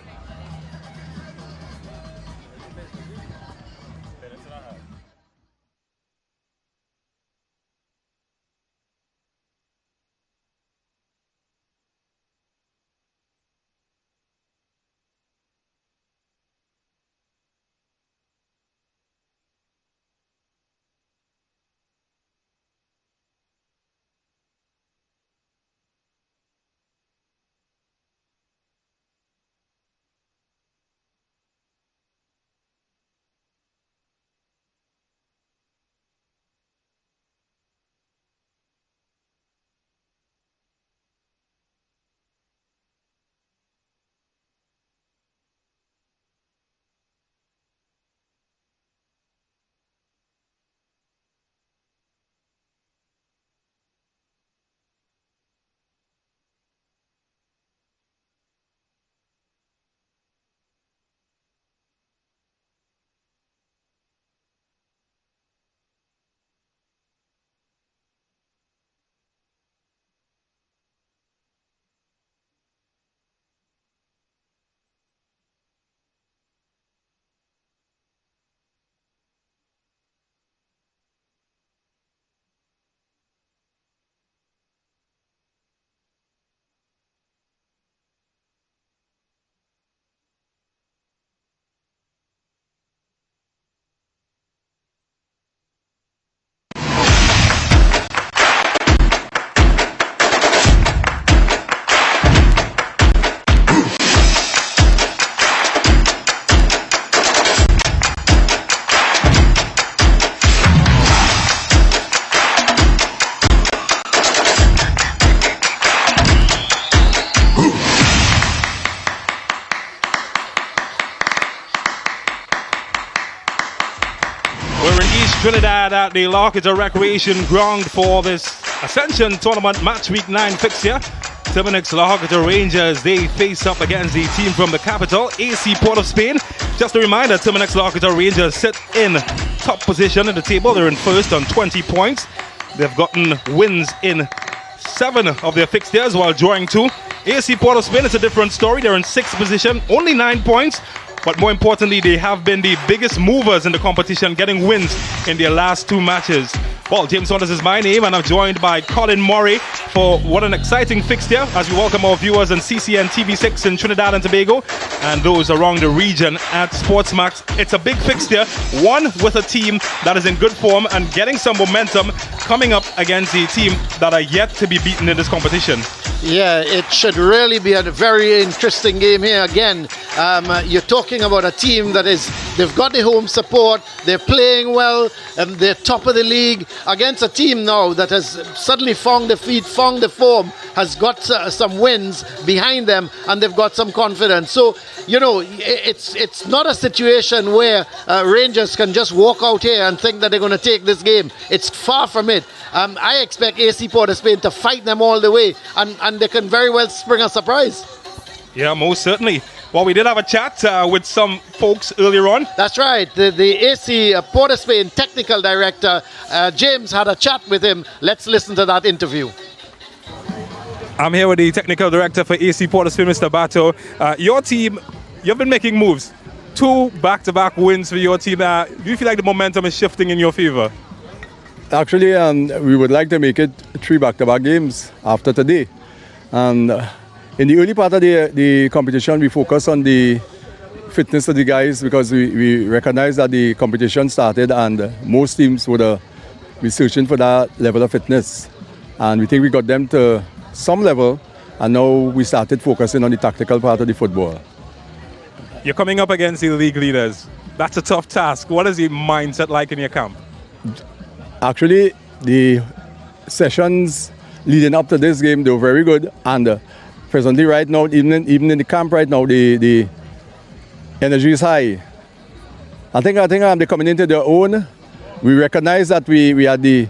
Trinidad at the Locator Recreation Ground for this Ascension Tournament Match Week 9 fixture. Terminex Locator Rangers, they face up against the team from the capital, AC Port of Spain. Just a reminder, Terminex Locator Rangers sit in top position in the table. They're in first on 20 points. They've gotten wins in 7 of their fixtures while drawing 2. AC Port of Spain is a different story. They're in 6th position, only 9 points. But more importantly, they have been the biggest movers in the competition, getting wins in their last 2 matches. Well, James Saunders is my name, and I'm joined by Colin Murray for what an exciting fixture as we welcome our viewers on CEEN TV6 in Trinidad and Tobago and those around the region at Sportsmax. It's a big fixture, one with a team that is in good form and getting some momentum coming up against a team that are yet to be beaten in this competition. Yeah, it should really be a very interesting game here again. You're talking about a team that they've got the home support, they're playing well, they're top of the league against a team now that has suddenly found the feet, found the form, has got some wins behind them, and they've got some confidence. So, you know, it's not a situation where Rangers can just walk out here and think that they're going to take this game. It's far from it. I expect AC Port of Spain to fight them all the way, and they can very well spring a surprise. Yeah, most certainly. Well, we did have a chat with some folks earlier on. That's right. The AC Port of Spain technical director, James, had a chat with him. Let's listen to that interview. I'm here with the technical director for AC P.O.S, Mr. Bato. Your team, you've been making moves. 2 back-to-back wins for your team. Do you feel like the momentum is shifting in your favor? Actually, we would like to make it 3 back-to-back games after today. And in the early part of the competition, we focus on the fitness of the guys because we recognize that the competition started and most teams would be searching for that level of fitness. And we think we got them to some level, and now we started focusing on the tactical part of the football. You're coming up against the league leaders. That's a tough task. What is the mindset like in your camp? Actually, the sessions leading up to this game, they were very good. And presently right now, even in the camp right now, the energy is high. I think they're coming into their own. We recognize that we had in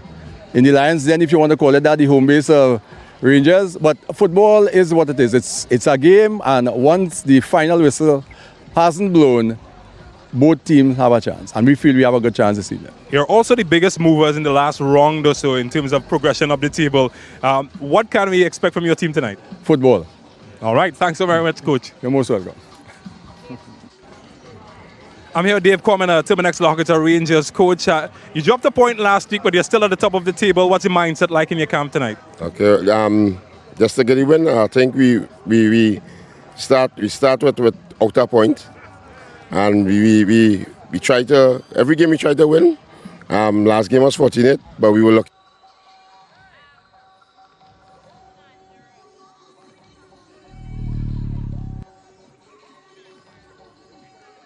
the Lions Den, if you want to call it that, the home base of Rangers. But football is what it is. It's a game, and once the final whistle hasn't blown, both teams have a chance, and we feel we have a good chance this evening. You're also the biggest movers in the last round or so in terms of progression up the table. What can we expect from your team tonight? Football. All right, thanks so very much, Coach. You're most welcome. I'm here with Dave Corman, Terminix Lohakita Rangers coach. You dropped a point last week, but you're still at the top of the table. What's your mindset like in your camp tonight? Okay, just to get the win, I think we start with outer point, and we try to every game we try to win. Last game was fortunate, but we were lucky.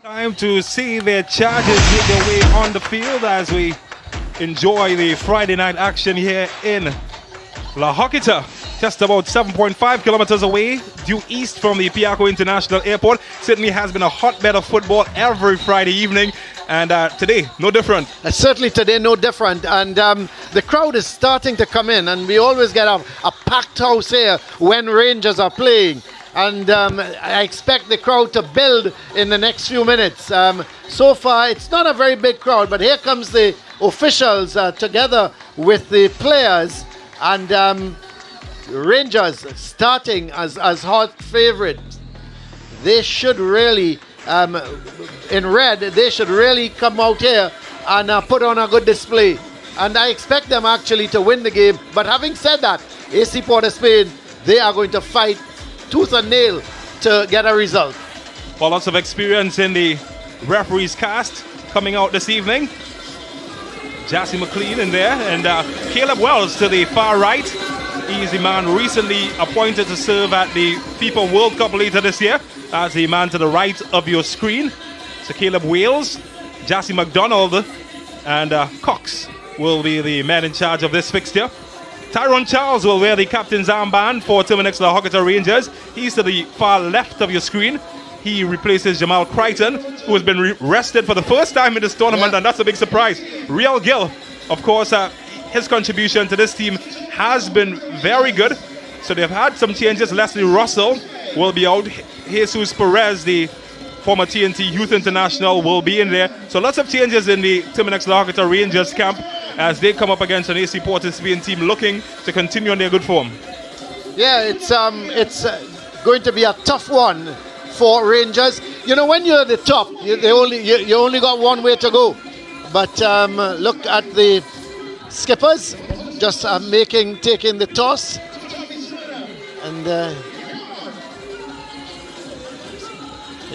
Time to see their charges make their way on the field as we enjoy the Friday night action here in Lohakita. Just about 7.5 kilometers away, due east from the Piako International Airport. Certainly has been a hotbed of football every Friday evening. And today, no different. Certainly today, no different. And the crowd is starting to come in. And we always get a packed house here when Rangers are playing. And I expect the crowd to build in the next few minutes. So far, it's not a very big crowd, but here comes the officials together with the players. And Rangers starting as hot favorite. They should really, in red, they should really come out here and put on a good display. And I expect them actually to win the game. But having said that, AC P.O.S Spain, they are going to fight tooth and nail to get a result. Well, lots of experience in the referee's cast coming out this evening. Jassy McLean in there, and Caleb Wells to the far right. He's the man recently appointed to serve at the FIFA World Cup later this year. That's the man to the right of your screen. So Caleb Wales, Jassy McDonald, and Cox will be the men in charge of this fixture. Tyrone Charles will wear the captain's armband for Terminix Lohakita Rangers. He's to the far left of your screen. He replaces Jamal Crichton, who has been rested for the first time in this tournament, and that's a big surprise. Real Gill, of course, his contribution to this team has been very good. So they've had some changes. Leslie Russell will be out. Jesus Perez, the former T&T Youth International, will be in there. So lots of changes in the Terminix Lohakita Rangers camp as they come up against an AC P.O.S Spain team looking to continue on their good form. Yeah, it's going to be a tough one for Rangers. You know, when you're at the top, you only got one way to go. But look at the skippers just taking the toss. And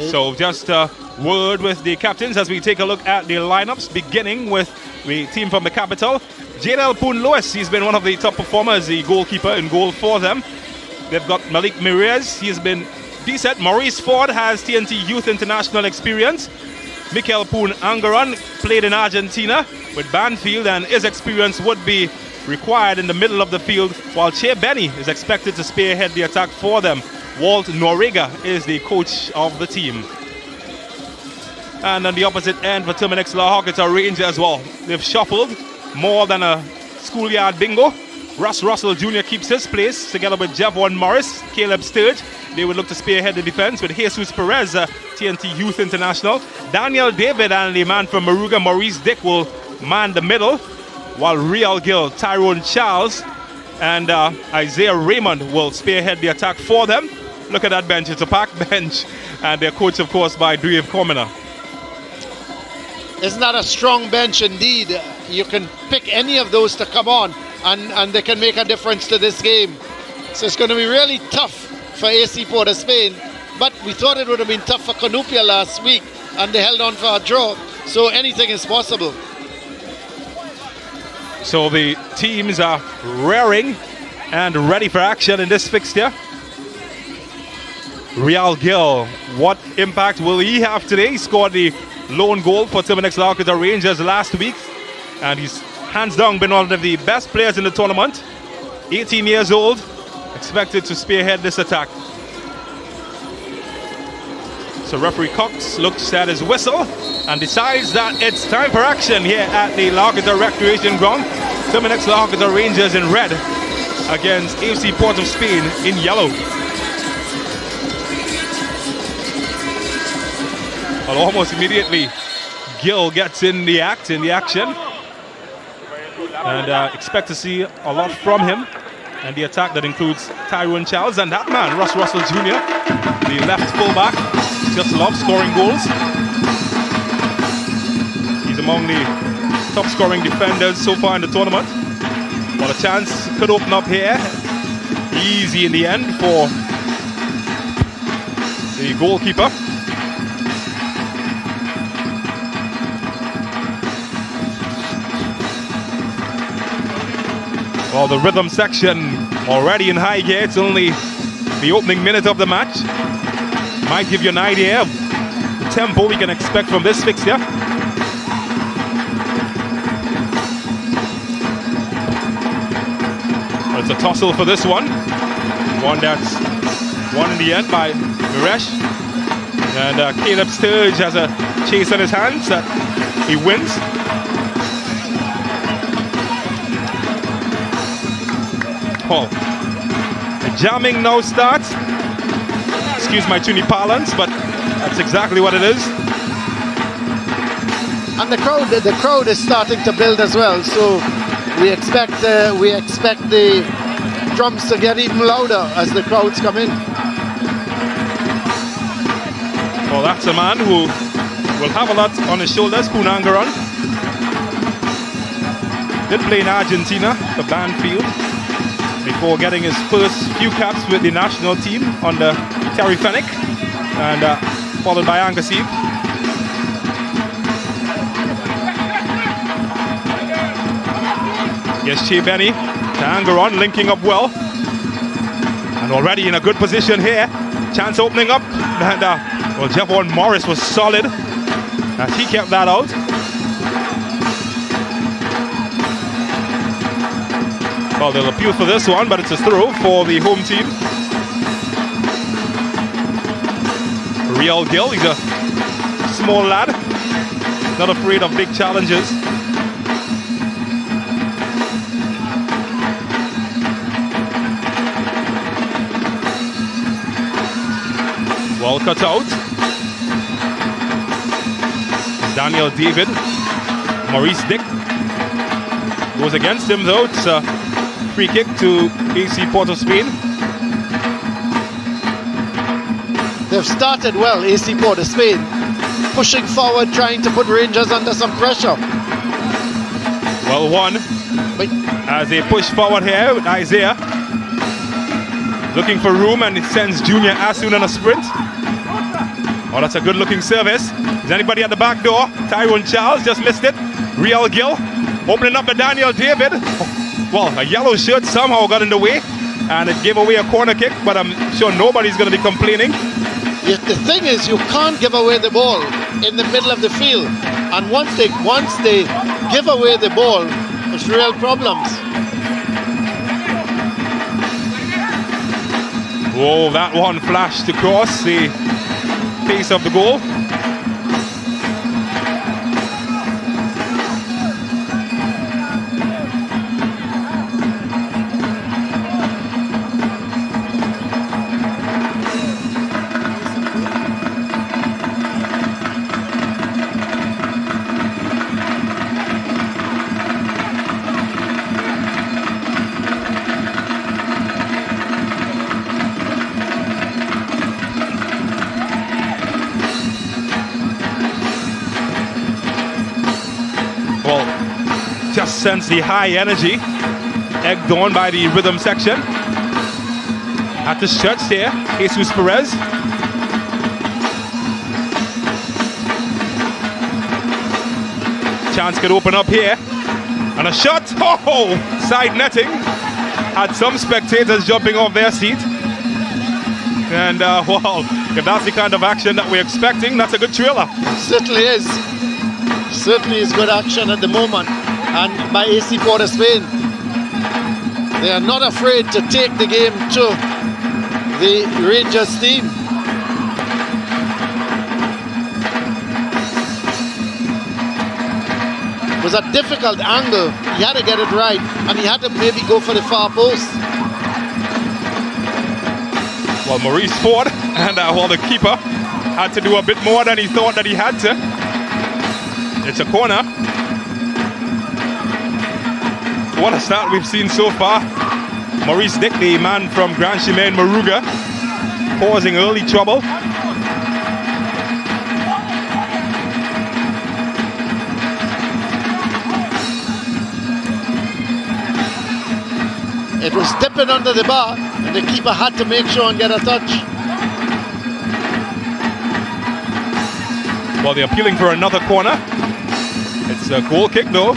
so just a word with the captains as we take a look at the lineups, beginning with the team from the capital. Jadel Poon Lewis, he's been one of the top performers, the goalkeeper in goal for them. They've got Malik Mirez, he's been decent. Maurice Ford has T&T Youth International experience. Mikel Poon Angaran played in Argentina with Banfield, and his experience would be required in the middle of the field, while Che Benny is expected to spearhead the attack for them. Walt Noriega is the coach of the team. And on the opposite end for Terminix Lohakita Rangers as well, they've shuffled more than a schoolyard bingo. Russ Russell Jr. keeps his place together with Javon Morris, Caleb Sturge. They would look to spearhead the defense with Jesus Perez, T&T Youth International. Daniel David and the man from Maruga, Maurice Dick, will man the middle, while Real Gill, Tyrone Charles, and Isaiah Raymond will spearhead the attack for them. Look at that bench, it's a packed bench, and they're coached, of course, by Dave Commoner. Isn't that a strong bench indeed? You can pick any of those to come on, and they can make a difference to this game. So it's going to be really tough for AC Port of Spain, but we thought it would have been tough for Cunupia last week, and they held on for a draw, so anything is possible. So the teams are raring and ready for action in this fixture. Real Gill, what impact will he have today? He scored the lone goal for Terminix Larkita Rangers last week, and he's hands down been one of the best players in the tournament. 18 years old, expected to spearhead this attack. So referee Cox looks at his whistle and decides that it's time for action here at the Larkita Recreation Ground. Terminix Larkita Rangers in red against AC Port of Spain in yellow. Well, almost immediately, Gill gets in the action, and expect to see a lot from him. And the attack that includes Tyrone Charles and that man, Russ Russell Jr., the left fullback, just loves scoring goals. He's among the top scoring defenders so far in the tournament. Well, a chance could open up here. Easy in the end for the goalkeeper. Well, the rhythm section already in high gear. It's only the opening minute of the match. Might give you an idea of the tempo we can expect from this fixture. Well, it's a tussle for this one. One that's won in the end by Miresh. And Caleb Sturge has a chase on his hands that he wins. Oh, the jamming now starts. Excuse my Tuni parlance, but that's exactly what it is. And the crowd is starting to build as well. So we expect the drums to get even louder as the crowds come in. Well, that's a man who will have a lot on his shoulders, Punangaran. Did play in Argentina for Banfield before getting his first few caps with the national team under Terry Fennick, and followed by Angasib. Yes, Che Benny to Angaron, linking up well, and already in a good position here. Chance opening up, and well, Javon Morris was solid as he kept that out. Well, they'll appeal for this one, but it's a throw for the home team. Real Gill, he's a small lad, not afraid of big challenges. Well cut out. Daniel David, Maurice Dick goes against him though. It's a free kick to AC Port of Spain. They've started well, AC Port of Spain, pushing forward, trying to put Rangers under some pressure. Well won as they push forward here with Isaiah. Looking for room, and it sends Junior Asun on a sprint. Oh, that's a good looking service. Is anybody at the back door? Tyrone Charles just missed it. Real Gill opening up to Daniel David. Well, a yellow shirt somehow got in the way, and it gave away a corner kick, but I'm sure nobody's going to be complaining. The thing is, you can't give away the ball in the middle of the field, and once they give away the ball, it's real problems. Oh, that one flashed across the face of the goal. just sense the high energy egged on by the rhythm section. At the stretch there, Jesus Perez. Chance could open up here. And a shot. Oh, side netting. Had some spectators jumping off their seat. And wow, if that's the kind of action that we're expecting, that's a good thriller. Certainly is. Certainly is good action at the moment. And by AC P.O.S. Spain, they are not afraid to take the game to the Rangers team. It was a difficult angle. He had to get it right, and he had to maybe go for the far post. Well, Maurice Ford and the keeper had to do a bit more than he thought that he had to. It's a corner. What a start we've seen so far. Maurice Dick, the man from Grand Chimay Maruga, causing early trouble. It was dipping under the bar, and the keeper had to make sure and get a touch. Well, they're appealing for another corner. It's a goal kick though.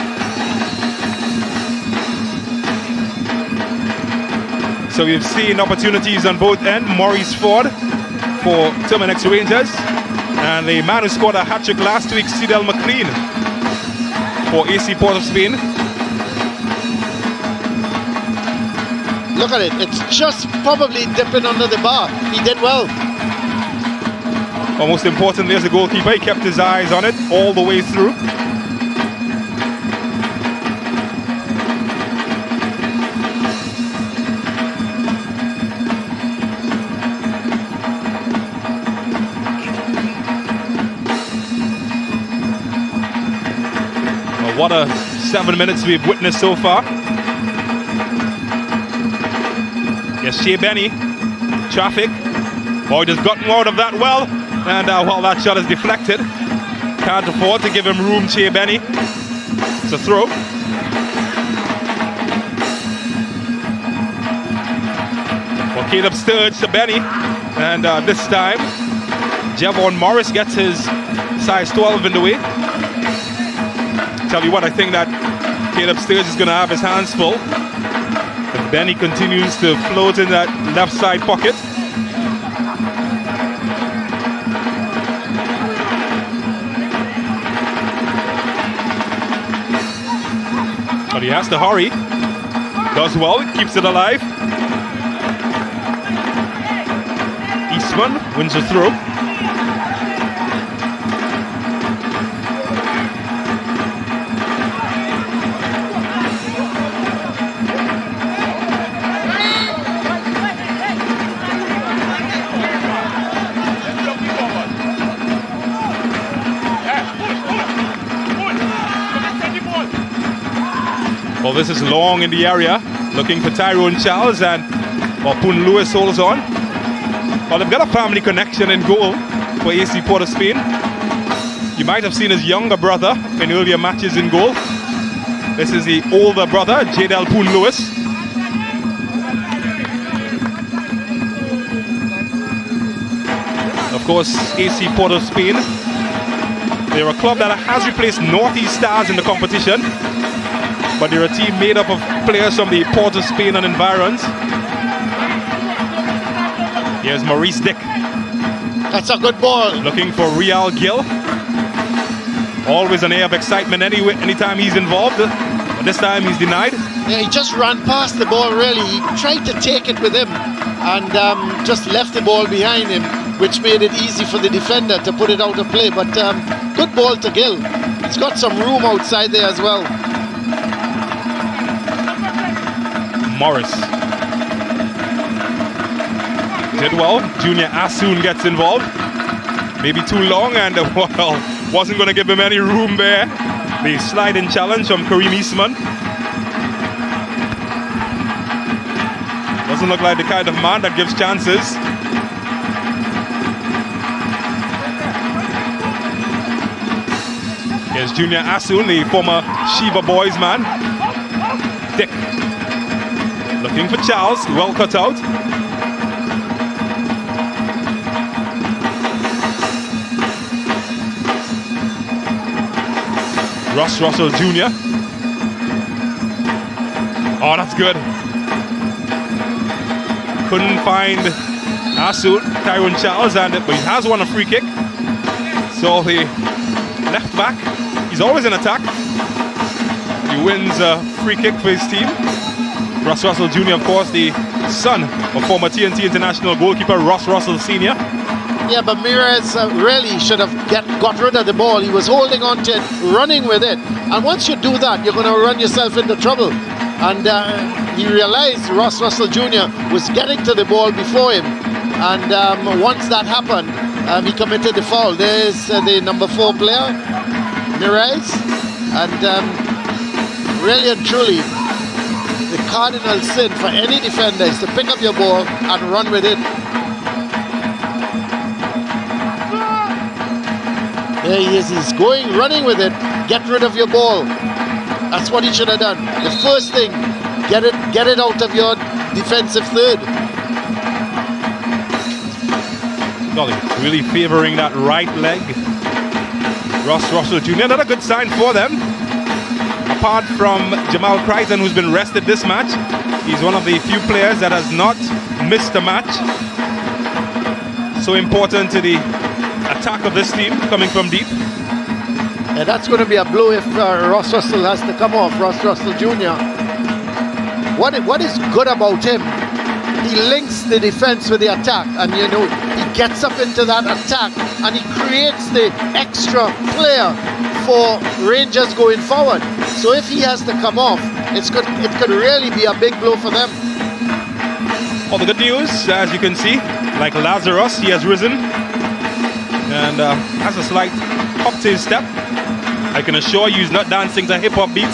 So we've seen opportunities on both ends. Maurice Ford for Terminex Rangers, and the man who scored a hat-trick last week, Cedel McLean, for AC Port of Spain. Look at it, it's just probably dipping under the bar. He did well. Well, most importantly, as the goalkeeper, he kept his eyes on it all the way through. Well, what a 7 minutes we've witnessed so far. Yes, Shea Benny, traffic. Boyd has gotten out of that well, and well, that shot is deflected. Can't afford to give him room, Shea Benny. It's a throw. Well, Caleb Sturge to Benny, and this time, Javon Morris gets his size 12 in the way. Tell you what, I think that Caleb Sturge is going to have his hands full. Benny continues to float in that left side pocket. But he has to hurry. Does well, keeps it alive. Eastman wins the throw. Well, this is long in the area, looking for Tyrone Charles, and well, Poon Lewis holds on. Well, they've got a family connection in goal for AC Port of Spain. You might have seen his younger brother in earlier matches in goal. This is the older brother, Jadel Poon Lewis. Of course, AC Port of Spain. They're a club that has replaced Northeast Stars in the competition, but they're a team made up of players from the Port of Spain and environs. Here's Maurice Dick. That's a good ball. Looking for Real Gill. Always an air of excitement anytime he's involved. But this time he's denied. Yeah, he just ran past the ball really. He tried to take it with him and just left the ball behind him, which made it easy for the defender to put it out of play. But good ball to Gill. He's got some room outside there as well. Morris did well. Junior Asun gets involved. Maybe too long, and well, wasn't going to give him any room there. The sliding challenge from Kareem Eastman. Doesn't look like the kind of man that gives chances. Here's Junior Asun, the former Shiva Boys man. Dick looking for Charles, well cut out. Ross Russell Jr. Oh, that's good. Couldn't find Asun, Tyrone Charles, but he has won a free kick. So the left back, he's always in attack. He wins a free kick for his team. Ross Russell Jr., of course, the son of former T&T International goalkeeper Ross Russell Sr. Yeah, but Mirez really should have got rid of the ball. He was holding on to it, running with it. And once you do that, you're going to run yourself into trouble. And he realized Ross Russell Jr. was getting to the ball before him. And once that happened, he committed the foul. There's the number 4 player, Mirez. And really and truly, the cardinal sin for any defender is to pick up your ball and run with it. There he is, he's going, running with it. Get rid of your ball. That's what he should have done. The first thing, get it out of your defensive third. Golly, really favouring that right leg. Ross Russell Jr., not a good sign for them. Apart from Jamal Crichton, who's been rested this match, he's one of the few players that has not missed a match. So important to the attack of this team coming from deep. Yeah, that's going to be a blow if Ross Russell has to come off, Ross Russell Jr. What is good about him, he links the defense with the attack, and you know, he gets up into that attack and he creates the extra player for Rangers going forward. So if he has to come off, it could really be a big blow for them. All the good news, as you can see, like Lazarus, he has risen and has a slight hop to his step. I can assure you he's not dancing to a hip-hop beat.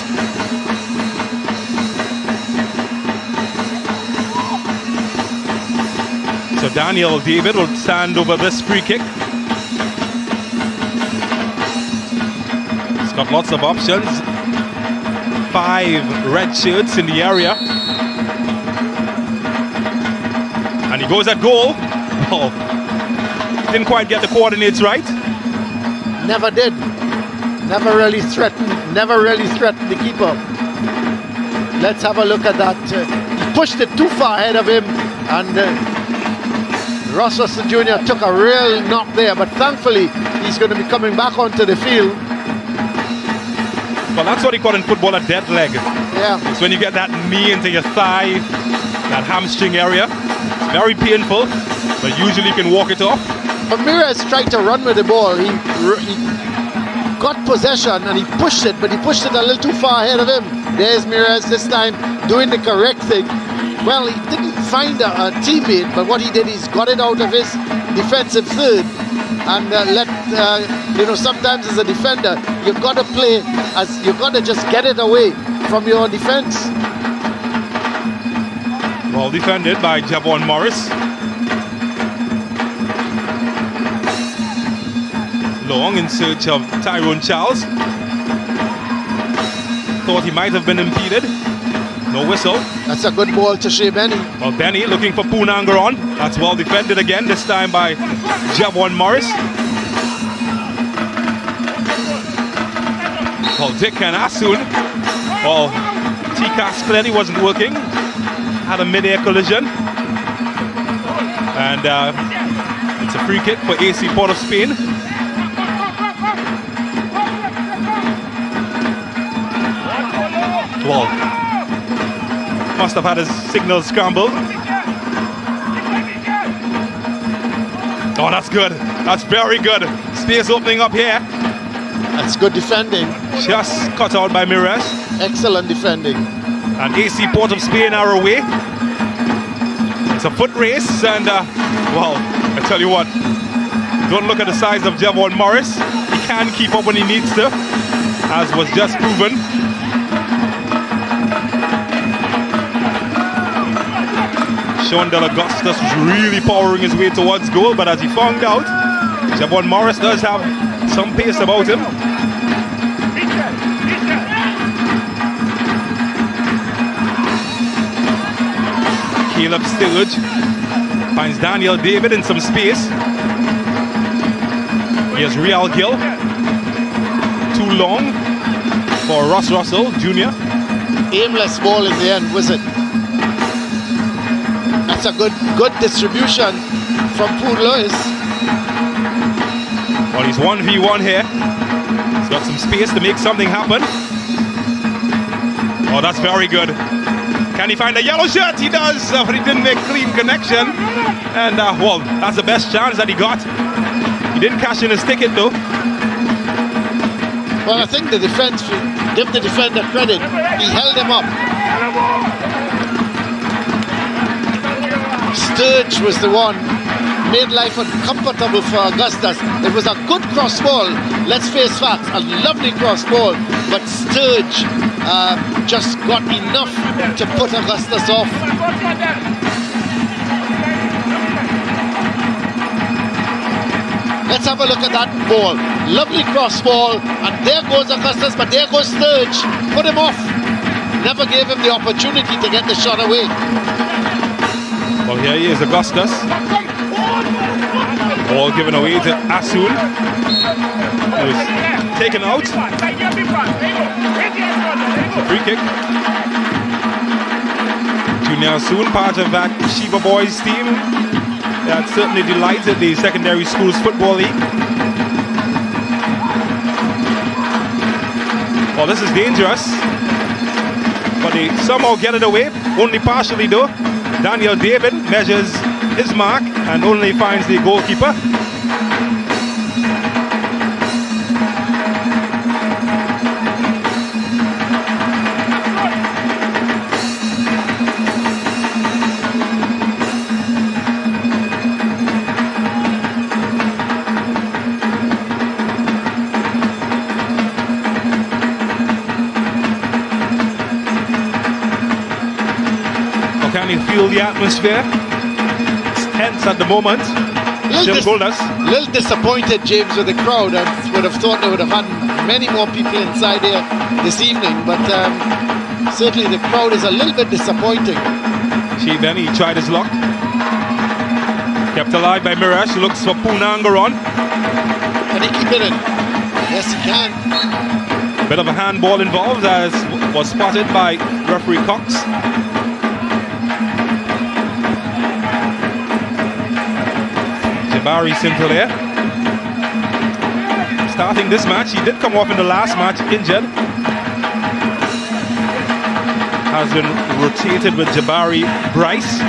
So Daniel David will stand over this free kick. He's got lots of options. 5 red shirts in the area. And he goes at goal. Oh, didn't quite get the coordinates right. Never did. Never really threatened the keeper. Let's have a look at that. He pushed it too far ahead of him, and Ross Russell Jr. took a real knock there, but thankfully he's going to be coming back onto the field. Well, that's what you call in football a dead leg. Yeah. It's when you get that knee into your thigh, that hamstring area. It's very painful, but usually you can walk it off. But Mirez tried to run with the ball. He got possession and he pushed it, but he pushed it a little too far ahead of him. There's Mirez this time doing the correct thing. Well, he didn't find a teammate, but what he did is got it out of his defensive third and sometimes as a defender, you've got to play as you've got to just get it away from your defense. Well defended by Javon Morris. Long in search of Tyrone Charles. Thought he might have been impeded. No whistle. That's a good ball to Shea Benny. Well, Benny looking for Poonangaron. That's well defended again, this time by Javon Morris. Well, Dick and Asun. Well, T-Cas clearly wasn't working. Had a mid-air collision. And it's a free kick for AC Port of Spain. Well, must have had his signal scrambled. Oh, that's good. That's very good. Space opening up here. That's good defending. Just cut out by Mirez. Excellent defending. And AC Port of Spain are away. It's a foot race, and well, I tell you what, don't look at the size of Javon Morris. He can keep up when he needs to, as was just proven. Sean Del Augustus was really powering his way towards goal, but as he found out, Javon Morris does have some pace about him. Caleb Sturridge finds Daniel David in some space. Here's Real Gill. Too long for Ross Russell Jr. Aimless ball in the end, was it? That's a good distribution from Poon Lewis. Well, he's 1v1 here. He's got some space to make something happen. Oh, that's very good. Can he find a yellow shirt? He does, but he didn't make clean connection. And, well, that's the best chance that he got. He didn't cash in his ticket, though. Well, I think the defense, give the defender credit. He held him up. Sturge was the one, made life uncomfortable for Augustus. It was a good cross ball, let's face facts, a lovely cross ball, but Sturge just got enough to put Augustus off. Let's have a look at that ball. Lovely cross ball, and there goes Augustus, but there goes Sturge. Put him off. Never gave him the opportunity to get the shot away. Well, here he is, Augustus. Ball given away to Asun. He was taken out. It's a free kick. Junior Asun, part of that Sheba Boys team. That certainly delighted the secondary schools football league. Well, this is dangerous, but they somehow get it away, only partially though. Daniel David measures his mark and only finds the goalkeeper. Can you feel the atmosphere? It's tense at the moment. Jim Goldust. A little disappointed, James, with the crowd. I would have thought they would have had many more people inside here this evening, but certainly the crowd is a little bit disappointing. Benny tried his luck. Kept alive by Mirash, looks for Punangaron. Can he keep it in? Yes, he can. Bit of a handball involved, as was spotted by referee Cox. Jabari Sinclair starting this match. He did come off in the last match injured. Has been rotated with Jabari Bryce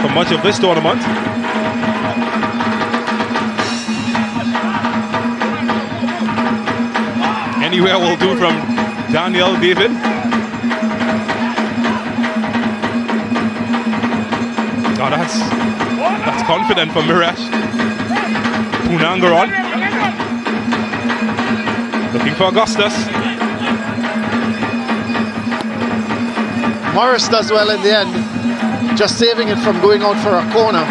for much of this tournament. Anywhere will do from Daniel David. Oh, that's confident for Mirash. Punangaron. Looking for Augustus. Morris does well in the end, just saving it from going out for a corner.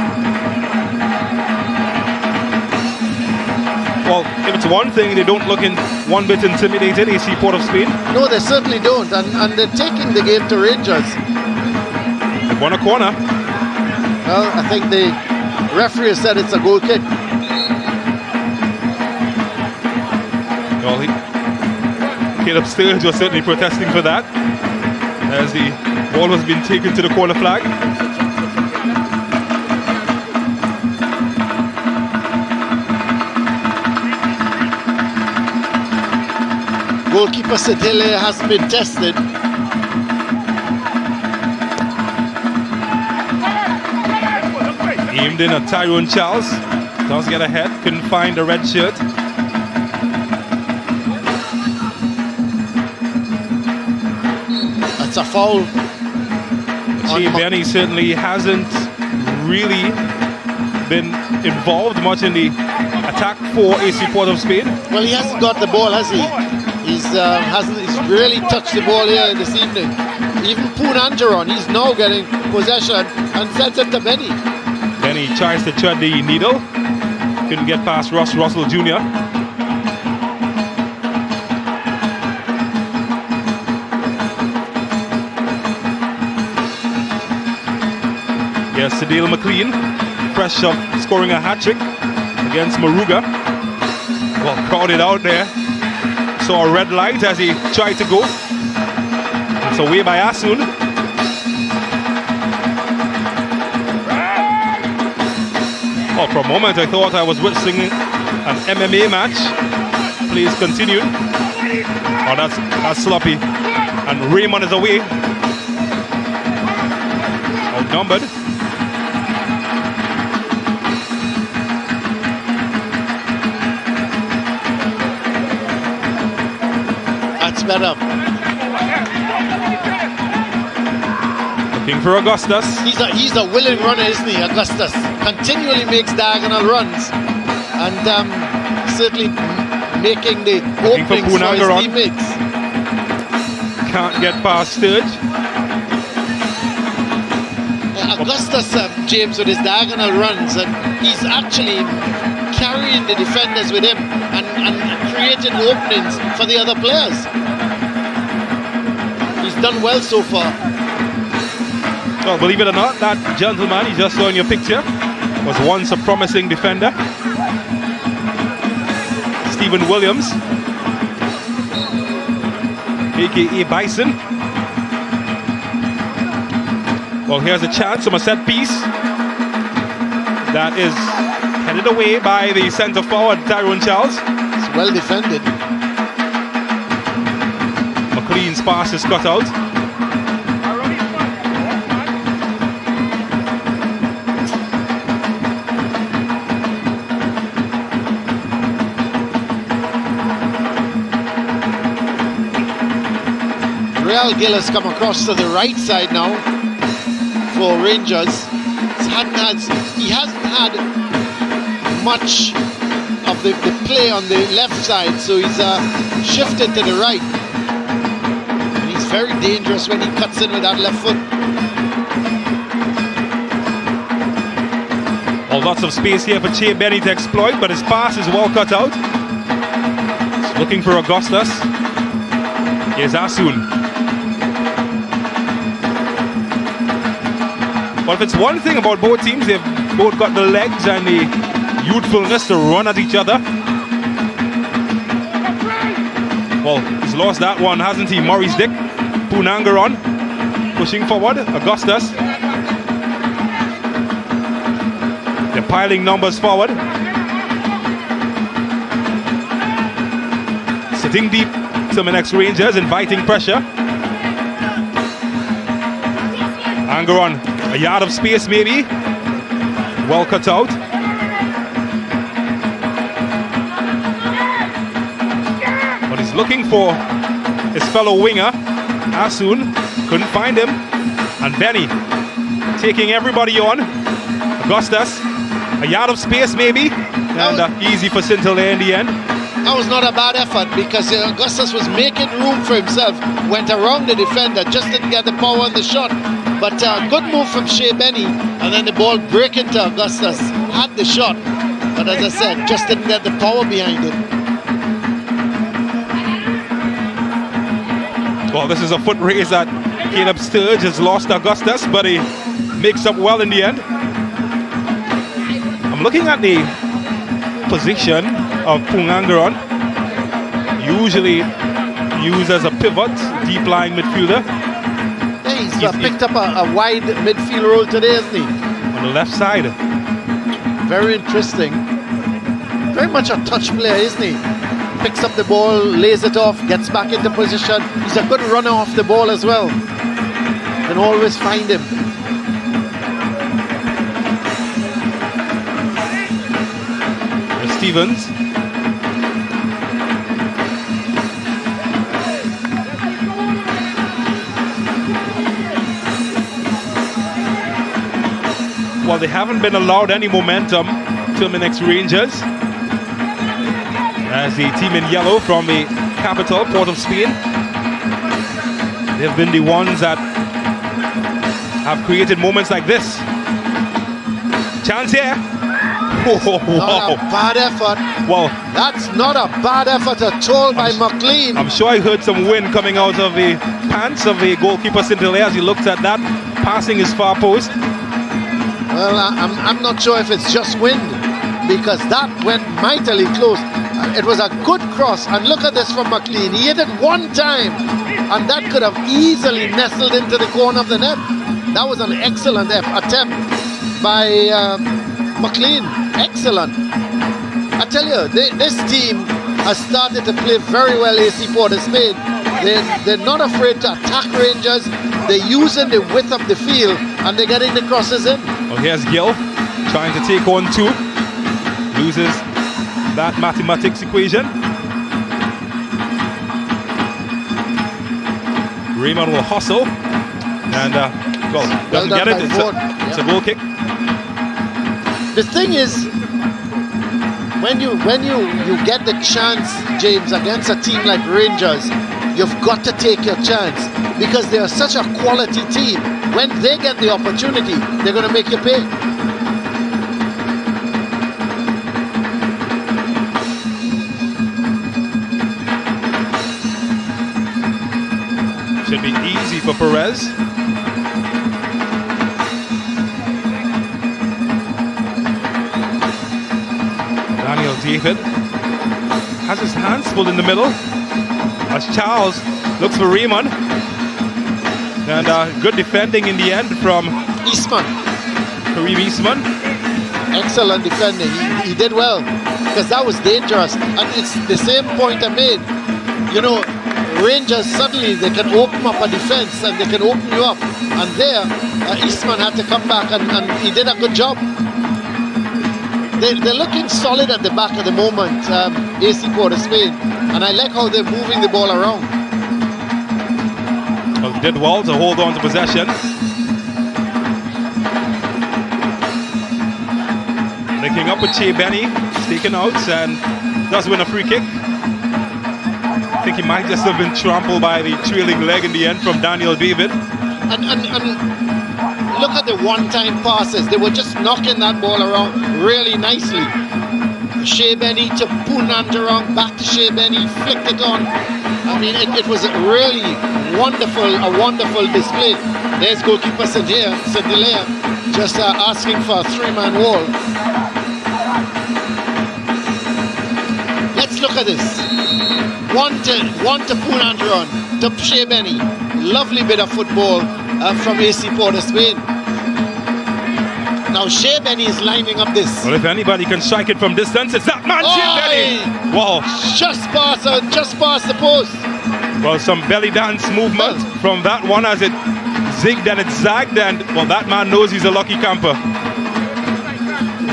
Well, if it's one thing, they don't look in one bit intimidated, AC Port of Spain. No, they certainly don't, and they're taking the game to Rangers. They won a corner. Well, I think the referee said it's a goal kick. Well, Caleb Sturge was certainly protesting for that, as the ball was being taken to the corner flag. Goalkeeper Sedele hasn't been tested. Aimed in at Tyrone Charles. Does get ahead, couldn't find the red shirt. That's a foul. Benny certainly hasn't really been involved much in the attack for AC Port of Spain. Well, he hasn't got the ball, has he? He's really touched the ball here this evening. Even Punangaron, he's now getting possession and sends it to Benny. Benny tries to thread the needle. Couldn't get past Ross Russell Jr. Here's Sadil McLean, fresh of scoring a hat-trick against Maruga. Well, crowded out there. Saw a red light as he tried to go. It's away by Asun. Oh, for a moment I thought I was witnessing an MMA match. Please continue. Oh, that's sloppy. And Raymond is away. Outnumbered. That's better. Looking for Augustus. He's a willing runner, isn't he, Augustus? Continually makes diagonal runs. And certainly making the openings for his teammates. Can't get past Sturge. Augustus, James, with his diagonal runs, and he's actually carrying the defenders with him and creating openings for the other players. He's done well so far. Well, believe it or not, that gentleman you just saw in your picture was once a promising defender. Stephen Williams, aka Bison. Well, here's a chance from a set piece that is headed away by the centre forward Tyrone Charles. It's well defended. McLean's pass is cut out. Real Gillis come across to the right side now for Rangers. He hasn't had much of the play on the left side, so he's shifted to the right. And he's very dangerous when he cuts in with that left foot. Well, lots of space here for Che Benny to exploit, but his pass is well cut out. He's looking for Augustus. Here's Asun. Well, if it's one thing about both teams, they've both got the legs and the youthfulness to run at each other. Well, he's lost that one, hasn't he? Maurice Dick, Punangaron, pushing forward, Augustus. They're piling numbers forward. Sitting deep, Terminex Rangers, inviting pressure. Angaron. A yard of space maybe. Well cut out. But he's looking for his fellow winger, Asun. Couldn't find him. And Benny taking everybody on. Augustus. A yard of space maybe. And easy for Sintele in the end. That was not a bad effort because Augustus was making room for himself. Went around the defender, just didn't get the power on the shot. But good move from Shea Benny, and then the ball break into Augustus. Had the shot, but as I said, just didn't get the power behind it. Well, this is a foot race that Caleb Sturge has lost Augustus, but he makes up well in the end. I'm looking at the position of Punangaron, usually used as a pivot, deep lying midfielder. He's picked up a wide midfield role today, isn't he? On the left side. Very interesting. Very much a touch player, isn't he? Picks up the ball, lays it off, gets back into position. He's a good runner off the ball as well. Can always find him. Stevens. Well, they haven't been allowed any momentum, Terminex Rangers, as the team in yellow from the capital, Port of Spain. They've been the ones that have created moments like this. Chance here. Oh, wow. Not a bad effort. Well, that's not a bad effort at all by McLean. I'm sure I heard some wind coming out of the pants of the goalkeeper Sintele as he looked at that, passing his far post. Well, I'm not sure if it's just wind, because that went mightily close. It was a good cross, and look at this from McLean. He hit it one time, and that could have easily nestled into the corner of the net. That was an excellent attempt by McLean. Excellent. I tell you, this team has started to play very well. AC P.O.S has made. They're not afraid to attack Rangers. They're using the width of the field, and they're getting the crosses in. Well, here's Gill trying to take on two. Loses that mathematics equation. Raymond will hustle and doesn't get it. It's a goal kick. The thing is, when you get the chance, James, against a team like Rangers, you've got to take your chance, because they are such a quality team. When they get the opportunity, they're going to make you pay. Should be easy for Perez. Daniel David has his hands full in the middle as Charles looks for Raymond. And good defending in the end from Eastman. Kareem Eastman. Excellent defending. He did well, because that was dangerous. And it's the same point I made. You know, Rangers, suddenly they can open up a defense and they can open you up. And there, Eastman had to come back, and he did a good job. They're looking solid at the back at the moment, AC P.O.S Spain. And I like how they're moving the ball around. Well, did well to hold on to possession. Linking up with Che Benny, taken out, and does win a free kick. I think he might just have been trampled by the trailing leg in the end from Daniel David. And look at the one-time passes. They were just knocking that ball around really nicely. Che Benny to Punandarong, back to Che Benny, flicked it on. I mean, it was a really wonderful display. There's goalkeeper Sedilea just asking for a three-man wall. Let's look at this. One to Punandarong, to Che Benny. Lovely bit of football from AC P.O.S Spain. Now Che Benny is lining up this. Well, if anybody can strike it from distance, it's that man, Che Benny. Wow. Just past the post. Well, some belly dance movement from that one as it zigged and it zagged, and well, that man knows he's a lucky camper.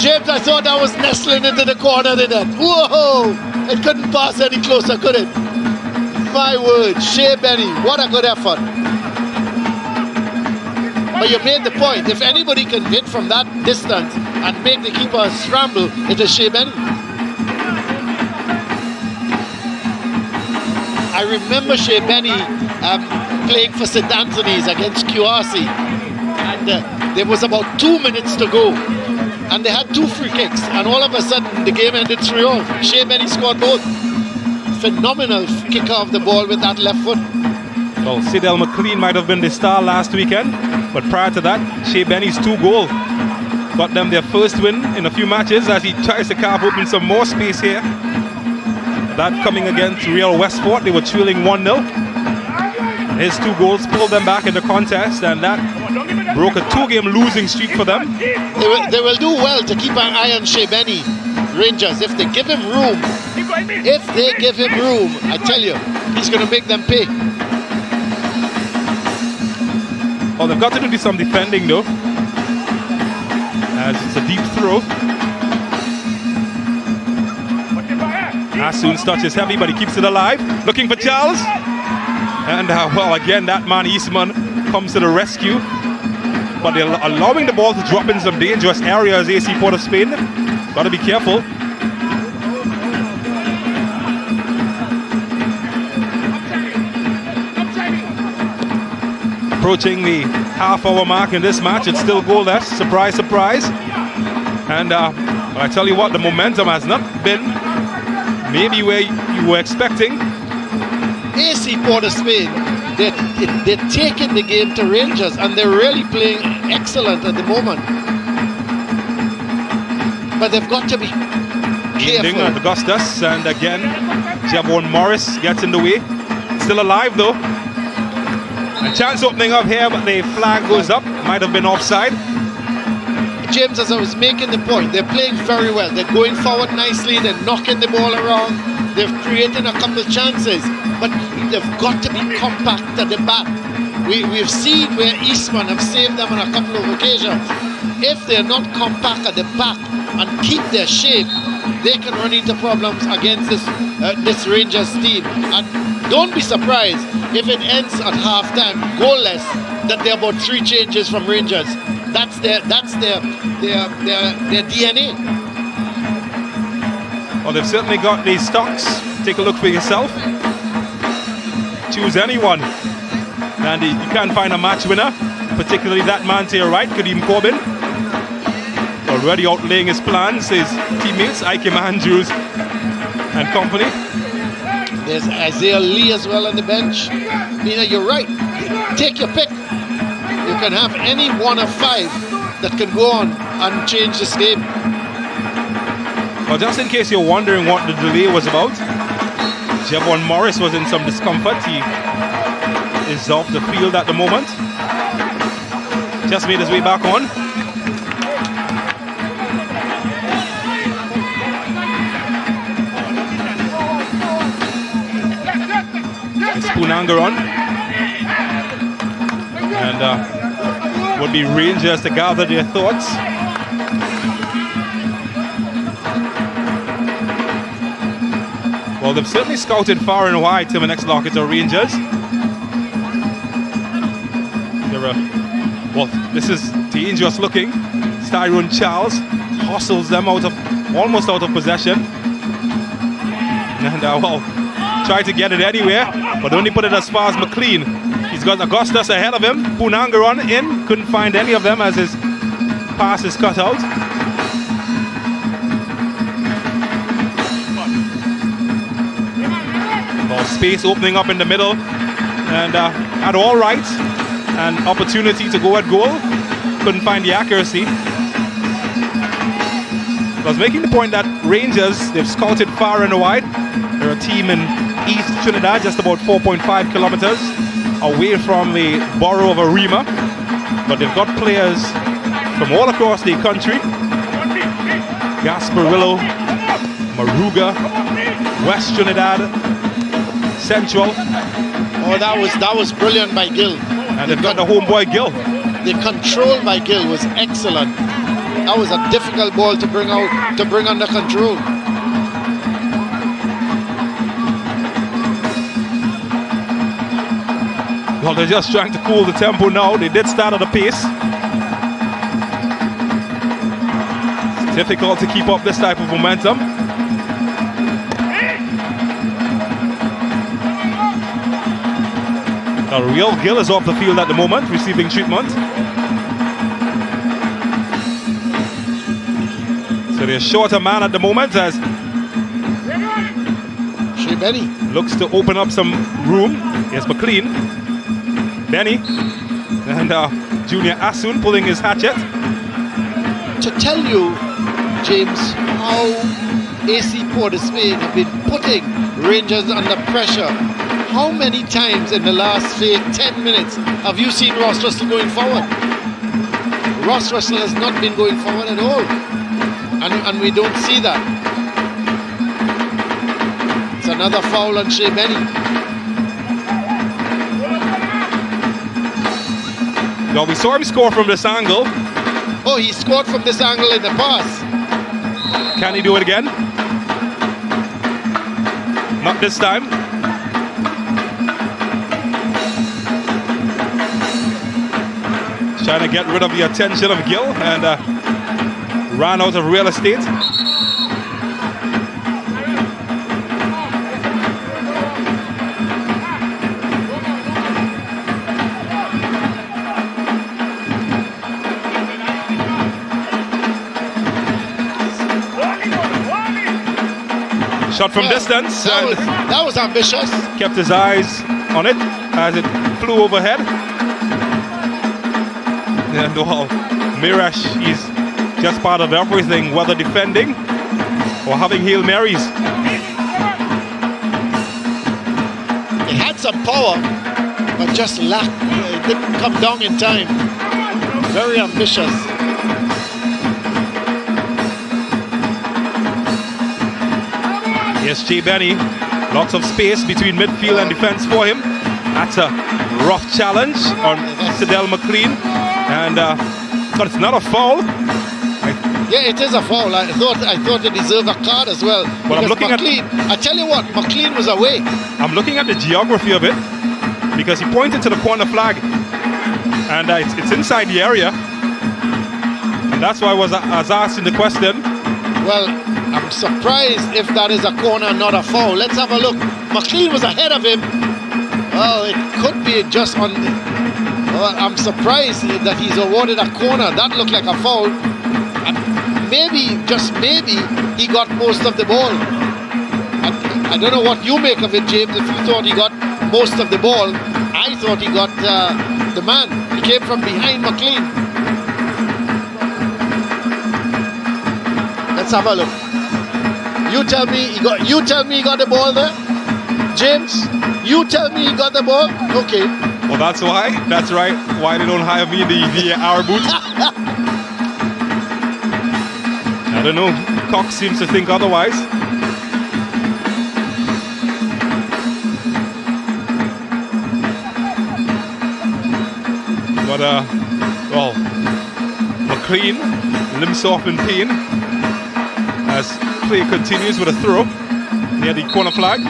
James, I thought that was nestling into the corner of the net. Whoa! It couldn't pass any closer, could it? My word, Che Benny, what a good effort. But you made the point. If anybody can hit from that distance and make the keeper scramble, it is Che Benny. I remember Che Benny playing for St. Anthony's against QRC, and there was about 2 minutes to go, and they had 2 free kicks, and all of a sudden the game ended 3-all. Che Benny scored both. Phenomenal kicker of the ball with that left foot. Well, Sidel McLean might have been the star last weekend, but prior to that, Che Benny's 2 goals got them their first win in a few matches as he tries to carve open some more space here. That coming against Real Westport, they were trailing 1-0. His 2 goals pulled them back in the contest, and that broke a 2-game losing streak for them. They will do well to keep an eye on Che Benny, Rangers, if they give him room. If they give him room, I tell you, he's going to make them pay. Well, they've got to do some defending though, as it's a deep throw. Asun touches heavy, but he keeps it alive. Looking for Charles. And well, again, that man Eastman comes to the rescue. But they're allowing the ball to drop in some dangerous areas, AC P.O.S Spain. Got to be careful. Approaching the half-hour mark in this match, it's still goalless. Surprise, surprise. And I tell you what, the momentum has not been maybe where you were expecting. AC P.O.S Spain, they're taking the game to Rangers, and they're really playing excellent at the moment. but they've got to be Ending careful. at Augustus, and again, Javon Morris gets in the way. Still alive though. A chance opening up here, but the flag goes up. Might have been offside. James, as I was making the point, they're playing very well. They're going forward nicely. They're knocking the ball around. They're creating a couple of chances, but they've got to be compact at the back. We've seen where Eastman have saved them on a couple of occasions. If they're not compact at the back and keep their shape, they can run into problems against this Rangers team. And don't be surprised if it ends at halftime goalless, that there are about 3 changes from Rangers. That's their DNA. Well, they've certainly got these stocks. Take a look for yourself. Choose anyone. And you can't find a match winner, particularly that man to your right, Kadeem Corbin. Already outlaying his plans, his teammates, Ike Andrews and company. There's Isaiah Lee as well on the bench. Mina, you're right. Take your pick. You can have any one of 5 that can go on and change this game. Well, just in case you're wondering what the delay was about, Javon Morris was in some discomfort. He is off the field at the moment. Just made his way back on. It's Punangaron. And would be Rangers to gather their thoughts. Well, they've certainly scouted far and wide to the next Lockett Rangers. Well, this is dangerous looking. Tyrone Charles hustles them almost out of possession. And well, try to get it anywhere, but only put it as far as McLean. He's got Augustus ahead of him. Punangaron in, couldn't find any of them as his pass is cut out. Well, space opening up in the middle, and had all right, an opportunity to go at goal. Couldn't find the accuracy. I was making the point that Rangers, they've scouted far and wide. They're a team in East Trinidad, just about 4.5 kilometers away from the borough of Arima. But they've got players from all across the country. Gasparillo, Maruga, West Trinidad, Central. Oh, that was brilliant by Gill. And they've got the homeboy Gill. The control by Gill was excellent. That was a difficult ball to bring under control. Well, they're just trying to cool the tempo now. They did start at a pace. It's difficult to keep up this type of momentum. Now, Real Gill is off the field at the moment, receiving treatment. So they're short a man at the moment as Shea Benny looks to open up some room. Here's McLean. Benny and Junior Asun pulling his hatchet. To tell you, James, how AC P.O.S have been putting Rangers under pressure. How many times in the last, say, 10 minutes have you seen Ross Russell going forward? Ross Russell has not been going forward at all. And we don't see that. It's another foul on Shea Benny. Well, we saw him score from this angle. Oh, he scored from this angle in the pass. Can he do it again? Not this time. Trying to get rid of the attention of Gill and ran out of real estate. Shot from distance. That was ambitious. Kept his eyes on it as it flew overhead. And well, Mirash, he's just part of everything, whether defending or having Hail Marys. It had some power, but just lacked. It didn't come down in time. Very ambitious. Here's Jay Benny. Lots of space between midfield and defense for him. That's a rough challenge on Sidel McLean. And but it's not a foul. Yeah, it is a foul. I thought it deserved a card as well. But I'm looking McLean, I tell you what, McLean was away. I'm looking at the geography of it because he pointed to the corner flag, and it's inside the area. And that's why I was asking the question. Well, I'm surprised if that is a corner, not a foul. Let's have a look. McLean was ahead of him. Well, it could be just on. Well, I'm surprised that he's awarded a corner. That looked like a foul. And maybe, just maybe, he got most of the ball. I don't know what you make of it, James. If you thought he got most of the ball, I thought he got the man. He came from behind McLean. Let's have a look. You tell me he got the ball there, James. You tell me he got the ball. Okay. Well, that's why. That's right. Why they don't hire me in the VAR booth. I don't know. Cox seems to think otherwise. But well, McLean limps off in pain as play continues with a throw near the corner flag.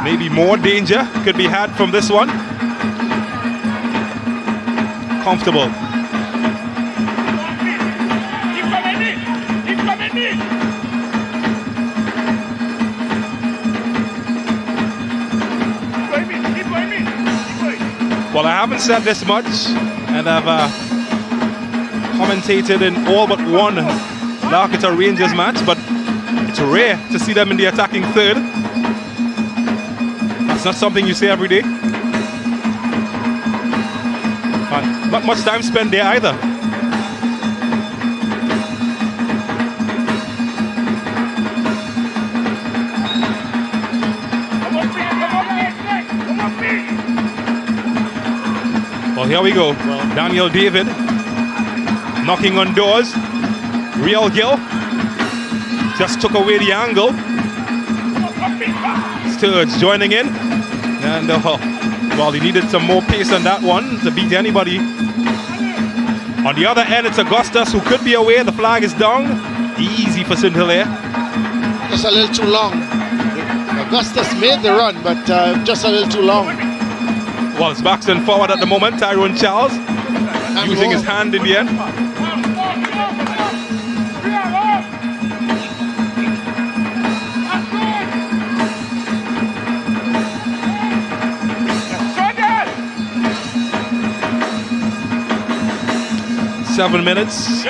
Maybe more danger could be had from this one. Comfortable. Well, I haven't said this much, and I've commentated in all but one Larkita Rangers match, but it's rare to see them in the attacking third. That's not something you say every day. But not much time spent there either. Well, here we go. Daniel David knocking on doors. Real Gill just took away the angle. Sturge joining in. And well, he needed some more pace on that one to beat anybody. On the other end, it's Augustus who could be away. The flag is down. Easy for St. Hilaire. Just a little too long. Augustus made the run, but just a little too long. Well, it's Baxton forward at the moment. Tyrone Charles using his hand in the end. Seven minutes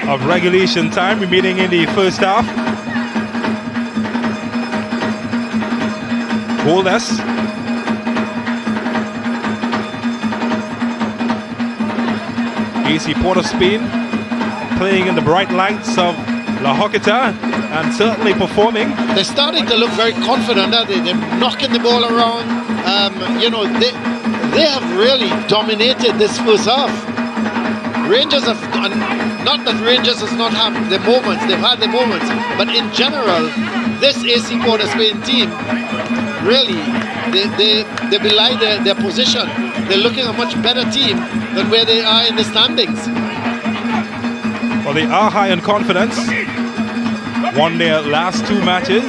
of regulation time remaining in the first half. Goalless. AC Port of Spain playing in the bright lights of La Hoqueta and certainly performing. They're starting to look very confident, aren't they? They're knocking the ball around. You know, they have really dominated this first half. Rangers have, not that Rangers does not have the moments, they've had the moments, but in general, this AC Port of Spain team, really, they belie their position. They're looking a much better team than where they are in the standings. Well, they are high in confidence. Won their last two matches.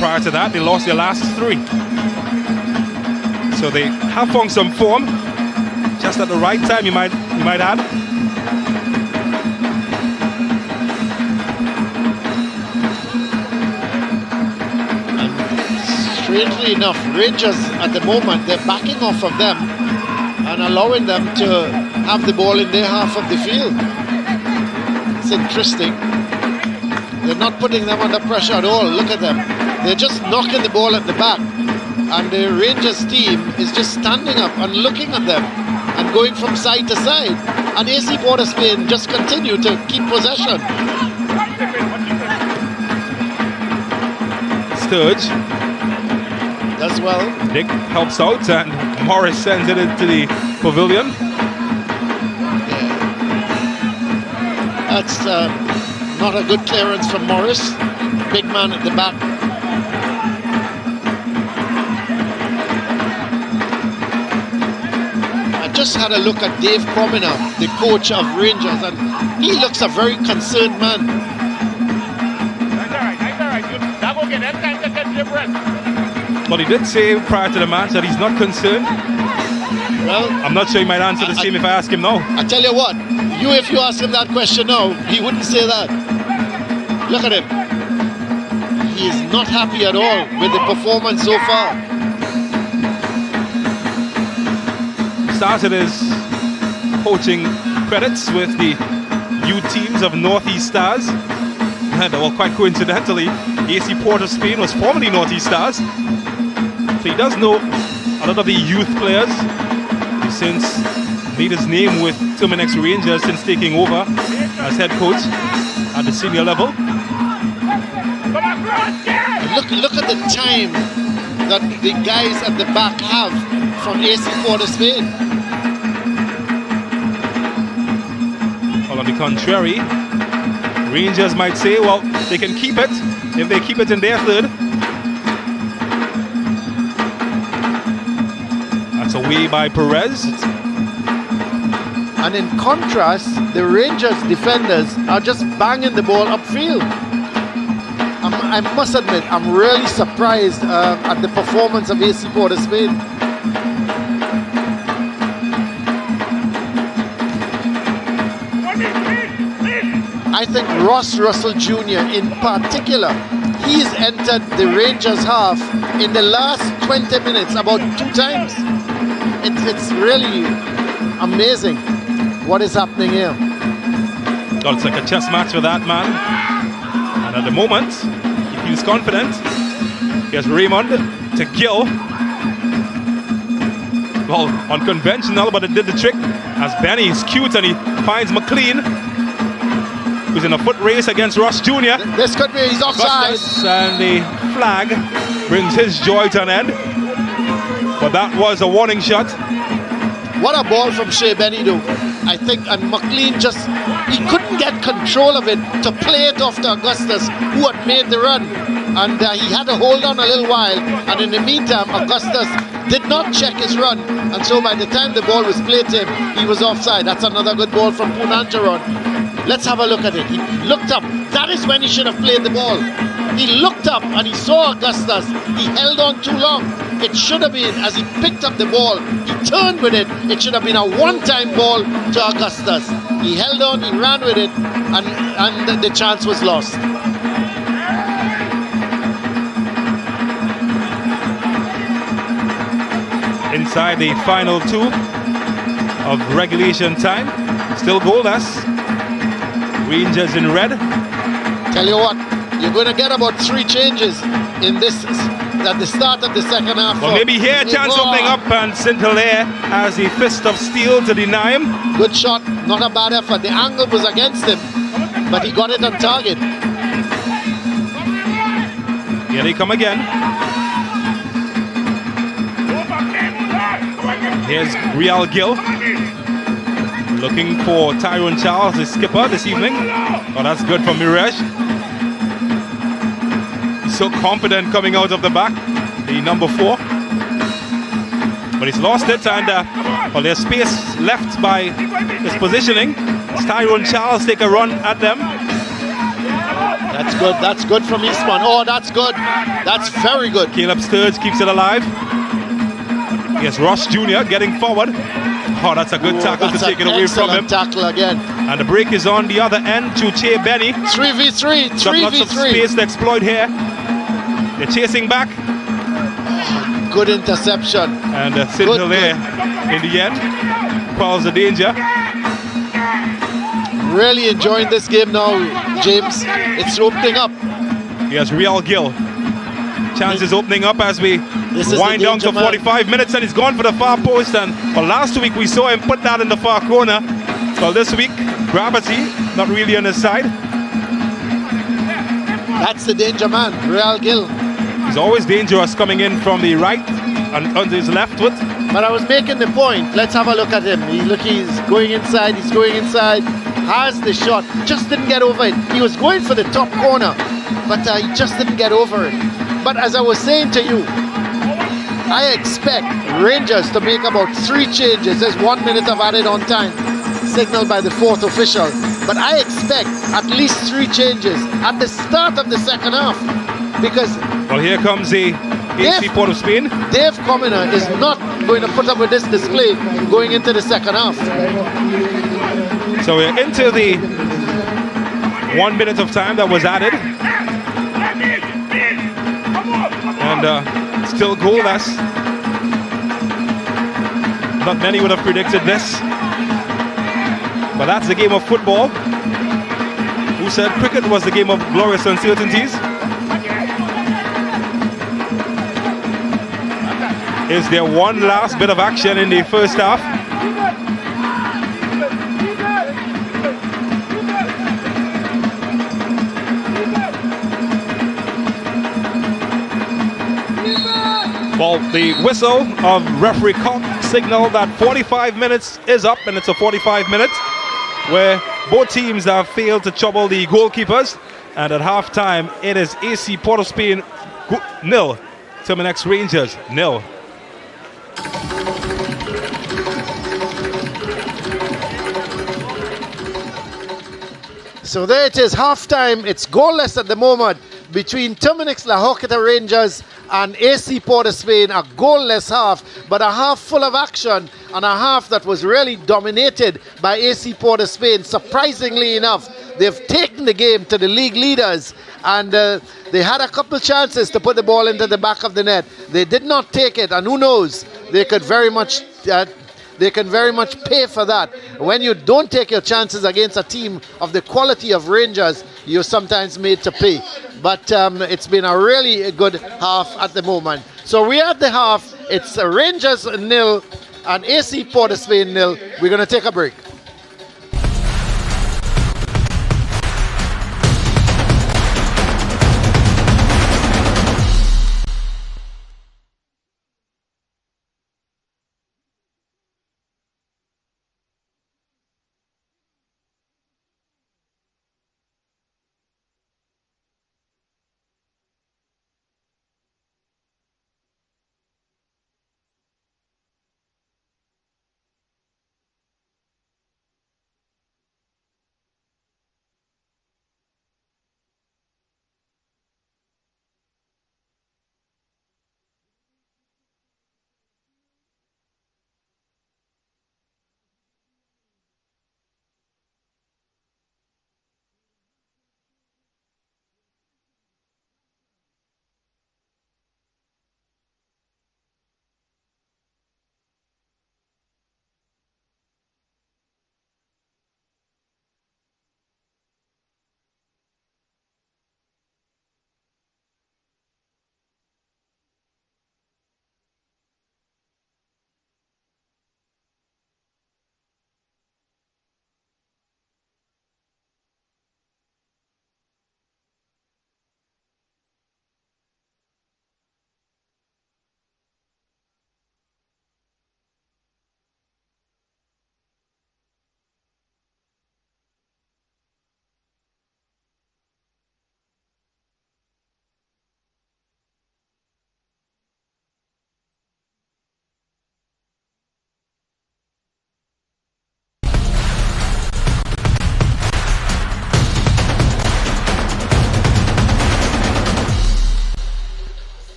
Prior to that, they lost their last three. So they have found some form, just at the right time, you might add. Strangely enough, Rangers at the moment, they're backing off of them and allowing them to have the ball in their half of the field. It's interesting. They're not putting them under pressure at all. Look at them. They're just knocking the ball at the back. And the Rangers team is just standing up and looking at them and going from side to side. And AC P.O.S Spain just continue to keep possession. Sturge As well. Dick helps out and Morris sends it into the pavilion. That's not a good clearance from Morris. Big man at the back. I just had a look at Dave Promina, the coach of Rangers, and he looks a very concerned man. But he did say prior to the match that he's not concerned. Well, I'm not sure he might answer the same if I ask him now. I tell you what, if you ask him that question now, he wouldn't say that. Look at him. He is not happy at all with the performance so far. Started his coaching credits with the youth teams of Northeast Stars. And well, quite coincidentally, AC P.O.S Spain was formerly Northeast Stars. So he does know a lot of the youth players. He's since made his name with Terminex Rangers since taking over as head coach at the senior level. Look at the time that the guys at the back have from AC P.O.S Spain. Well, on the contrary, Rangers might say, well, they can keep it if they keep it in their third. That's away by Perez. And in contrast, the Rangers defenders are just banging the ball upfield. I must admit, I'm really surprised at the performance of AC P.O.S Spain. I think Ross Russell Jr. in particular, he's entered the Rangers half in the last 20 minutes about 2 times. It's really amazing what is happening here. Well, it's like a chess match with that man. And at the moment, he feels confident. Here's Raymond to Gill. Well, unconventional, but it did the trick. As Benny is cute and he finds McLean, who's in a foot race against Ross Jr. This could be, he's offside. And the flag brings his joy to an end. But that was a warning shot. What a ball from Shea Benny though. I think, and McLean he couldn't get control of it to play it off to Augustus, who had made the run. And he had to hold on a little while. And in the meantime, Augustus did not check his run. And so by the time the ball was played to him, he was offside. That's another good ball from Punancharon. Let's have a look at it. He looked up. That is when he should have played the ball. He looked up and he saw Augustus. He held on too long. It should have been, as he picked up the ball, he turned with it. It should have been a one-time ball to Augustus. He held on, he ran with it, and the chance was lost. Inside the final 2 of regulation time. Still goalless. Rangers in red. Tell you what, you're going to get about 3 changes in this at the start of the second half. Well, maybe here, chance opening up, and St. Hilaire has the fist of steel to deny him. Good shot, not a bad effort. The angle was against him, but he got it on target. Here they come again. Here's Real Gill, looking for Tyrone Charles, the skipper this evening. Oh, that's good from Miresh. He's so confident coming out of the back, the number 4. But he's lost it, and well, there's space left by his positioning. As Tyrone Charles take a run at them. That's good from Eastman. Oh, that's good. That's very good. Caleb Sturge keeps it alive. Yes, Ross Jr. getting forward. Oh, that's a good tackle to take it away from him. Tackle again. And the break is on the other end to Che Benny. 3v3. Got lots of space to exploit here. They're chasing back. Good interception. And St. Hilaire, in the end, quells the danger. Really enjoying this game now, James. It's opening up. Here's Real Gill. Chances opening up as we wind down to 45 minutes, and he's gone for the far post. And well, last week we saw him put that in the far corner. Well, this week, gravity not really on his side. That's the danger man, Real Gill. He's always dangerous coming in from the right and on his left foot. But I was making the point. Let's have a look at him. He's going inside. He's going inside. Has the shot. Just didn't get over it. He was going for the top corner, but he just didn't get over it. But as I was saying to you, I expect Rangers to make about 3 changes. There's 1 minute of added on time, signaled by the 4th official. But I expect at least 3 changes at the start of the second half. Because well, here comes the AC Port of Spain. Dave Commoner is not going to put up with this display going into the second half. So we're into the 1 minute of time that was added. And still goalless. Not many would have predicted this. But that's the game of football. Who said cricket was the game of glorious uncertainties? Is there one last bit of action in the first half? Well, the whistle of referee Cock signaled that 45 minutes is up, and it's a 45 minutes where both teams have failed to trouble the goalkeepers. And at halftime, it is AC Port of Spain 0, Terminex Rangers 0. So there it is, halftime. It's goalless at the moment between Terminex La Horquetta Rangers and AC Port of Spain. A goalless half, but a half full of action, and a half that was really dominated by AC Port of Spain. Surprisingly enough, they've taken the game to the league leaders, and they had a couple chances to put the ball into the back of the net. They did not take it, and who knows, they could very much pay for that. When you don't take your chances against a team of the quality of Rangers, you're sometimes made to pay. But it's been a really good half at the moment. So we're at the half. It's Rangers 0 and AC Port of Spain 0. We're going to take a break.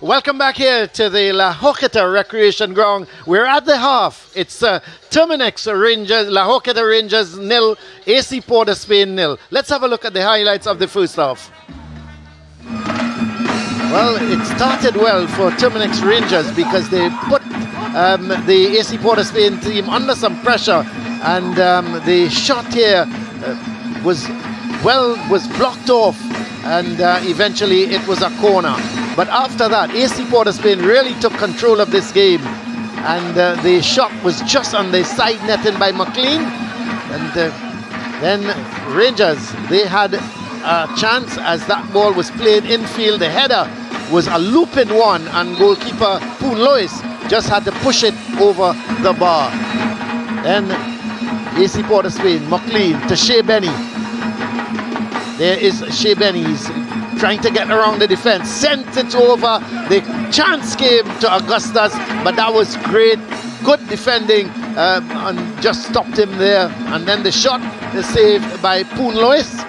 Welcome back here to the La Horquetta Recreation Ground. We're at the half. It's Terminex Rangers, La Horquetta Rangers 0, AC Port of Spain 0. Let's have a look at the highlights of the first half. Well, it started well for Terminex Rangers because they put the AC Port of Spain team under some pressure. and the shot here was blocked off, and eventually it was a corner. But after that, AC P.O.S really took control of this game, and the shot was just on the side netting by McLean, and then Rangers, they had a chance as that ball was played infield. The header was a looping one, and goalkeeper Poon Lois just had to push it over the bar. Then AC P.O.S Spain, McLean to Shea Benny. There is Shea Benny. He's trying to get around the defense, sent it over. The chance came to Augustus, but that was great, good defending, and just stopped him there. And then the shot is saved by Poon Lois.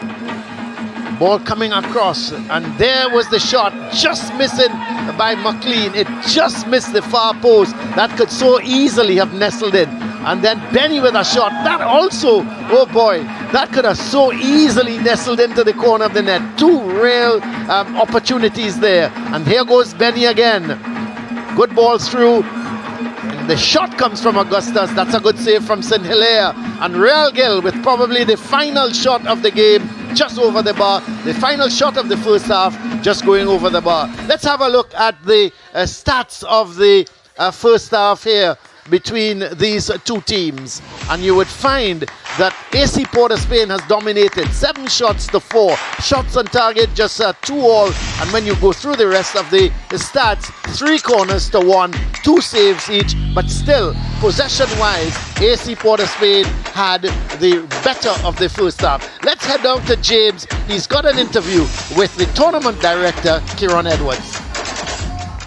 Ball coming across, and there was the shot, just missing by McLean. It just missed the far post. That could so easily have nestled in. And then Benny with a shot, that also, oh boy, that could have so easily nestled into the corner of the net. Two real opportunities there. And here goes Benny again. Good balls through. And the shot comes from Augustus. That's a good save from St. Hilaire. And Real Gill with probably the final shot of the game, just over the bar. The final shot of the first half, just going over the bar. Let's have a look at the stats of the first half here between these two teams, and you would find that AC P.O.S Spain has dominated 7 shots to 4, shots on target just 2-all, and when you go through the rest of the stats, 3 corners to 1, 2 saves each, but still possession wise AC P.O.S Spain had the better of the first half. Let's head down to James. He's got an interview with the tournament director Kieran Edwards.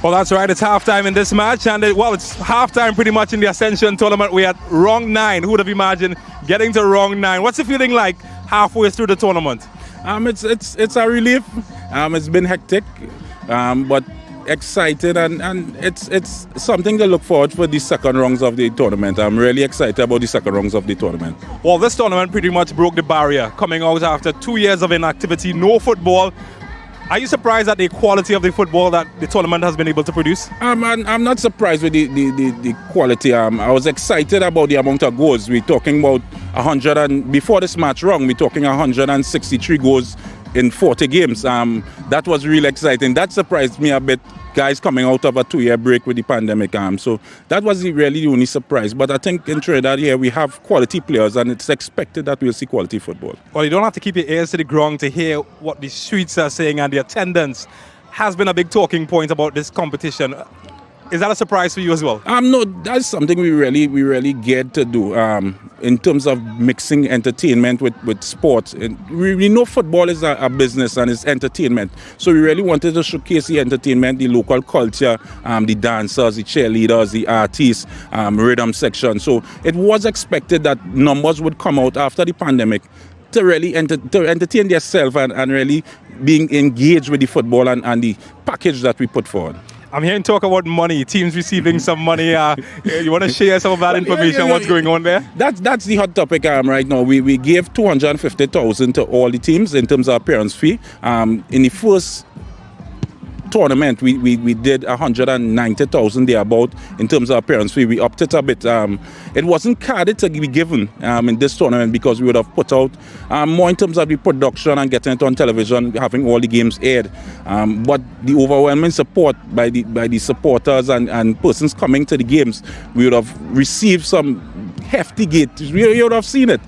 Well, that's right. It's halftime in this match, and it's halftime pretty much in the Ascension Tournament. We're at round 9. Who would have imagined getting to round 9? What's the feeling like halfway through the tournament? It's a relief. It's been hectic, but excited, and it's something to look forward for the second rounds of the tournament. I'm really excited about the second rounds of the tournament. Well, this tournament pretty much broke the barrier, coming out after 2 years of inactivity, no football. Are you surprised at the quality of the football that the tournament has been able to produce? I'm not surprised with the quality. I was excited about the amount of goals. We're talking about 100, and before this match run, we're talking 163 goals in 40 games. That was really exciting. That surprised me a bit, guys coming out of a 2-year break with the pandemic. So that was really the only surprise. But I think in Trinidad here we have quality players, and it's expected that we'll see quality football. Well, you don't have to keep your ears to the ground to hear what the streets are saying, and the attendance has been a big talking point about this competition. Is that a surprise for you as well? No, that's something we really get to do in terms of mixing entertainment with sport. And we know football is a business and it's entertainment. So we really wanted to showcase the entertainment, the local culture, the dancers, the cheerleaders, the artists, rhythm section. So it was expected that numbers would come out after the pandemic to really entertain themselves and really being engaged with the football and the package that we put forward. I'm hearing talk about money, teams receiving some money. You want to share some of that information, what's going on there? That's the hot topic right now. We gave $250,000 to all the teams in terms of appearance fee. In the first tournament, we did $190,000 thereabout in terms of appearance fee. We upped it a bit. It wasn't carded to be given in this tournament because we would have put out more in terms of the production and getting it on television, having all the games aired. But the overwhelming support by the supporters and persons coming to the games, we would have received some hefty gate. You would have seen it.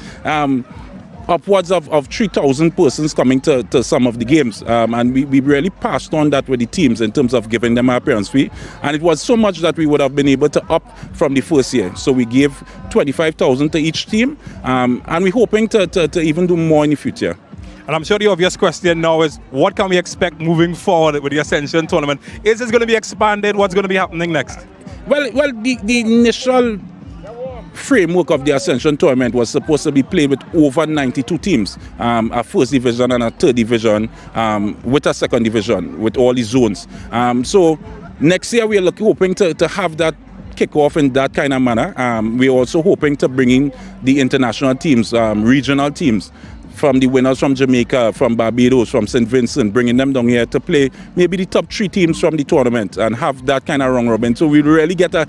Upwards of 3,000 persons coming to some of the games, and we really passed on that with the teams in terms of giving them an appearance fee, and it was so much that we would have been able to up from the first year. So we gave 25,000 to each team, and we're hoping to even do more in the future. And I'm sure the obvious question now is, what can we expect moving forward with the Ascension Tournament? Is this going to be expanded? What's going to be happening next? Well, the initial framework of the Ascension Tournament was supposed to be played with over 92 teams, a first division and a third division, with a second division, with all the zones. So next year we are hoping to have that kick off in that kind of manner. We're also hoping to bring in the international teams, regional teams, the winners from Jamaica, from Barbados, from St. Vincent, bringing them down here to play maybe the top 3 teams from the tournament and have that kind of round robin. So we really get a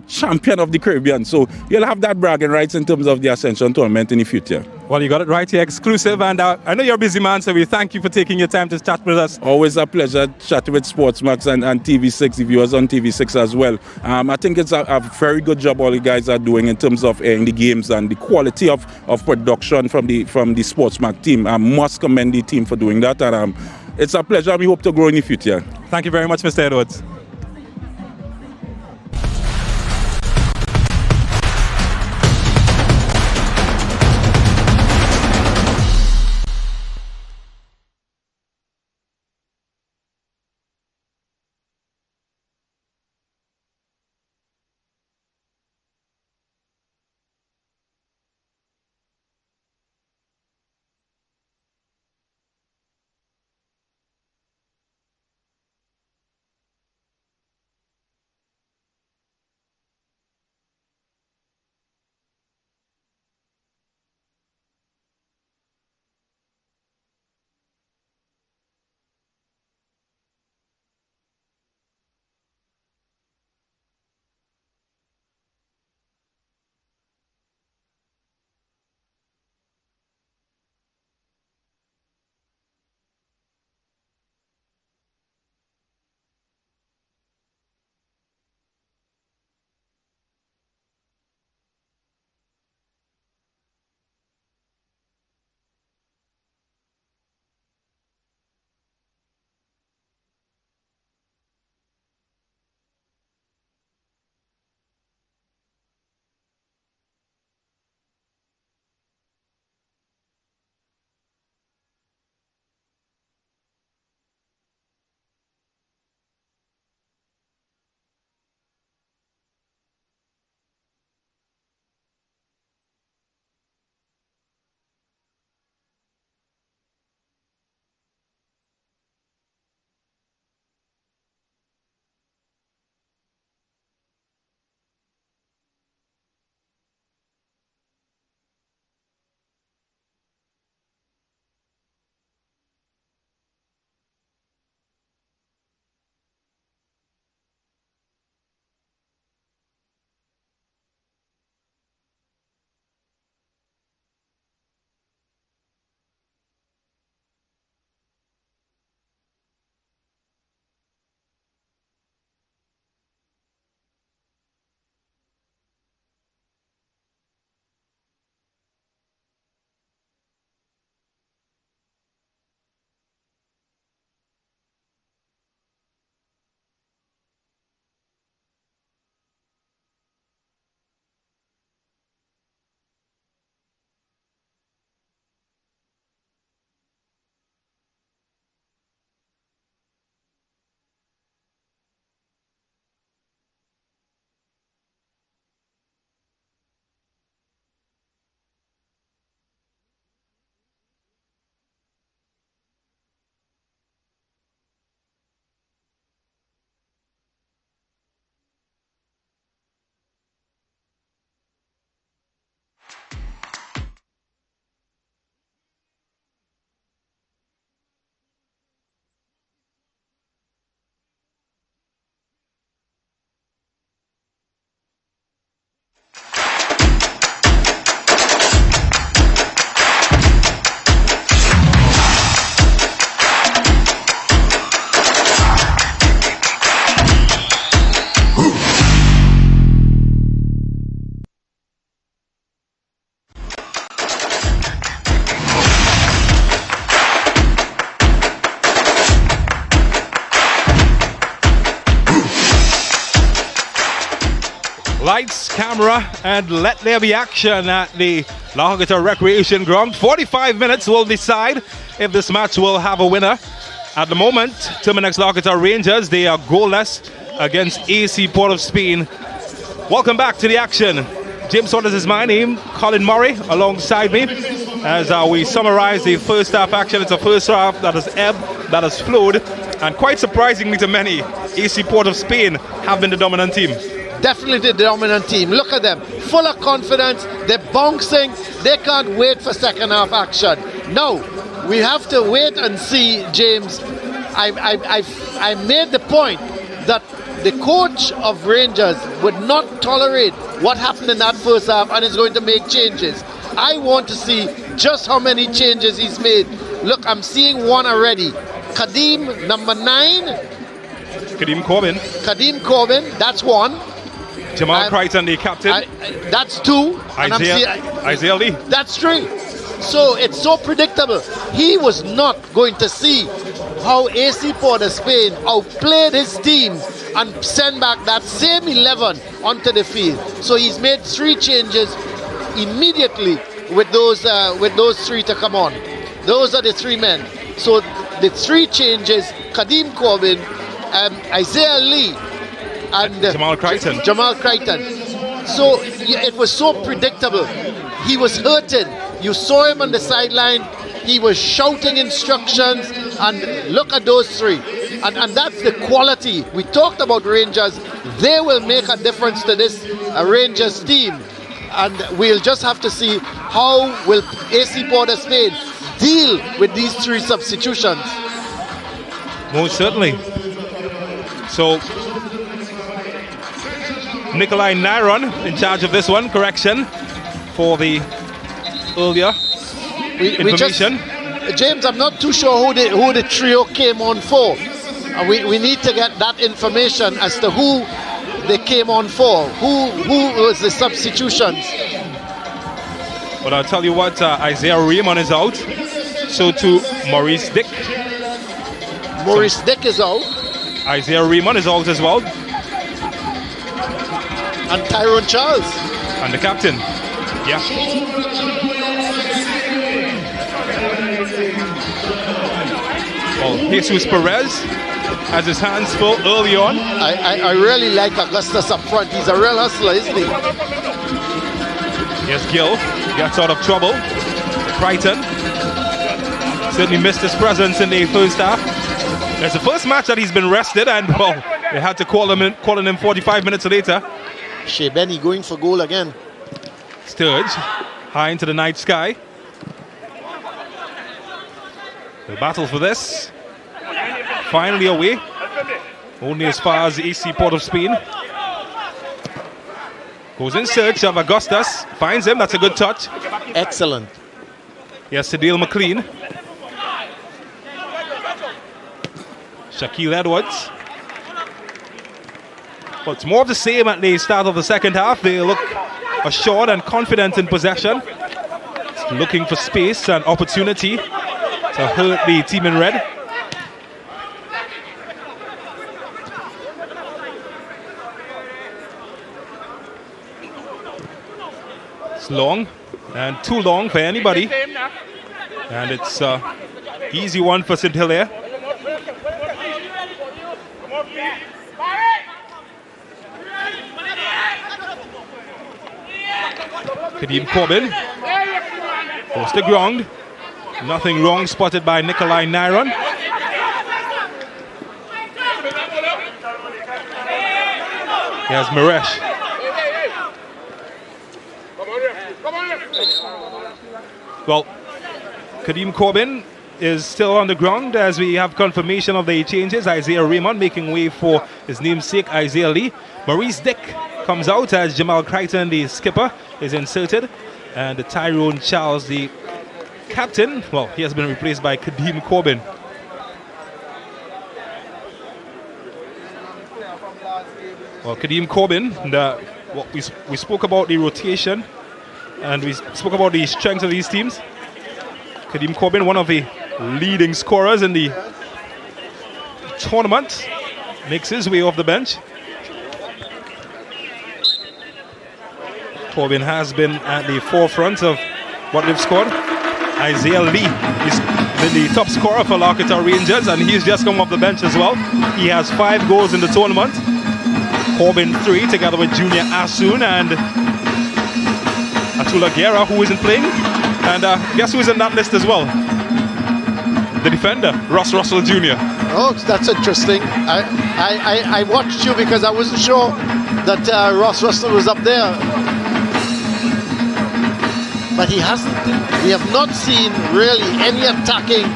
champion of the Caribbean. So you'll have that bragging rights in terms of the Ascension Tournament in the future. Well, you got it right here, exclusive, and I know you're a busy man, so we thank you for taking your time to chat with us. Always a pleasure chatting with Sportsmax and TV6, the viewers on TV6 as well. I think it's a very good job all you guys are doing in terms of airing the games and the quality of production from the Sportsmax team. I must commend the team for doing that, and it's a pleasure. We hope to grow in the future. Thank you very much, Mr. Edwards. Lights, camera, and let there be action at the La Joquita Recreation Ground. 45 minutes will decide if this match will have a winner. At the moment, Terminex La Joquita Rangers, they are goalless against AC Port of Spain. Welcome back to the action. James Waters is my name, Colin Murray alongside me as we summarize the first half action. It's a first half that has ebbed, that has flowed, and quite surprisingly to many, AC Port of Spain have been the dominant team. definitely the dominant team. Look at them, full of confidence, they're bouncing, they can't wait for second half action. Now, we have to wait and see, James. I made the point that the coach of Rangers would not tolerate what happened in that first half and is going to make changes. I want to see just how many changes he's made. Look, I'm seeing one already. Kadeem, number 9. Kadeem Corbin, that's one. Jamal Crichton, the captain. That's 2. Isaiah Lee. That's 3. So it's so predictable. He was not going to see how AC Port of Spain outplayed his team and send back that same 11 onto the field. So he's made 3 changes immediately with those 3 to come on. Those are the 3 men. So the 3 changes: Kadeem Corbin, Isaiah Lee, and Jamal Crichton. So it was so predictable. He was hurting. You saw him on the sideline. He was shouting instructions, and look at those 3. And that's the quality. We talked about Rangers. They will make a difference to this Rangers team. And we'll just have to see how will AC Port of Spain deal with these 3 substitutions. Most certainly. So, Nikolai Naron in charge of this one. Correction for the earlier information. James, I'm not too sure who the trio came on for. We need to get that information as to who they came on for. Who was the substitutions? But I'll tell you what, Isaiah Raymond is out. So too Maurice Dick. Maurice Dick is out. Isaiah Raymond is out as well. And Tyrone Charles. And the captain. Yeah. Well, Jesus Perez has his hands full early on. I really like Augustus up front. He's a real hustler, isn't he? Yes, Gill gets out of trouble. Crichton certainly missed his presence in the first half. It's the first match that he's been rested, and well, they had to call him in 45 minutes later. Shea Benny going for goal again. Sturge high into the night sky. The battle for this finally away, only as far as AC Port of Spain. Goes in search of Augustus, finds him. That's a good touch. Excellent. Yes, Cedile McLean. Shaquille Edwards. Well, it's more of the same at the start of the second half. They look assured and confident in possession, looking for space and opportunity to hurt the team in red. It's long and too long for anybody, and it's an easy one for St. Hilaire. Kadeem Corbin goes to ground. Nothing wrong spotted by Nikolai Naron. Here's Maresh. Well, Kadeem Corbin is still on the ground as we have confirmation of the changes. Isaiah Raymond making way for his namesake Isaiah Lee. Maurice Dick comes out as Jamal Crichton, the skipper, is inserted. And Tyrone Charles, the captain, well, he has been replaced by Kadeem Corbin. Well, Kadeem Corbin, we spoke about the rotation and we spoke about the strength of these teams. Kadeem Corbin, one of the leading scorers in the tournament, makes his way off the bench. Corbin has been at the forefront of what they've scored. Isaiah Lee is the top scorer for Larkita Rangers, and he's just come off the bench as well. He has 5 goals in the tournament. Corbin 3 together with Junior Asun and Atula Guerra, who isn't playing. And guess who's in that list as well? The defender, Ross Russell Jr. Oh, that's interesting. I watched you because I wasn't sure that Ross Russell was up there. But we have not seen really any attacking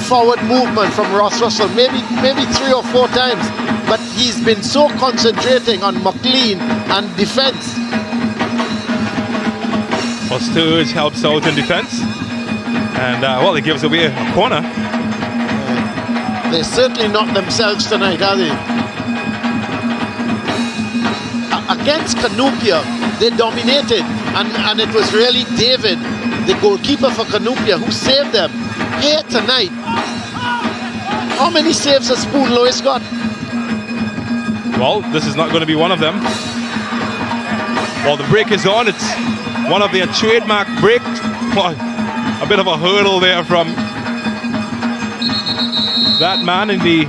forward movement from Ross Russell, maybe 3 or 4 times, but he's been so concentrating on McLean and defense. Well, Sturge helps out in defense, and well, he gives away a corner. They're certainly not themselves tonight, are they? Against Cunupia, they dominated, and it was really David, the goalkeeper for Cunupia, who saved them. Here tonight, how many saves has Spoon Lois got? Well, this is not going to be one of them. Well, the break is on. It's one of their trademark breaks. Well, a bit of a hurdle there from that man in the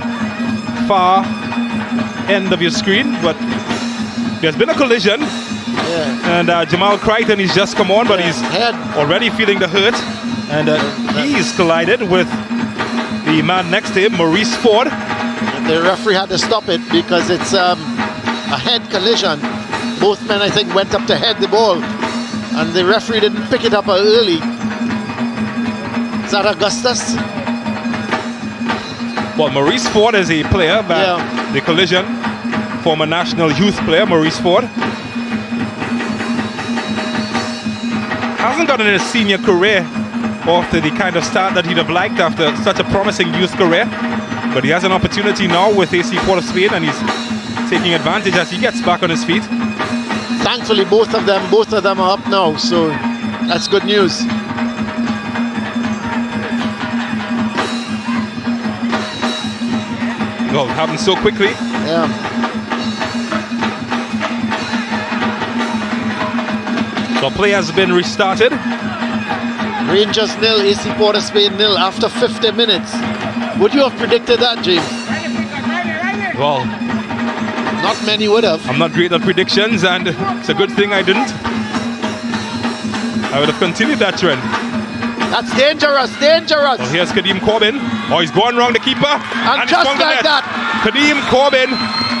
far end of your screen, but there's been a collision. Yeah. And Jamal Crichton, he's just come on, but he's already feeling the hurt. And he's collided with the man next to him, Maurice Ford. And the referee had to stop it because it's a head collision. Both men, I think, went up to head the ball, and the referee didn't pick it up early. Is that Augustus? Well, Maurice Ford is a player, but the collision, former national youth player, Maurice Ford. Hasn't gotten in his senior career off to the kind of start that he'd have liked after such a promising youth career. But he has an opportunity now with AC P.O.S. of Spain, and he's taking advantage as he gets back on his feet. Thankfully, both of them are up now, so that's good news. Well, it happened so quickly. Yeah. The play has been restarted. Rangers 0, AC P.O.S. of Spain 0 after 50 minutes. Would you have predicted that, James? Well, not many would have. I'm not great at predictions, and it's a good thing I didn't. I would have continued that trend. That's dangerous, dangerous. Well, here's Kadeem Corbin. Oh, he's going around the keeper. And just like that. Kadeem Corbin,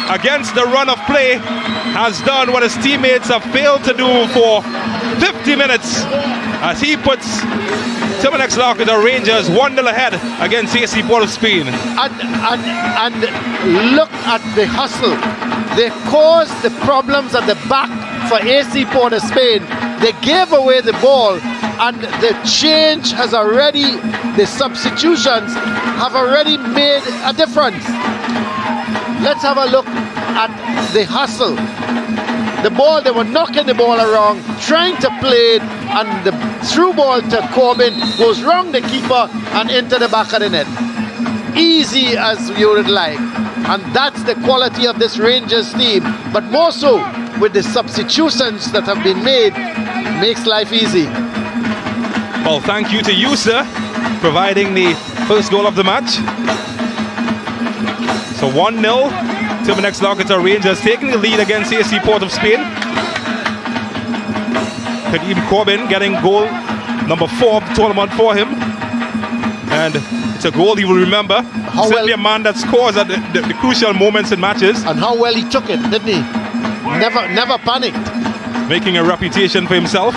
against the run of play, has done what his teammates have failed to do for 50 minutes, as he puts Terminex Lockett Rangers 1-0 ahead against AC P.O.S. of Spain. And look at the hustle. They caused the problems at the back for AC P.O.S. of Spain. They gave away the ball, and the change has already, the substitutions have already made a difference. Let's have a look at the hustle. The ball, they were knocking the ball around, trying to play it, and the through ball to Corbin goes round the keeper and into the back of the net. Easy as you would like. And that's the quality of this Rangers team. But more so, with the substitutions that have been made, makes life easy. Well, thank you to you, sir, providing the first goal of the match. So 1-0. Terminex Lockett Rangers taking the lead against AC P.O.S. of Spain. Kadeem Corbin getting goal number 4 of the tournament for him. And it's a goal he will remember. Certainly a man that scores at the crucial moments in matches. And how well he took it, didn't he? Never panicked. Making a reputation for himself.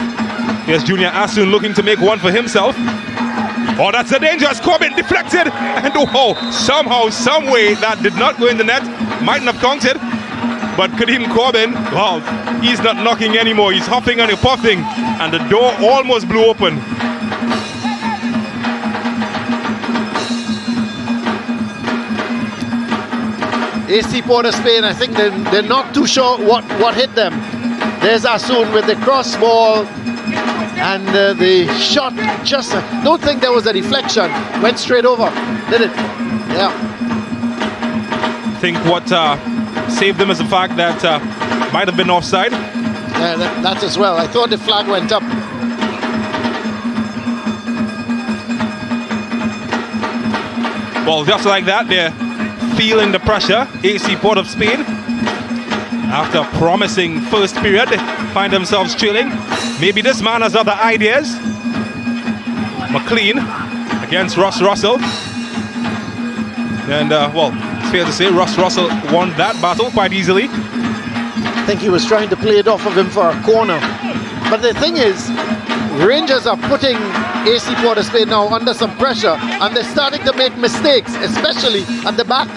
Here's Junior Asun looking to make one for himself. Oh, that's a dangerous. Corbin deflected, and oh, somehow, some way that did not go in the net. Mightn't have counted, but Kadeem Corbin, well, he's not knocking anymore. He's huffing and puffing, and the door almost blew open. AC P.O.S. of Spain, I think they're not too sure what hit them. There's Asun with the cross ball. And the shot just, don't think there was a deflection, went straight over, did it? Yeah. I think what saved them is the fact that might have been offside. Yeah, that as well. I thought the flag went up. Well, just like that, they're feeling the pressure. AC P.O.S. of Spain, after a promising first period, they find themselves trailing. Maybe this man has other ideas. McLean against Ross Russell. And, well, it's fair to say Ross Russell won that battle quite easily. I think he was trying to play it off of him for a corner. But the thing is, Rangers are putting AC P.O.S now under some pressure, and they're starting to make mistakes, especially at the back.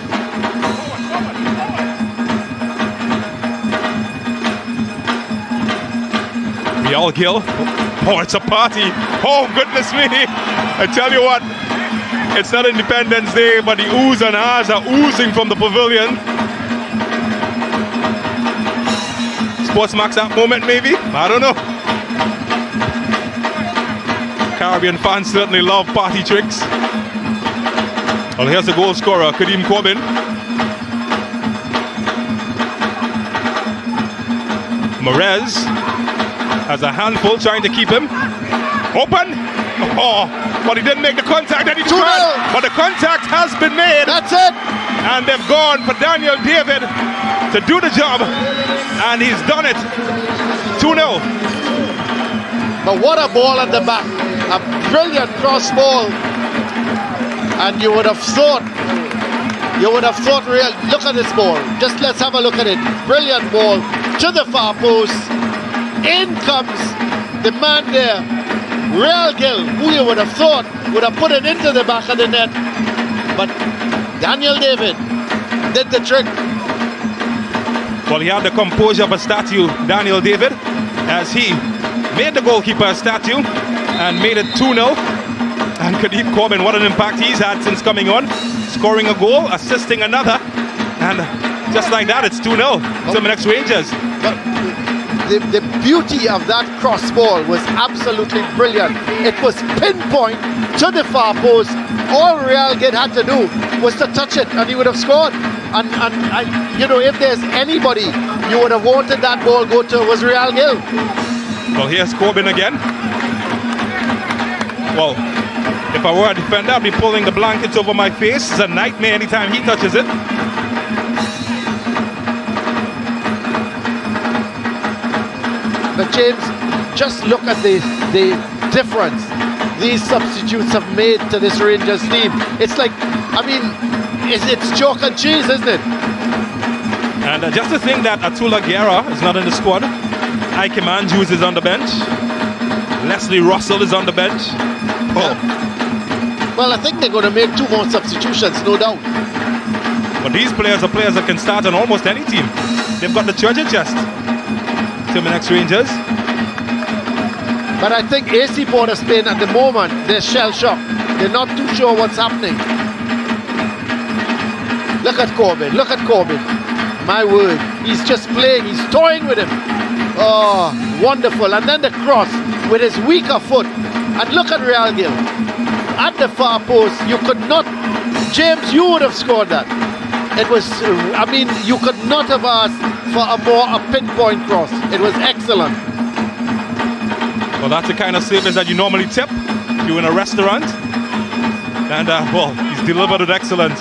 Real Gill. Oh, it's a party. Oh, goodness me. I tell you what, it's not Independence Day, but the oohs and ahs are oozing from the pavilion. Sports Max that moment, maybe? I don't know. Caribbean fans certainly love party tricks. Well, here's the goal scorer, Kadeem Corbin. Morez has a handful trying to keep him open. Oh, but he didn't make the contact that he tried. But the contact has been made. That's it. And they've gone for Daniel David to do the job. And he's done it. 2-0. But what a ball at the back. A brilliant cross ball. And you would have thought, real. Look at this ball. Just let's have a look at it. Brilliant ball to the far post. In comes the man there, Real Gill, who you would have thought would have put it into the back of the net. But Daniel David did the trick. Well, he had the composure of a statue, Daniel David, as he made the goalkeeper a statue and made it 2-0. And Kadeem Corbin, what an impact he's had since coming on, scoring a goal, assisting another, and just like that, it's 2-0 to the next Rangers. But the beauty of that cross ball was absolutely brilliant. It was pinpoint to the far post. All Real Gill had to do was to touch it, and he would have scored. And if there's anybody you would have wanted that ball go to, was Real Gill. Well, here's Corbin again. Well, if I were a defender, I'd be pulling the blankets over my face. It's a nightmare anytime he touches it. But James, just look at the difference these substitutes have made to this Rangers team. It's like, it's chalk and cheese, isn't it? And just to think that Atula Guerra is not in the squad. Ike Manjus is on the bench. Leslie Russell is on the bench. Oh. Well, I think they're going to make 2 more substitutions, no doubt. But these players are players that can start on almost any team. They've got the treasure chest. Next Rangers. But I think AC P.O.S Spain at the moment, they're shell shocked. They're not too sure what's happening. Look at Corbin. My word, he's just playing, he's toying with him. Oh, wonderful. And then the cross with his weaker foot. And look at Real Gill at the far post. You could not, James, you would have scored that. It was, you could not have asked for a pinpoint cross. It was excellent. Well, that's the kind of service that you normally tip if you're in a restaurant. And, he's delivered with excellence.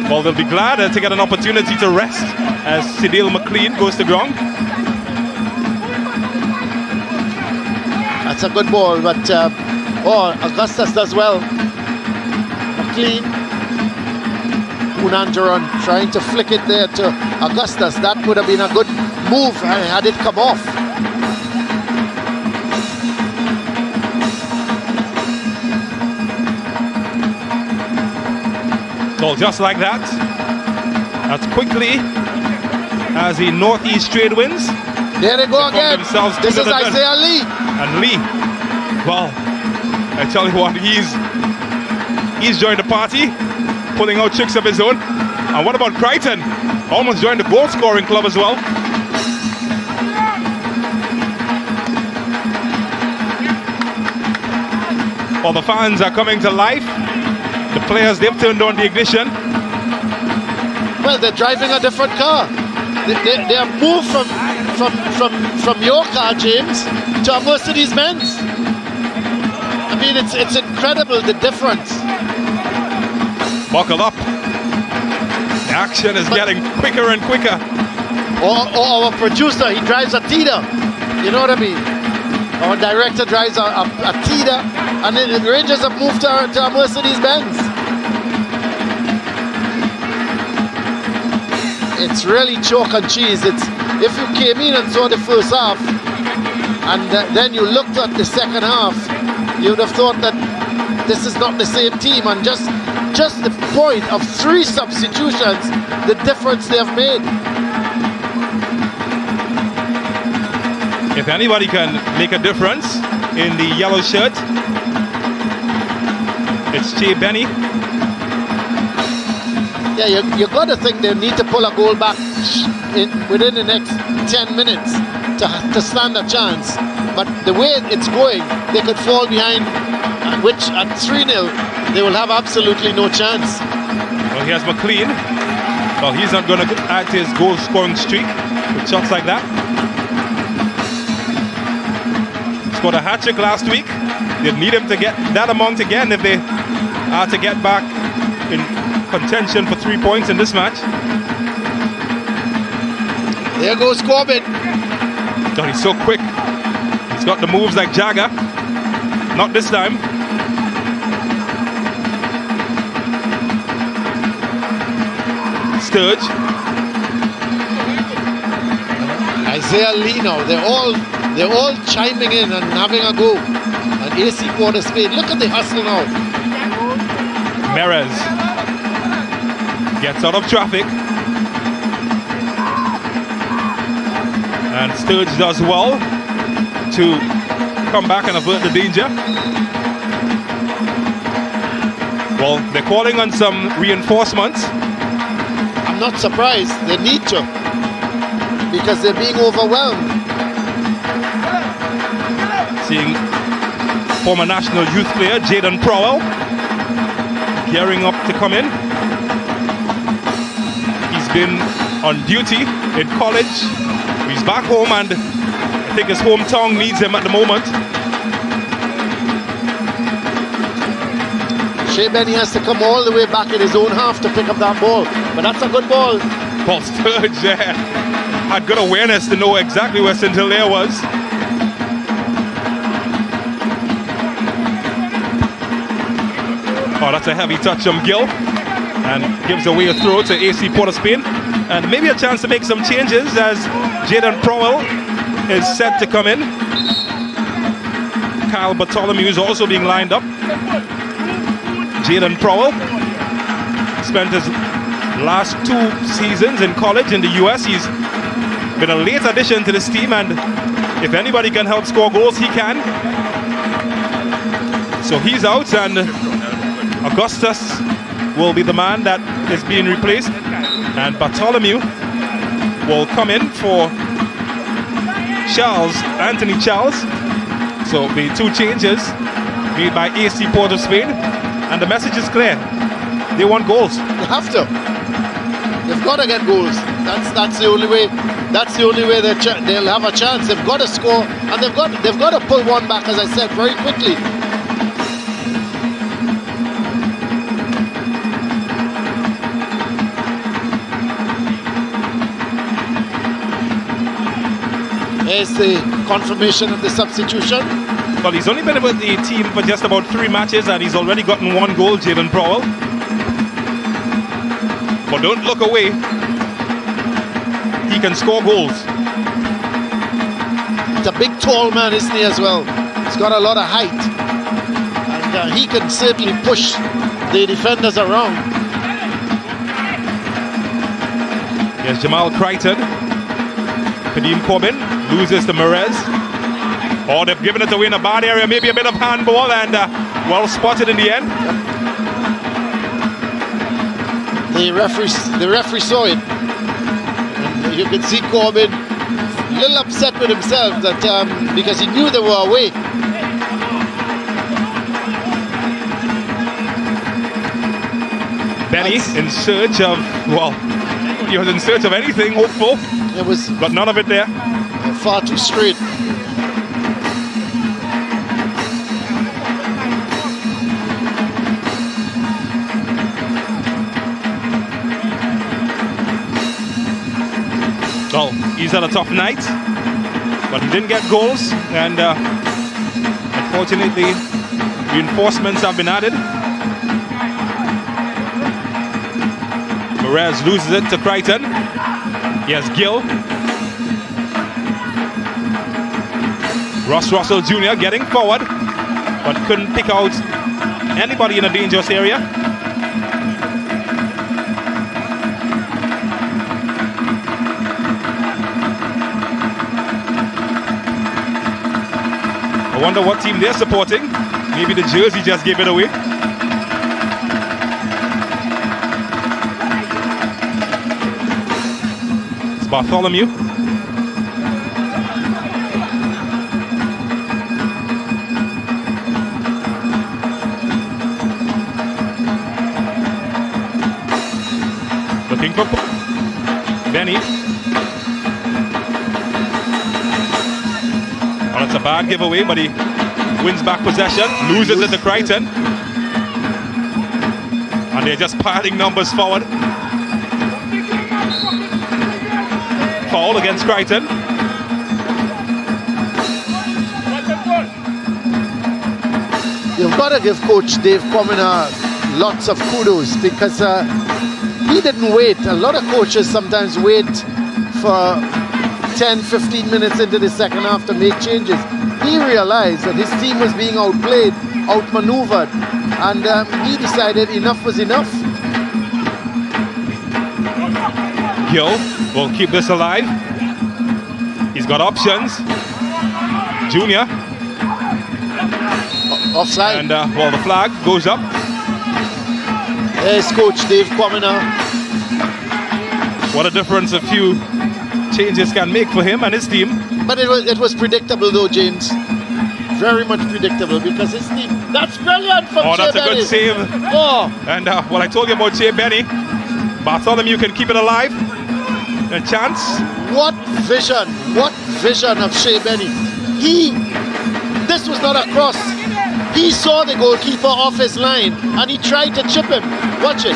Well, they'll be glad to get an opportunity to rest as Cedale McLean goes to ground. That's a good ball, but Augustus does well. McLean, Unanjaron trying to flick it there to Augustus. That would have been a good move had it come off. Well, just like that, as quickly as the northeast trade winds. There they go again. This is Isaiah Lee. And Lee, well, I tell you what, he's joined the party, pulling out tricks of his own. And what about Crichton? Almost joined the goal scoring club as well. Well, the fans are coming to life. The players, they've turned on the ignition. Well, they're driving a different car. They have moved from your car, James, to a Mercedes-Benz. I mean, it's incredible, the difference. Buckle up. The action is getting quicker and quicker. Or our producer, he drives a Tida. You know what I mean? Our director drives a Tida, and then the Rangers have moved to a Mercedes-Benz. It's really chalk and cheese. It's if you came in and saw the first half, and then you looked at the second half, you would have thought that this is not the same team. And just the point of 3 substitutions, the difference they have made. If anybody can make a difference in the yellow shirt, it's Che Benny. Yeah, you got to think they need to pull a goal back within the next 10 minutes to stand a chance. But the way it's going, they could fall behind, which at 3-0, they will have absolutely no chance. Well, here's McLean. Well, he's not going to add to his goal scoring streak with shots like that. Scored a hat-trick last week. They need him to get that amount again if they are to get back in contention for 3 points in this match. There goes Corbin. God, he's so quick. He's got the moves like Jagger. Not this time. Sturge. Isaiah Lino. They're all chiming in and having a go. And AC P.O.S. Look at the hustle now. Merez gets out of traffic. And Sturge does well to come back and avert the danger. Well, they're calling on some reinforcements. I'm not surprised. They need to, because they're being overwhelmed. Seeing former national youth player Jaden Prowell gearing up to come in. He's been on duty in college. He's back home, and I think his hometown needs him at the moment. Shea Benny has to come all the way back in his own half to pick up that ball. But that's a good ball. Paul Sturge had good awareness to know exactly where St. Hilaire was. Oh, that's a heavy touch from Gill, and gives away a throw to AC P.O.S. And maybe a chance to make some changes as Jaden Prowell is set to come in. Kyle Bartholomew is also being lined up. Jaden Prowell spent his last 2 seasons in college in the US. He's been a late addition to this team, and if anybody can help score goals, he can. So he's out, and Augustus will be the man that is being replaced, and Bartholomew will come in for Anthony Charles. So the 2 changes made by AC Port of Spain, and the message is clear. They want goals. They have to. They've got to get goals. That's the only way. That's the only way they'll have a chance. They've got to score, and they've got to pull one back, as I said, very quickly. There's the confirmation of the substitution. Well, he's only been with the team for just about 3 matches, and he's already gotten 1 goal, Jaden Prowell. But don't look away. He can score goals. He's a big, tall man, isn't he, as well? He's got a lot of height. And he can certainly push the defenders around. Here's Jamal Crichton. Kadeem Corbin loses to Merez. Oh, they've given it away in a bad area. Maybe a bit of handball, and well spotted in the end. The referee saw it. And you could see Corbin a little upset with himself that because he knew they were away. Benny in search of, well, he was in search of anything hopeful. It was, but none of it there. Far too straight. Well, Well, he's had a tough night, but he didn't get goals, and unfortunately, reinforcements have been added. Perez loses it to Crichton. He has Gill. Ross Russell Jr. getting forward, but couldn't pick out anybody in a dangerous area. I wonder what team they're supporting. Maybe the jersey just gave it away. It's Bartholomew. Looking for Benny. Oh, that's a bad giveaway, but he wins back possession, loses it to Crichton. And they're just piling numbers forward. Foul against Crichton. You've got to give Coach Dave Commoner lots of kudos because he didn't wait. A lot of coaches sometimes wait for 10-15 minutes into the second half to make changes. He realized that his team was being outplayed, outmaneuvered, and he decided enough was enough. Gill will keep this alive. He's got options. Junior. Offside. And well, the flag goes up. There's Coach Dave Commoner. What a difference a few changes can make for him and his team. But it was predictable though, James. Very much predictable because his team. That's brilliant from Oh, that's Shea a good Benny. save. Oh. And what I told you about Shea Benny, Bartholomew can keep it alive. A chance. What vision of Shea Benny. This was not a cross. He saw the goalkeeper off his line and he tried to chip him. Watch it.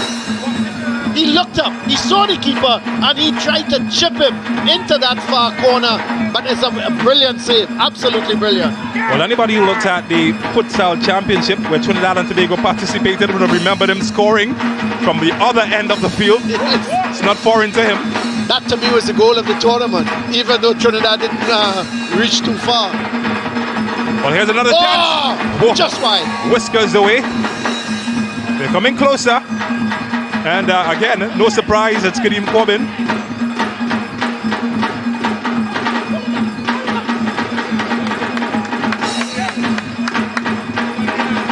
He looked up, he saw the keeper and he tried to chip him into that far corner. But it's a brilliant save, absolutely brilliant. Well, anybody who looked at the futsal championship where Trinidad and Tobago participated would have remembered him scoring from the other end of the field. Yes. It's not foreign to him. That to me was the goal of the tournament, even though Trinidad didn't reach too far. Well, here's another chance. Whoa. Just wide. Whiskers away. They're coming closer. And again, no surprise, it's Kadeem Corbin.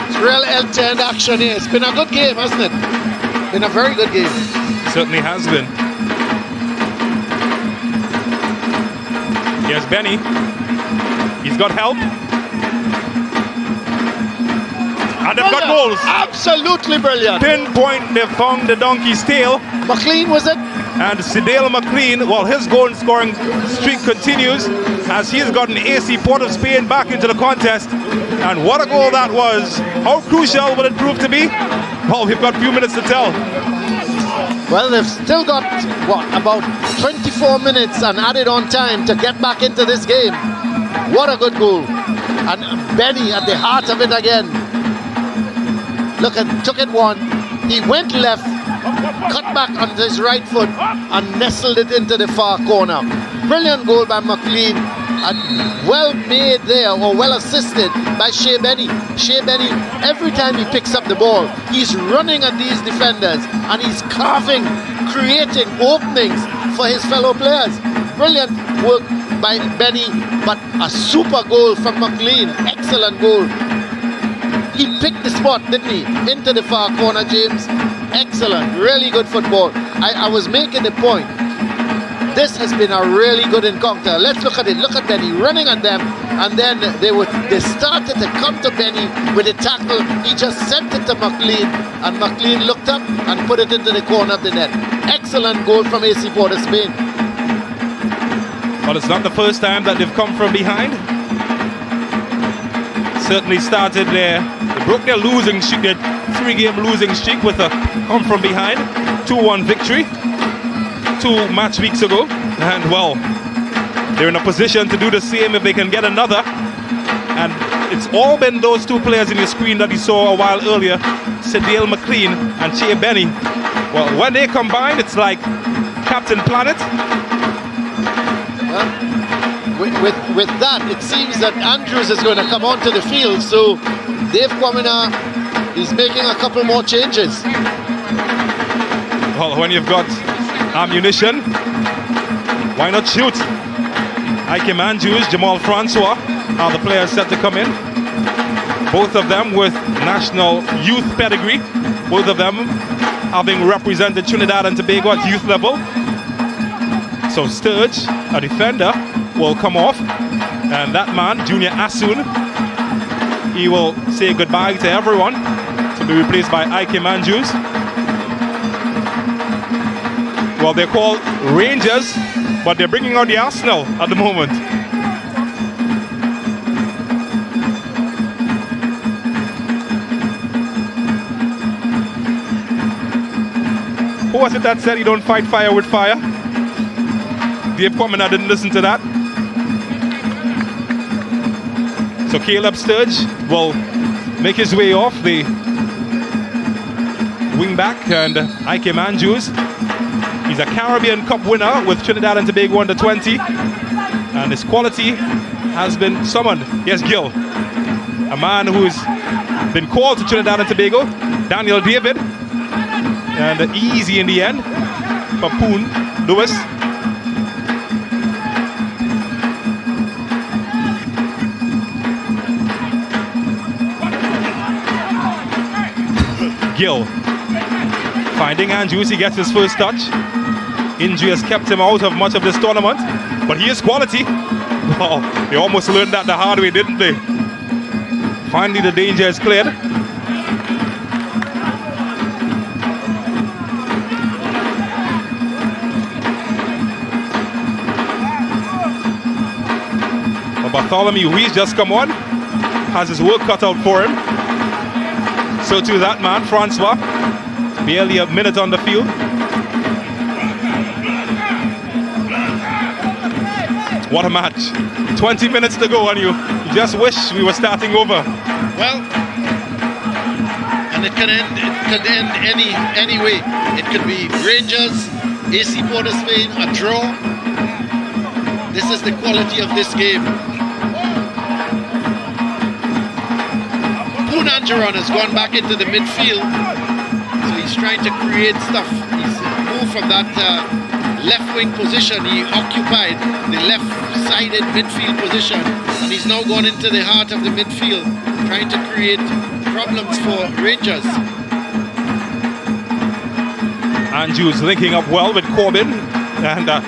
It's real end-to-end action here. It's been a good game, hasn't it? Been a very good game. Certainly has been. Here's Benny. He's got help. And they've got goals. Absolutely brilliant. Pinpoint, they've found the donkey's tail. McLean, was it? And Sidale McLean, well, his goal scoring streak continues as he's gotten AC Port of Spain back into the contest. And what a goal that was. How crucial will it prove to be? Well, we've got a few minutes to tell. Well, they've still got, what, about 24 minutes and added on time to get back into this game. What a good goal. And Benny at the heart of it again. Look at, took it one. He went left, cut back on his right foot and nestled it into the far corner. Brilliant goal by McLean. And well made there, or well assisted by Shea Benny. Shea Benny, every time he picks up the ball, he's running at these defenders and he's carving, creating openings for his fellow players. Brilliant work by Benny, but a super goal from McLean. Excellent goal. He picked the spot, didn't he? Into the far corner, James. Excellent, really good football. I was making the point. This has been a really good encounter. Let's look at it. Look at Benny running at them, and then they started to come to Benny with a tackle. He just sent it to McLean, and McLean looked up and put it into the corner of the net. Excellent goal from AC Port of Spain. Well, it's not the first time that they've come from behind. Certainly started there. They broke their losing streak, their 3-game losing streak with a come from behind 2-1 victory. 2 match weeks ago, and well, they're in a position to do the same if they can get another. And it's all been those 2 players in your screen that you saw a while earlier, Cedale McLean and Shea Benny. Well, when they combine, it's like Captain Planet. With that, it seems that Andrews is going to come onto the field, so Dave Kwamina is making a couple more changes. Well, when you've got ammunition, why not shoot? Ike Andrews, Jamal Francois are the players set to come in. Both of them with national youth pedigree. Both of them having represented Trinidad and Tobago at youth level. So Sturge, a defender, will come off. And that man, Junior Asun, he will say goodbye to everyone to be replaced by Ike Andrews. Well, they're called Rangers, but they're bringing out the Arsenal at the moment. Who was it that said you don't fight fire with fire? Dave Kwamina didn't listen to that. So Caleb Sturge will make his way off the wing back, and Ike Andrews. He's a Caribbean Cup winner with Trinidad and Tobago under 20, and his quality has been summoned. Yes, Gil, a man who's been called to Trinidad and Tobago, Daniel David, and easy in the end, Papoon Lewis. Gil finding Andrews, he gets his first touch. Injury has kept him out of much of this tournament, but he is quality. Well, they almost learned that the hard way, didn't they? Finally, the danger is cleared. But Bartholomew, he's just come on, has his work cut out for him. So too that man, Francois, barely a minute on the field. What a match. 20 minutes to go, and you just wish we were starting over. Well, and it could end any way. It could be Rangers, AC P.O.S, a draw. This is the quality of this game. Poon Angeron has gone back into the midfield, so he's trying to create stuff. He's moved from that left wing position he occupied, the left-sided midfield position, and he's now gone into the heart of the midfield, trying to create problems for Rangers. Andrews linking up well with Corbin, and that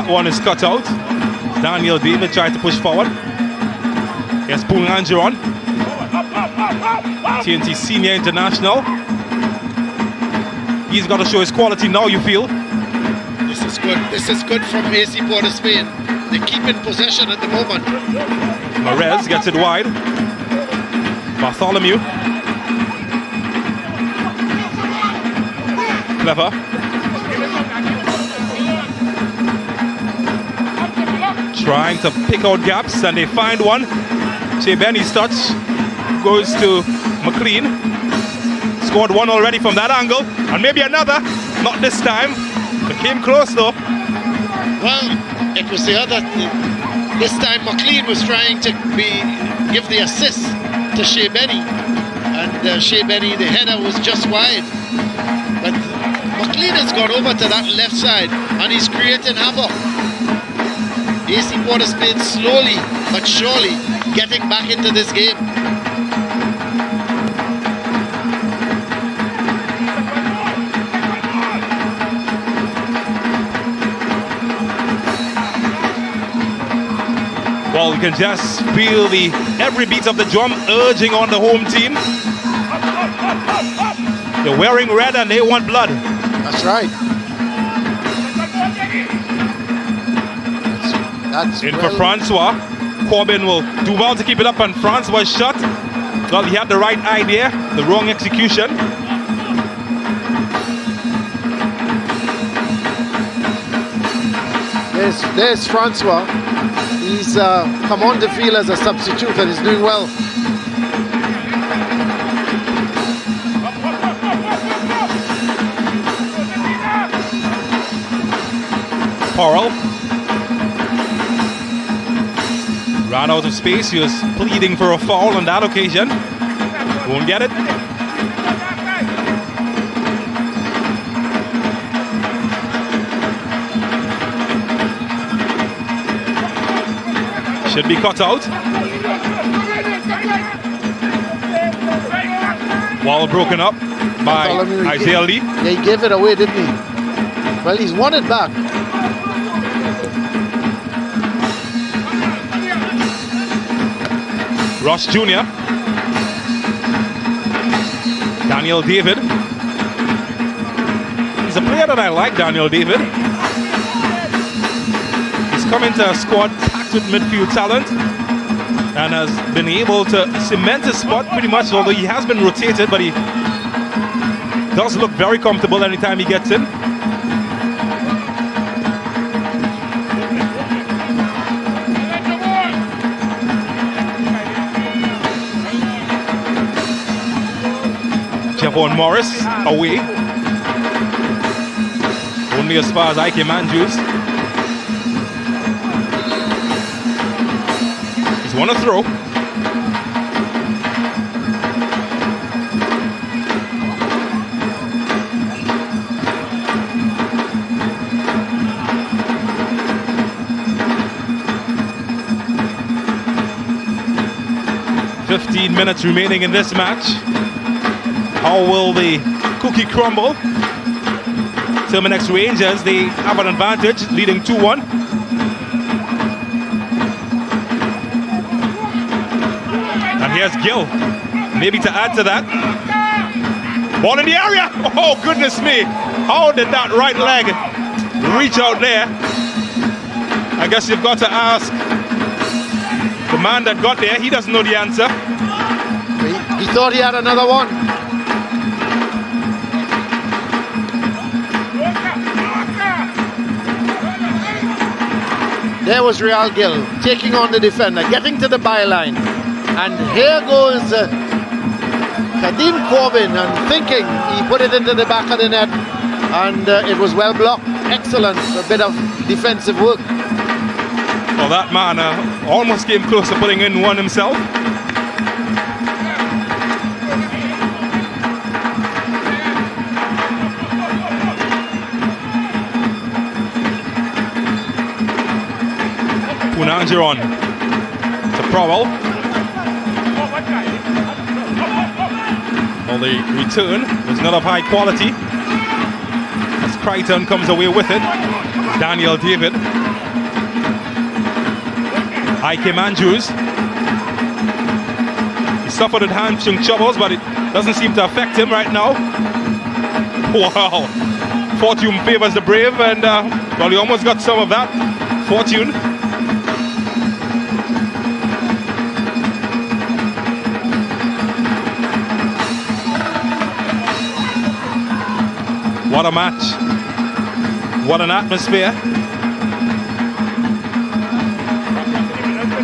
one is cut out. Daniel David trying to push forward. Yes, Poon Angeron, T&T Senior International. He's got to show his quality now, you feel. This is good. This is good from AC P.O.S. Spain. They keep in possession at the moment. Marez gets it wide. Bartholomew. Clever. Trying to pick out gaps, and they find one. Shea Benny's touch goes to McLean. Scored one already from that angle, and maybe another. Not this time. It came close though. Well, it was the other. This time McLean was trying to give the assist to Shea Benny, and Shea Benny, the header was just wide. But McLean has gone over to that left side, and he's creating havoc. AC P.O.S Spain slowly but surely getting back into this game. Well, you can just feel every beat of the drum urging on the home team. They're wearing red and they want blood. That's right. That's in for Francois. Corbin will do well to keep it up, and Francois shot. Well, he had the right idea, the wrong execution. There's Francois. He's come on the field as a substitute and he's doing well. Worl ran out of space. He was pleading for a foul on that occasion. Won't get it. Should be cut out. Wall broken up by Isaiah Lee. Yeah, he gave it away, didn't he? Well, he's won it back. Ross Jr. Daniel David. He's a player that I like, Daniel David. He's come into a squad packed with midfield talent and has been able to cement his spot pretty much, although he has been rotated, but he does look very comfortable anytime he gets in. Javon Morris away. Only as far as IK Manjus. He's won a throw. "15 minutes remaining in this match. How will the cookie crumble?" Terminex Rangers, they have an advantage, leading 2-1. And here's Gill, maybe to add to that. Ball in the area. Oh, goodness me. How did that right leg reach out there? I guess you've got to ask the man that got there. He doesn't know the answer. He thought he had another one. There was Real Gill taking on the defender, getting to the byline. And here goes Kadeem Corbin, and thinking he put it into the back of the net. And it was well blocked. Excellent. A bit of defensive work. Well, that man almost came close to putting in one himself. Punanjaron to Prowell. Well, the return was not of high quality as Crichton comes away with it. Daniel David. IK Manjus. He suffered at hamstring troubles, but it doesn't seem to affect him right now. Wow. Fortune favors the brave, and well, he almost got some of that fortune. What a match. What an atmosphere.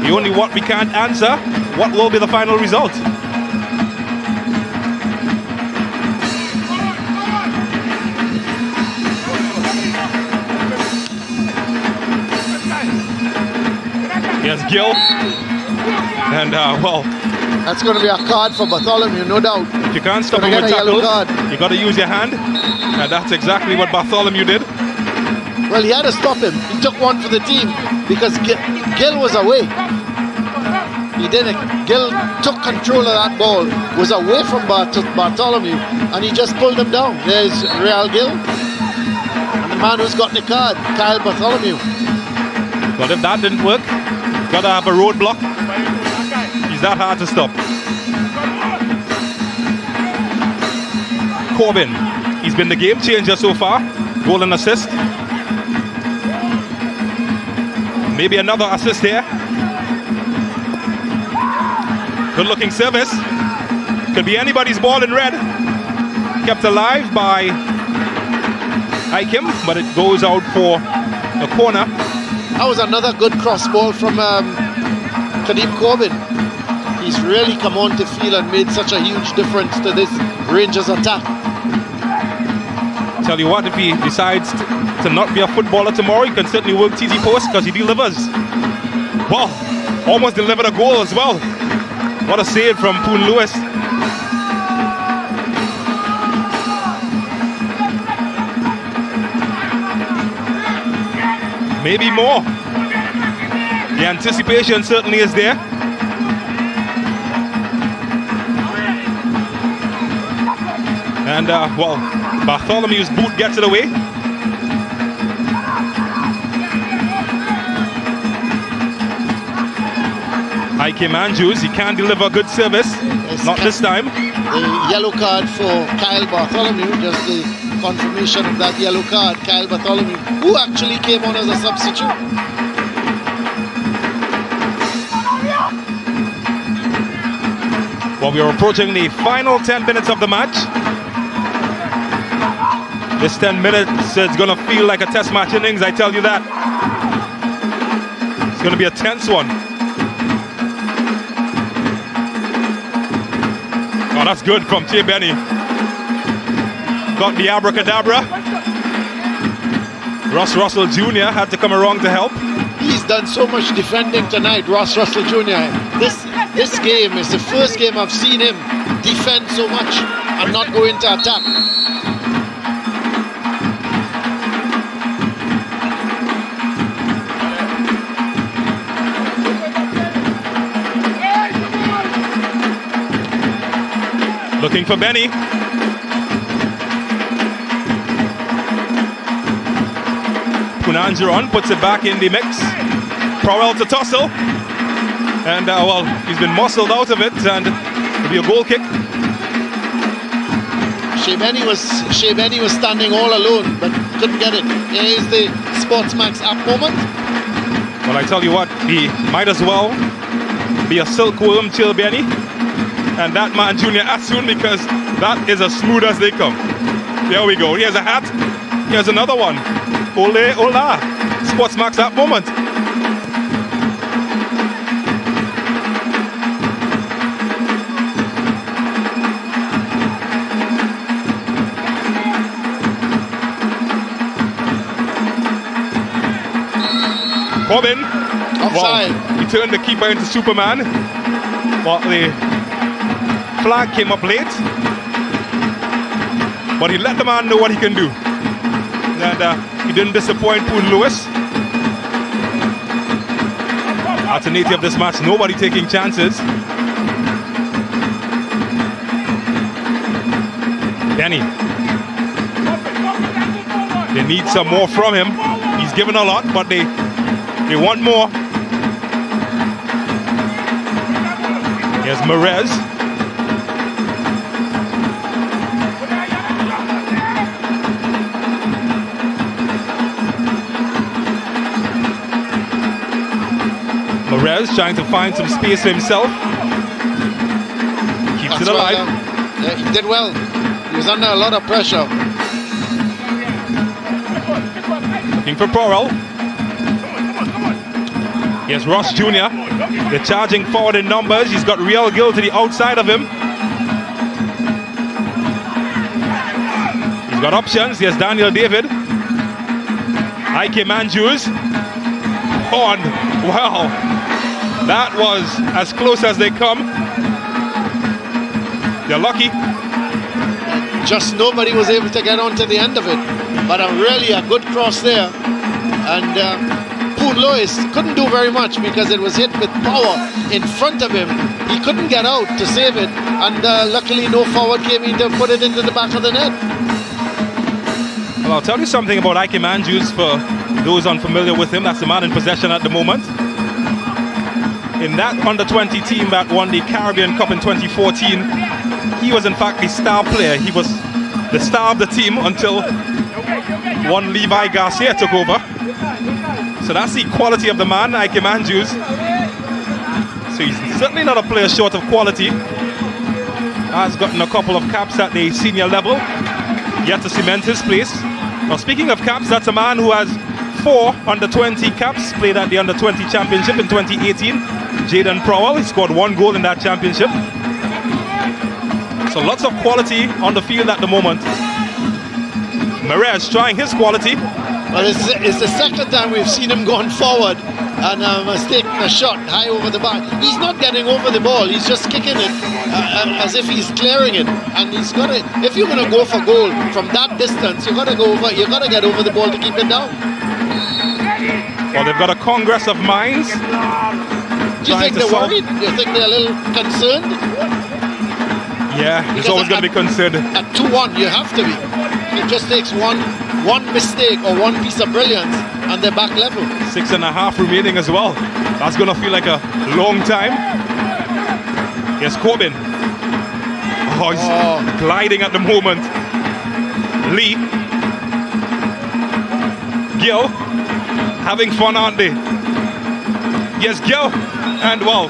The only what we can't answer, what will be the final result? Here's Gill. And, well, that's going to be a card for Bartholomew, no doubt. If you can't stop him with tackles, you got to use your hand. And that's exactly what Bartholomew did. Well, he had to stop him. He took one for the team because Gill was away. He did it. Gill took control of that ball, was away from Bartholomew, and he just pulled him down. There's Real Gill. And the man who's got the card, Kyle Bartholomew. But if that didn't work, got to have a roadblock. He's that hard to stop. Corbin, he's been the game changer so far. Goal and assist. Maybe another assist here. Good looking service. Could be anybody's ball in red. Kept alive by Ikem, but it goes out for a corner. That was another good cross ball from Kadeem Corbin. He's really come on to field and made such a huge difference to this Rangers attack. Tell you what, if he decides to not be a footballer tomorrow, he can certainly work T&T Post because he delivers. Wow, almost delivered a goal as well. What a save from Poon Lewis. Maybe more. The anticipation certainly is there. And well, Bartholomew's boot gets it away. Ike Manjus, he can't deliver a good service. Yes, not this time. The yellow card for Kyle Bartholomew, just the confirmation of that yellow card. Kyle Bartholomew, who actually came on as a substitute. Well, we are approaching the final 10 minutes of the match. This 10 minutes is going to feel like a test match innings, I tell you that. It's going to be a tense one. Oh, that's good from T. Benny. Got the abracadabra. Ross Russell Jr. had to come around to help. He's done so much defending tonight, Ross Russell Jr. This game is the first game I've seen him defend so much and not go into attack. Looking for Benny. Punanjaron puts it back in the mix. Prowell to tussle. And well, he's been muscled out of it, and it'll be a goal kick. Shea Benny was standing all alone, but couldn't get it. Here is the Sportsmax app moment. Well, I tell you what, he might as well be a silkworm, Chill Benny. And that man, Junior Asun, because that is as smooth as they come. There we go. Here's a hat. Here's another one. Ole, hola. Sportsmax that moment. Corbin. Offside. Well, he turned the keeper into Superman. But the flag came up late, but he let the man know what he can do, and he didn't disappoint Poon Lewis. Alternative of this match, nobody taking chances. Benny, they need some more from him. He's given a lot, but they want more. Here's Merez. Merez trying to find some space for himself. Keeps it alive. Yeah, he did well. He was under a lot of pressure. Looking for Porrell. Here's Ross Jr. They're charging forward in numbers. He's got Real Gill to the outside of him. He's got options. Here's Daniel David. Ike Manjus. On. Wow. That was as close as they come. They're lucky. Just nobody was able to get onto the end of it. But really a good cross there. And Poon Lewis couldn't do very much because it was hit with power in front of him. He couldn't get out to save it. And luckily no forward came in to put it into the back of the net. Well, I'll tell you something about Ike Manjus for those unfamiliar with him. That's the man in possession at the moment. In that under-20 team that won the Caribbean Cup in 2014, he was in fact the star player. He was the star of the team until one Levi Garcia took over. So that's the quality of the man, Ike Manjus. So he's certainly not a player short of quality. Has gotten a couple of caps at the senior level, yet to cement his place. Now, speaking of caps, that's a man who has 4 under-20 caps, played at the under-20 championship in 2018. Jaden Prowell, he scored 1 goal in that championship. So lots of quality on the field at the moment. Merez trying his quality. Well, it's the second time we've seen him going forward and has taken a shot high over the bar. He's not getting over the ball, he's just kicking it as if he's clearing it. And he's got to, if you're going to go for goal from that distance, you've got to get over the ball to keep it down. Well, they've got a congress of minds. Do you think they're worried? Do you think they're a little concerned? Yeah, it's always going to be concerned. At 2-1, you have to be. It just takes one mistake or one piece of brilliance and they're back level. 6.5 remaining as well. That's going to feel like a long time. Here's Corbin. Oh, he's gliding at the moment. Lee. Gil. Having fun, aren't they? Yes, Gil. And well,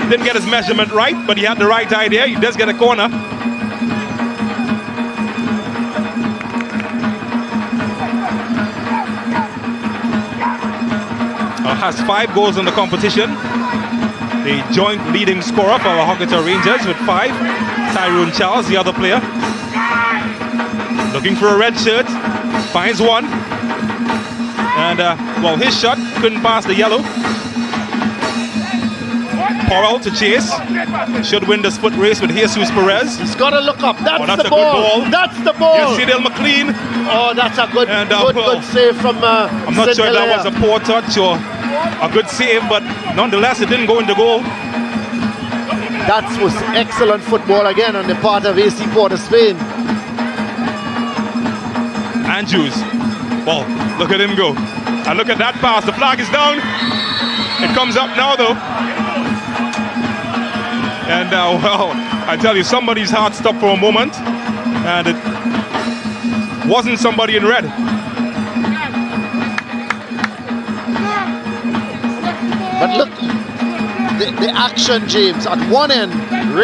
didn't get his measurement right, but he had the right idea. He does get a corner. Has 5 goals in the competition. The joint leading scorer for the Hockerton Rangers with 5. Tyrone Charles, the other player. Looking for a red shirt. Finds one. And, well, his shot couldn't pass the yellow. Porrell to chase. Should win the split race with Jesus Perez. He's got to look up. That's a the ball. Good ball. That's the ball. Yes, Cedil McLean. Oh, that's a good, good save from I'm not sure if that was a poor touch or a good save, but nonetheless, it didn't go into goal. That was excellent football again on the part of AC P.O.S of Spain. Andrews. Well, look at him go. And look at that pass. The flag is down. It comes up now, though. And well, I tell you, somebody's heart stopped for a moment. And it wasn't somebody in red. But look, the action, James. At one end, at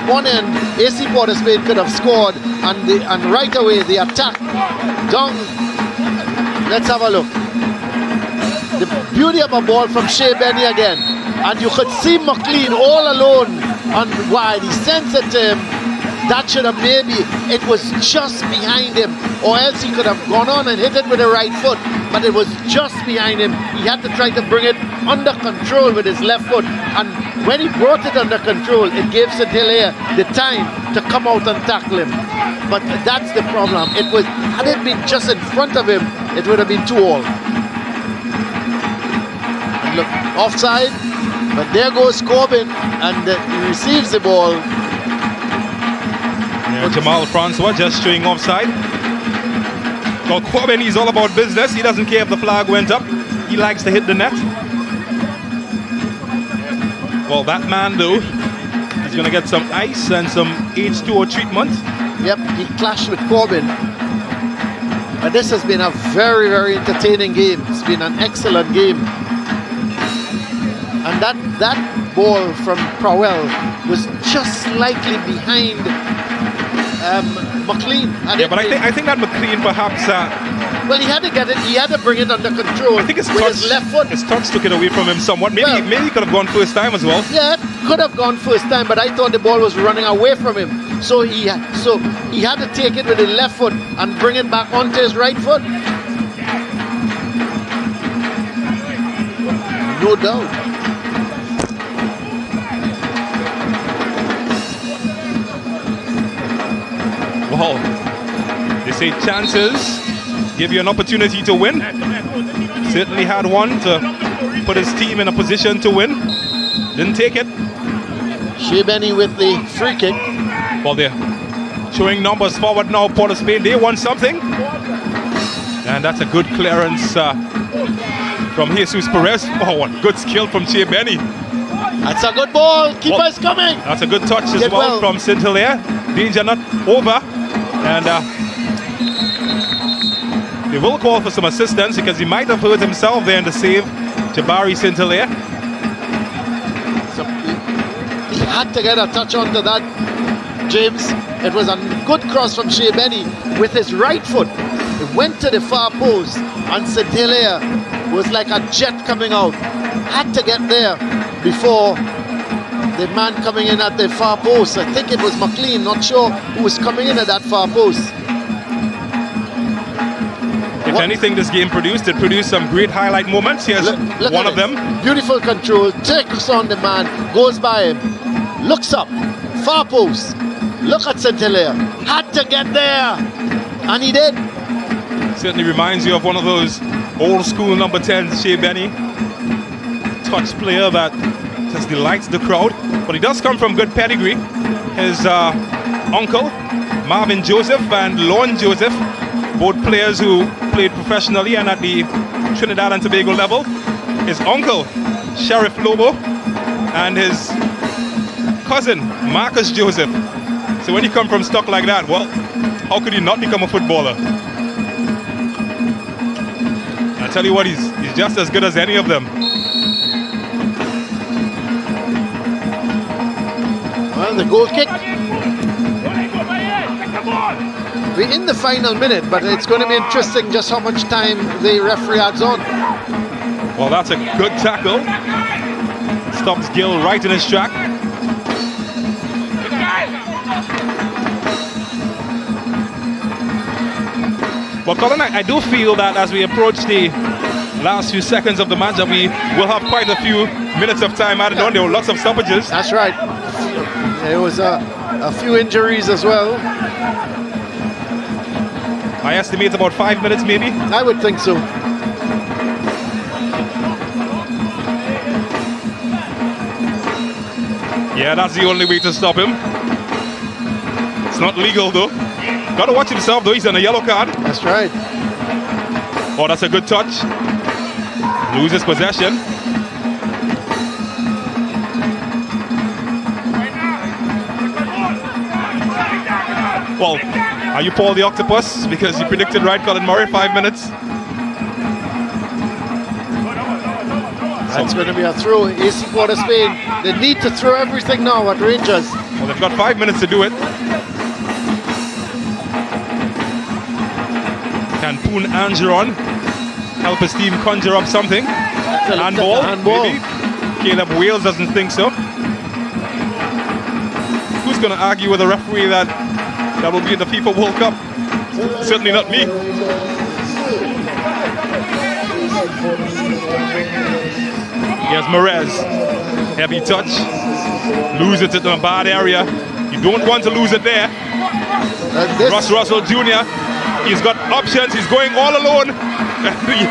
one end, AC P.O.S of Spain could have scored, and right away the attack down. Let's have a look. The beauty of a ball from Shea Benny again, and you could see McLean all alone on wide. He sends it to him. That should have it was just behind him, or else he could have gone on and hit it with the right foot, but it was just behind him. He had to try to bring it under control with his left foot, and when he brought it under control, it gave St. Hilaire the time to come out and tackle him. But that's the problem. Had it been just in front of him, it would have been 2-all. Look, offside, but there goes Corbin, and he receives the ball. Yeah, Jamal Francois just showing offside. Well, Corbin, he's all about business. He doesn't care if the flag went up. He likes to hit the net. Well, that man, though, he's going to get some ice and some H2O treatment. Yep, he clashed with Corbin. But this has been a very, very entertaining game. It's been an excellent game. And that ball from Prowell was just slightly behind McLean. Yeah, but I think that McLean perhaps... well, he had to get it. He had to bring it under control. I think his left foot. His touch took it away from him somewhat. Maybe he could have gone first time as well. Yeah, could have gone first time, but I thought the ball was running away from him. So he had to take it with his left foot and bring it back onto his right foot. No doubt. Well, they say chances give you an opportunity to win. Certainly had one to put his team in a position to win. Didn't take it. Shea Benny with the free kick. Well, they're showing numbers forward now. Port of Spain, they won something. And that's a good clearance from Jesus Perez. Oh, what good skill from Shea Benny. That's a good ball. Keeper is coming. That's a good touch as well from St. Hilaire. Danger not over. And they will call for some assistance because he might have hurt himself there in the save. Jabari St. Hilaire. So he had to get a touch onto that, James. It was a good cross from Shea Benny with his right foot. It went to the far post, and St. Hilaire was like a jet coming out. Had to get there before the man coming in at the far post. I think it was McLean, not sure who was coming in at that far post. If anything this game produced, it produced some great highlight moments. Here's Look one of this. them. Beautiful control, takes on the man, goes by him, looks up, far post. Look at St. Hilaire. Had to get there, and he did. Certainly reminds you of one of those old school number 10s, Shea Benny. Touch player that just delights the crowd. But he does come from good pedigree. His uncle, Marvin Joseph, and Lon Joseph, both players who played professionally and at the Trinidad and Tobago level. His uncle, Sheriff Lobo, and his cousin, Marcus Joseph. So when you come from stock like that, well, how could you not become a footballer? I tell you what, he's just as good as any of them. Well, the goal kick. We're in the final minute, but it's going to be interesting just how much time the referee adds on. Well, that's a good tackle. Stops Gill right in his track. Well, Colin, I do feel that as we approach the last few seconds of the match, that we will have quite a few minutes of time added on. There were lots of stoppages. That's right. There was a few injuries as well. I estimate about 5 minutes, maybe. I would think so. Yeah, that's the only way to stop him. It's not legal, though. Got to watch himself, though. He's on a yellow card. That's right. Oh, that's a good touch. Loses possession. Well, are you Paul the Octopus? Because you predicted right, Colin Murray, 5 minutes. That's going to be a throw. AC P.O.S. Spain. They need to throw everything now at Rangers. Well, they've got 5 minutes to do it. Can Poon Angeron help his team conjure up something? Handball, maybe. Caleb Wales doesn't think so. Who's going to argue with a referee that will be in the FIFA World Cup? Certainly not me. Here's Merez. Heavy touch. Lose it in a bad area. You don't want to lose it there. Russ Russell Jr. He's got options. He's going all alone.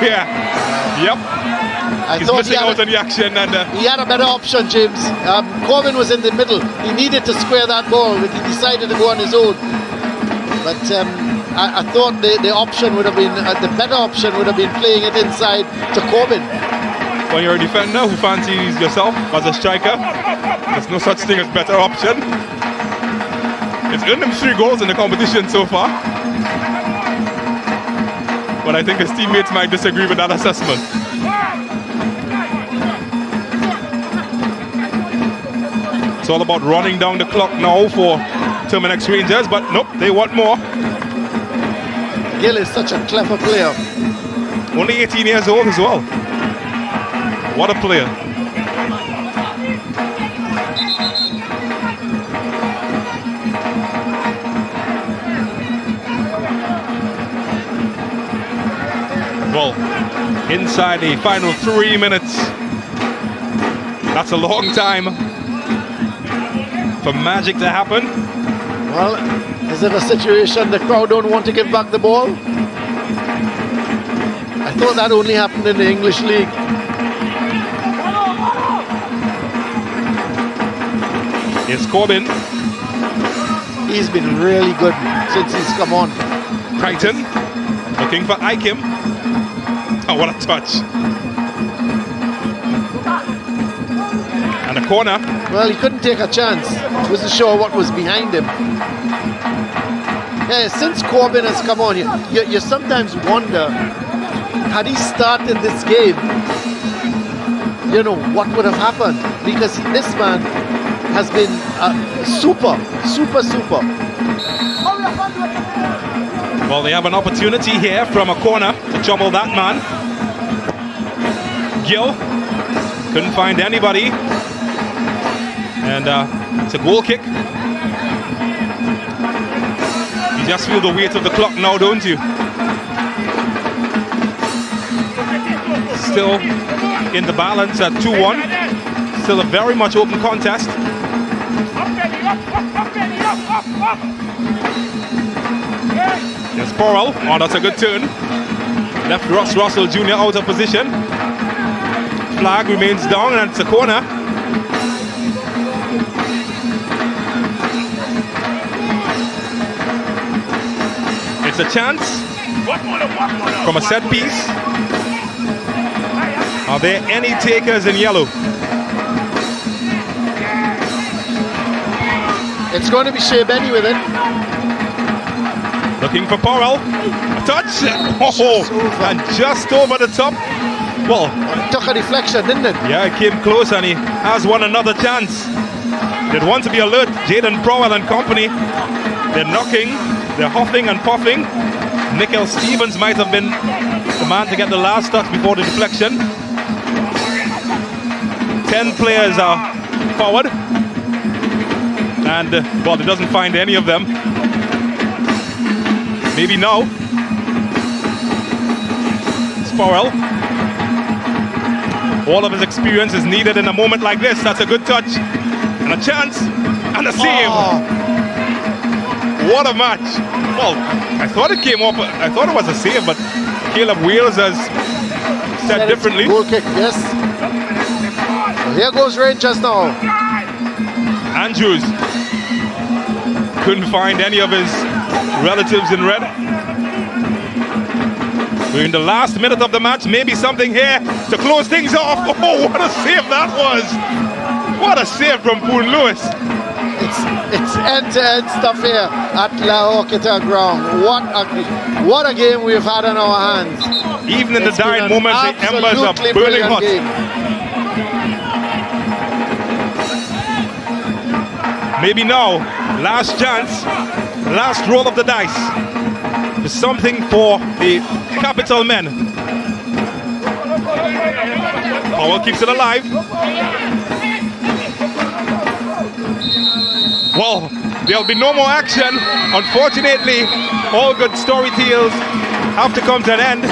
Yeah. Yep. He's missing out on the action. And he had a better option, James. Corbin was in the middle. He needed to square that ball, but he decided to go on his own. But I thought the option would have been, the better option would have been playing it inside to Corbin. When you're a defender who fancies yourself as a striker, there's no such thing as better option. It's earned him 3 goals in the competition so far. But I think his teammates might disagree with that assessment. It's all about running down the clock now for Terminex Rangers, but nope, they want more. Gill is such a clever player. Only 18 years old as well. What a player. Well, inside the final 3 minutes. That's a long time for magic to happen. Well, is it a situation the crowd don't want to give back the ball? I thought that only happened in the English League. Here's Corbin. He's been really good since he's come on. Crichton looking for Ikem. Oh, what a touch. And a corner. Well, he couldn't take a chance. Wasn't sure what was behind him. Yeah, since Corbin has come on, you sometimes wonder, had he started this game, you know, what would have happened? Because this man has been super. Well, they have an opportunity here from a corner to trouble that man. Gill couldn't find anybody. And it's a goal kick. You just feel the weight of the clock now, don't you? Still in the balance at 2-1. Still a very much open contest. There's Worl. Oh, that's a good turn. Left Ross Russell Jr. out of position. Flag remains down and it's a corner. It's a chance from a set piece. Are there any takers in yellow? It's going to be Shea Benny with it. Looking for Worl. A touch. Oh, and just over the top. Well, it took a deflection, didn't it? Yeah, it came close and he has won another chance. They'd want to be alert. Jaden Prowell and company. They're knocking, they're huffing and puffing. Nickel Stevens might have been the man to get the last touch before the deflection. 10 players are forward. And, well, he doesn't find any of them. Maybe now. It's Worl. All of his experience is needed in a moment like this. That's a good touch. And a chance. And a save. Oh. What a match. Well, I thought it came up. I thought it was a save, but Caleb Wales has said differently. Goal kick, yes. Well, here goes Rangers now. Andrews couldn't find any of his relatives in red. We're in the last minute of the match. Maybe something here to close things off. Oh, what a save that was. What a save from Poon Lewis. It's end-to-end stuff here at La Hoqueta ground. What a game we've had on our hands. Even in the dying moments, the embers are burning hot. Game. Maybe now, last chance, last roll of the dice. There's something for the capital men. Powell keeps it alive. Well, there'll be no more action. Unfortunately, all good story tales have to come to an end.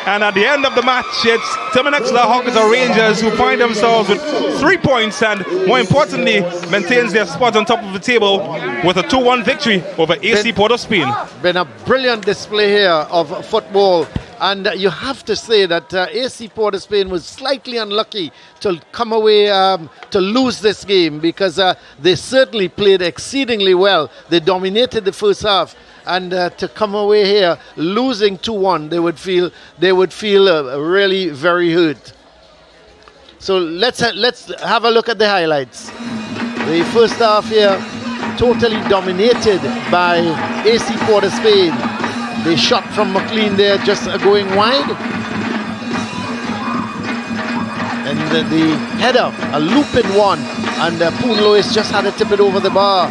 And at the end of the match, it's Terminex La Hoqueta Rangers who find themselves with 3 points and, more importantly, maintains their spot on top of the table with a 2-1 victory over AC Port of Spain. Been a brilliant display here of football. And you have to say that AC Port of Spain was slightly unlucky to come away to lose this game, because they certainly played exceedingly well. They dominated the first half, and to come away here losing 2-1, they would feel really very hurt. So let's have a look at the highlights. The first half here totally dominated by AC Port of Spain. They shot from McLean there, just going wide. And the header, a looping one. And Poon Lewis just had to tip it over the bar.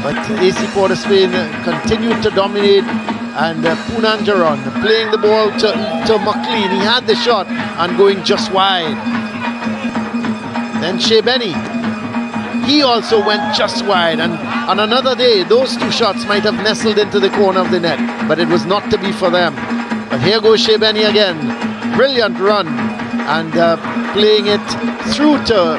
But AC Port of Spain continued to dominate. And Poon Angeron playing the ball to McLean. He had the shot and going just wide. Then Shea Benny. He also went just wide, and on another day, those two shots might have nestled into the corner of the net, but it was not to be for them. But here goes Shea Benny again. Brilliant run, and playing it through to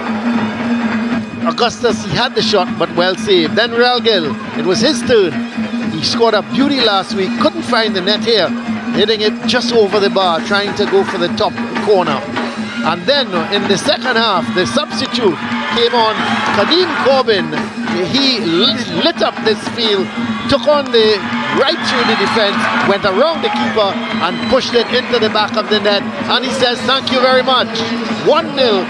Augustus. He had the shot, but well saved. Then Real Gill, it was his turn. He scored a beauty last week, couldn't find the net here, hitting it just over the bar, trying to go for the top corner. And then in the second half, the substitute came on, Kadeem Corbin. He lit up this field, took on the right through the defense, went around the keeper and pushed it into the back of the net. And he says, thank you very much. 1-0,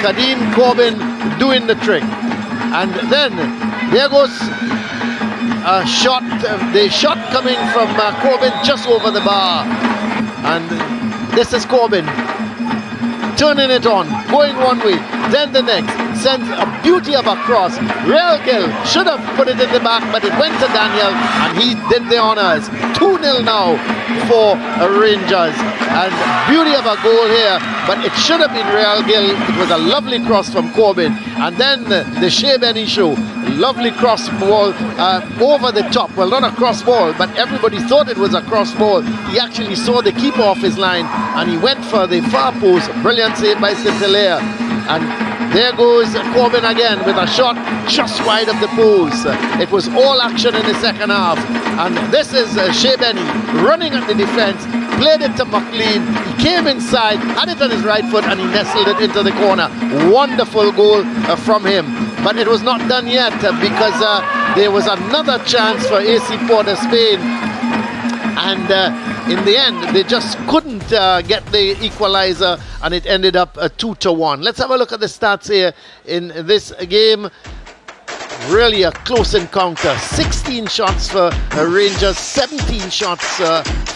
Kadeem Corbin doing the trick. And then there goes a shot, the shot coming from Corbin just over the bar. And this is Corbin turning it on. going one way, then the next, sends a beauty of a cross. Real Gill should have put it in the back, but it went to Daniel, and he did the honors. 2-0 now for Rangers, and beauty of a goal here, but it should have been Real Gill. It was a lovely cross from Corbin, and then the Shea Benny show, lovely cross ball over the top. Well, not a cross ball, but everybody thought it was a cross ball. He actually saw the keeper off his line, and he went for the far post. Brilliant save by St-Hilaire, and there goes Corbin again with a shot just wide of the post. It was all action in the second half, and this is Shea Benny running at the defense, played it to McLean. He came inside, had it on his right foot, and he nestled it into the corner. Wonderful goal from him, but it was not done yet because there was another chance for AC P.O.S. Spain, and in the end they just couldn't get the equalizer, and it ended up 2-1. Let's have a look at the stats here in this game. Really a close encounter. 16 shots for Rangers, 17 shots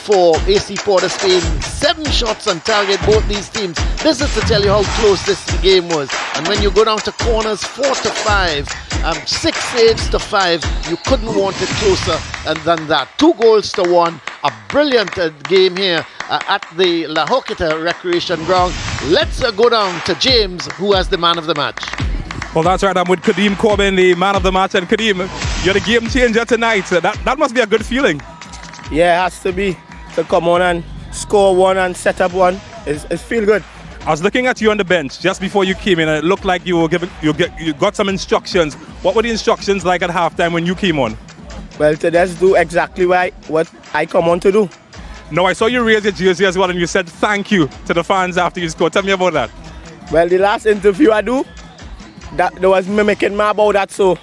for AC P.O.S. Spain. 7 shots on target, both these teams. This is to tell you how close this game was. And when you go down to corners, 4-5, 6 saves to 5, you couldn't want it closer than that. 2-1. A brilliant game here at the La Joquita Recreation Ground. Let's go down to James, who has the man of the match. Well, that's right. I'm with Kadeem Corbin, the man of the match. And Kadeem, you're the game changer tonight. That must be a good feeling. Yeah, it has to be. To come on and score one and set up one. It feel good. I was looking at you on the bench just before you came in, and it looked like you got some instructions. What were the instructions like at halftime when you came on? Well, to just do exactly what I come on to do. No, I saw you raise your jersey as well, and you said thank you to the fans after you scored. Tell me about that. Well, the last interview I do, that there was mimicking me about that, so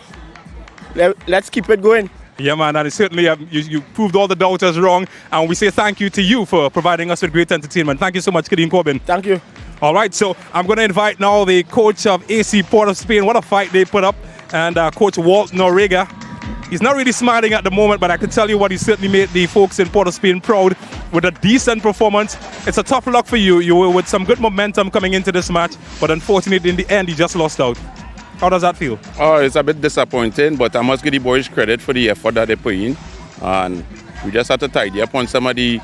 let's keep it going. Yeah, man, and certainly you proved all the doubters wrong, and we say thank you to you for providing us with great entertainment. Thank you so much, Kadeem Corbin. Thank you. All right, so I'm going to invite now the coach of AC P.O.S. Spain. What a fight they put up, and Coach Walt Noriega. He's not really smiling at the moment, but I can tell you what, he certainly made the folks in P.O.S. Spain proud with a decent performance. It's a tough luck for you. You were with some good momentum coming into this match, but unfortunately in the end you just lost out. How does that feel? Oh, it's a bit disappointing, but I must give the boys credit for the effort that they put in. And we just have to tidy up on some of the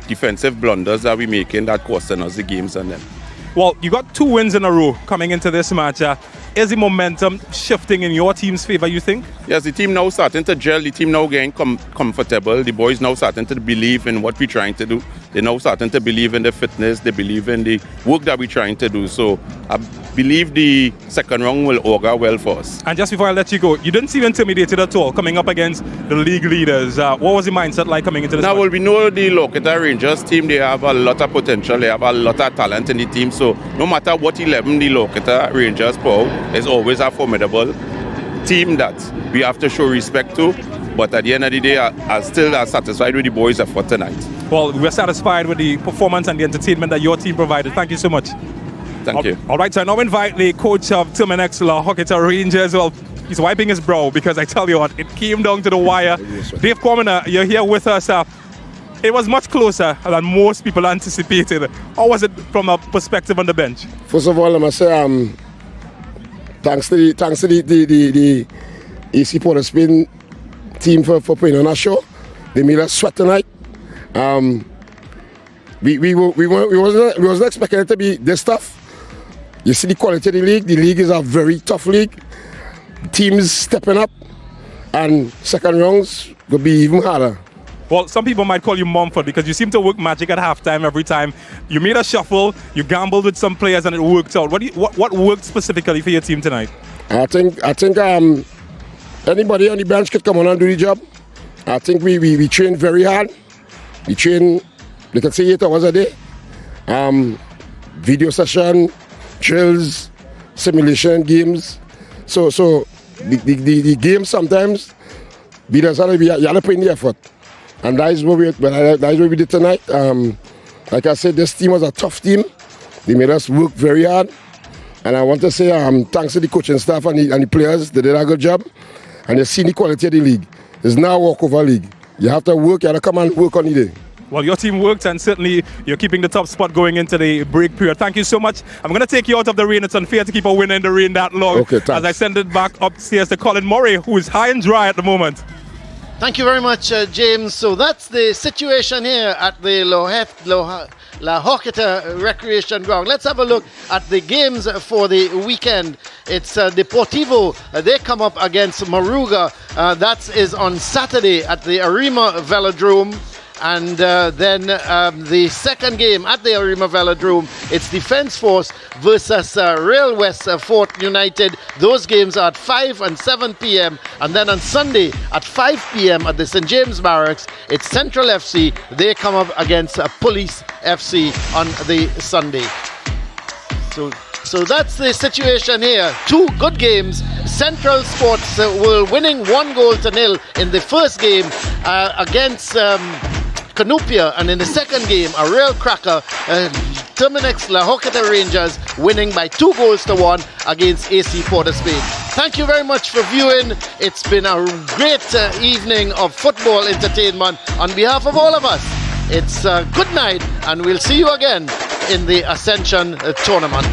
defensive blunders that we're making that costing us the games and them. Well, you got 2 wins in a row coming into this match. Is the momentum shifting in your team's favour, you think? Yes, the team now starting to gel. The team now getting comfortable. The boys now starting to believe in what we're trying to do. They're now starting to believe in the fitness. They believe in the work that we're trying to do. So I believe the second round will augur well for us. And just before I let you go, you didn't seem intimidated at all coming up against the league leaders. What was the mindset like coming into this match? Well, we know the La Joquita Rangers team, they have a lot of potential. They have a lot of talent in the team. So no matter what 11 the La Joquita Rangers pull, there's always a formidable team that we have to show respect to. But at the end of the day, I'm still satisfied with the boys' effort tonight. Well, we're satisfied with the performance and the entertainment that your team provided. Thank you so much. Thank you. All right, so I now invite the coach of Terminex La Joquita Rangers. Well, he's wiping his brow because I tell you what, it came down to the wire. Dave Corminer, you're here with us. It was much closer than most people anticipated. How was it from a perspective on the bench? First of all, I must say thanks to the AC P.O.S. Spain team for putting on our show. They made us sweat tonight. We wasn't expecting it to be this tough. You see the quality of the league. The league is a very tough league. Teams stepping up, and second rounds will be even harder. Well, some people might call you Mumford because you seem to work magic at halftime every time. You made a shuffle, you gambled with some players, and it worked out. What worked specifically for your team tonight? I think anybody on the bench could come on and do the job. I think we train very hard. We train, you can say 8 hours a day. Video session, drills, simulation games. So the game sometimes you have to put in the effort. And that is what we did tonight. Like I said, this team was a tough team. They made us work very hard. And I want to say thanks to the coaching staff and the players. They did a good job. And they've seen the quality of the league. It's now a walkover league. You have to work, you have to come and work on the day. Well, your team worked, and certainly you're keeping the top spot going into the break period. Thank you so much. I'm going to take you out of the rain. It's unfair to keep a winner in the rain that long. Okay, thanks. As I send it back upstairs to Colin Murray, who is high and dry at the moment. Thank you very much, James. So that's the situation here at the La Horquetta Recreation Ground. Let's have a look at the games for the weekend. It's Deportivo. They come up against Moruga. That is on Saturday at the Arima Velodrome. And then the second game at the Arima Velodrome, it's Defence Force versus Rail West Fort United. Those games are at 5 and 7 p.m. And then on Sunday at 5 p.m. at the St. James Barracks, it's Central FC. They come up against Police FC on the Sunday. So that's the situation here. Two good games. Central Sports were winning 1-0 in the first game against Cunupia, and in the second game, a real cracker, Terminix La Horquetta Rangers winning by 2-1 against AC P.O.S. Thank you very much for viewing. It's been a great evening of football entertainment. On behalf of all of us, it's good night, and we'll see you again in the Ascension Tournament.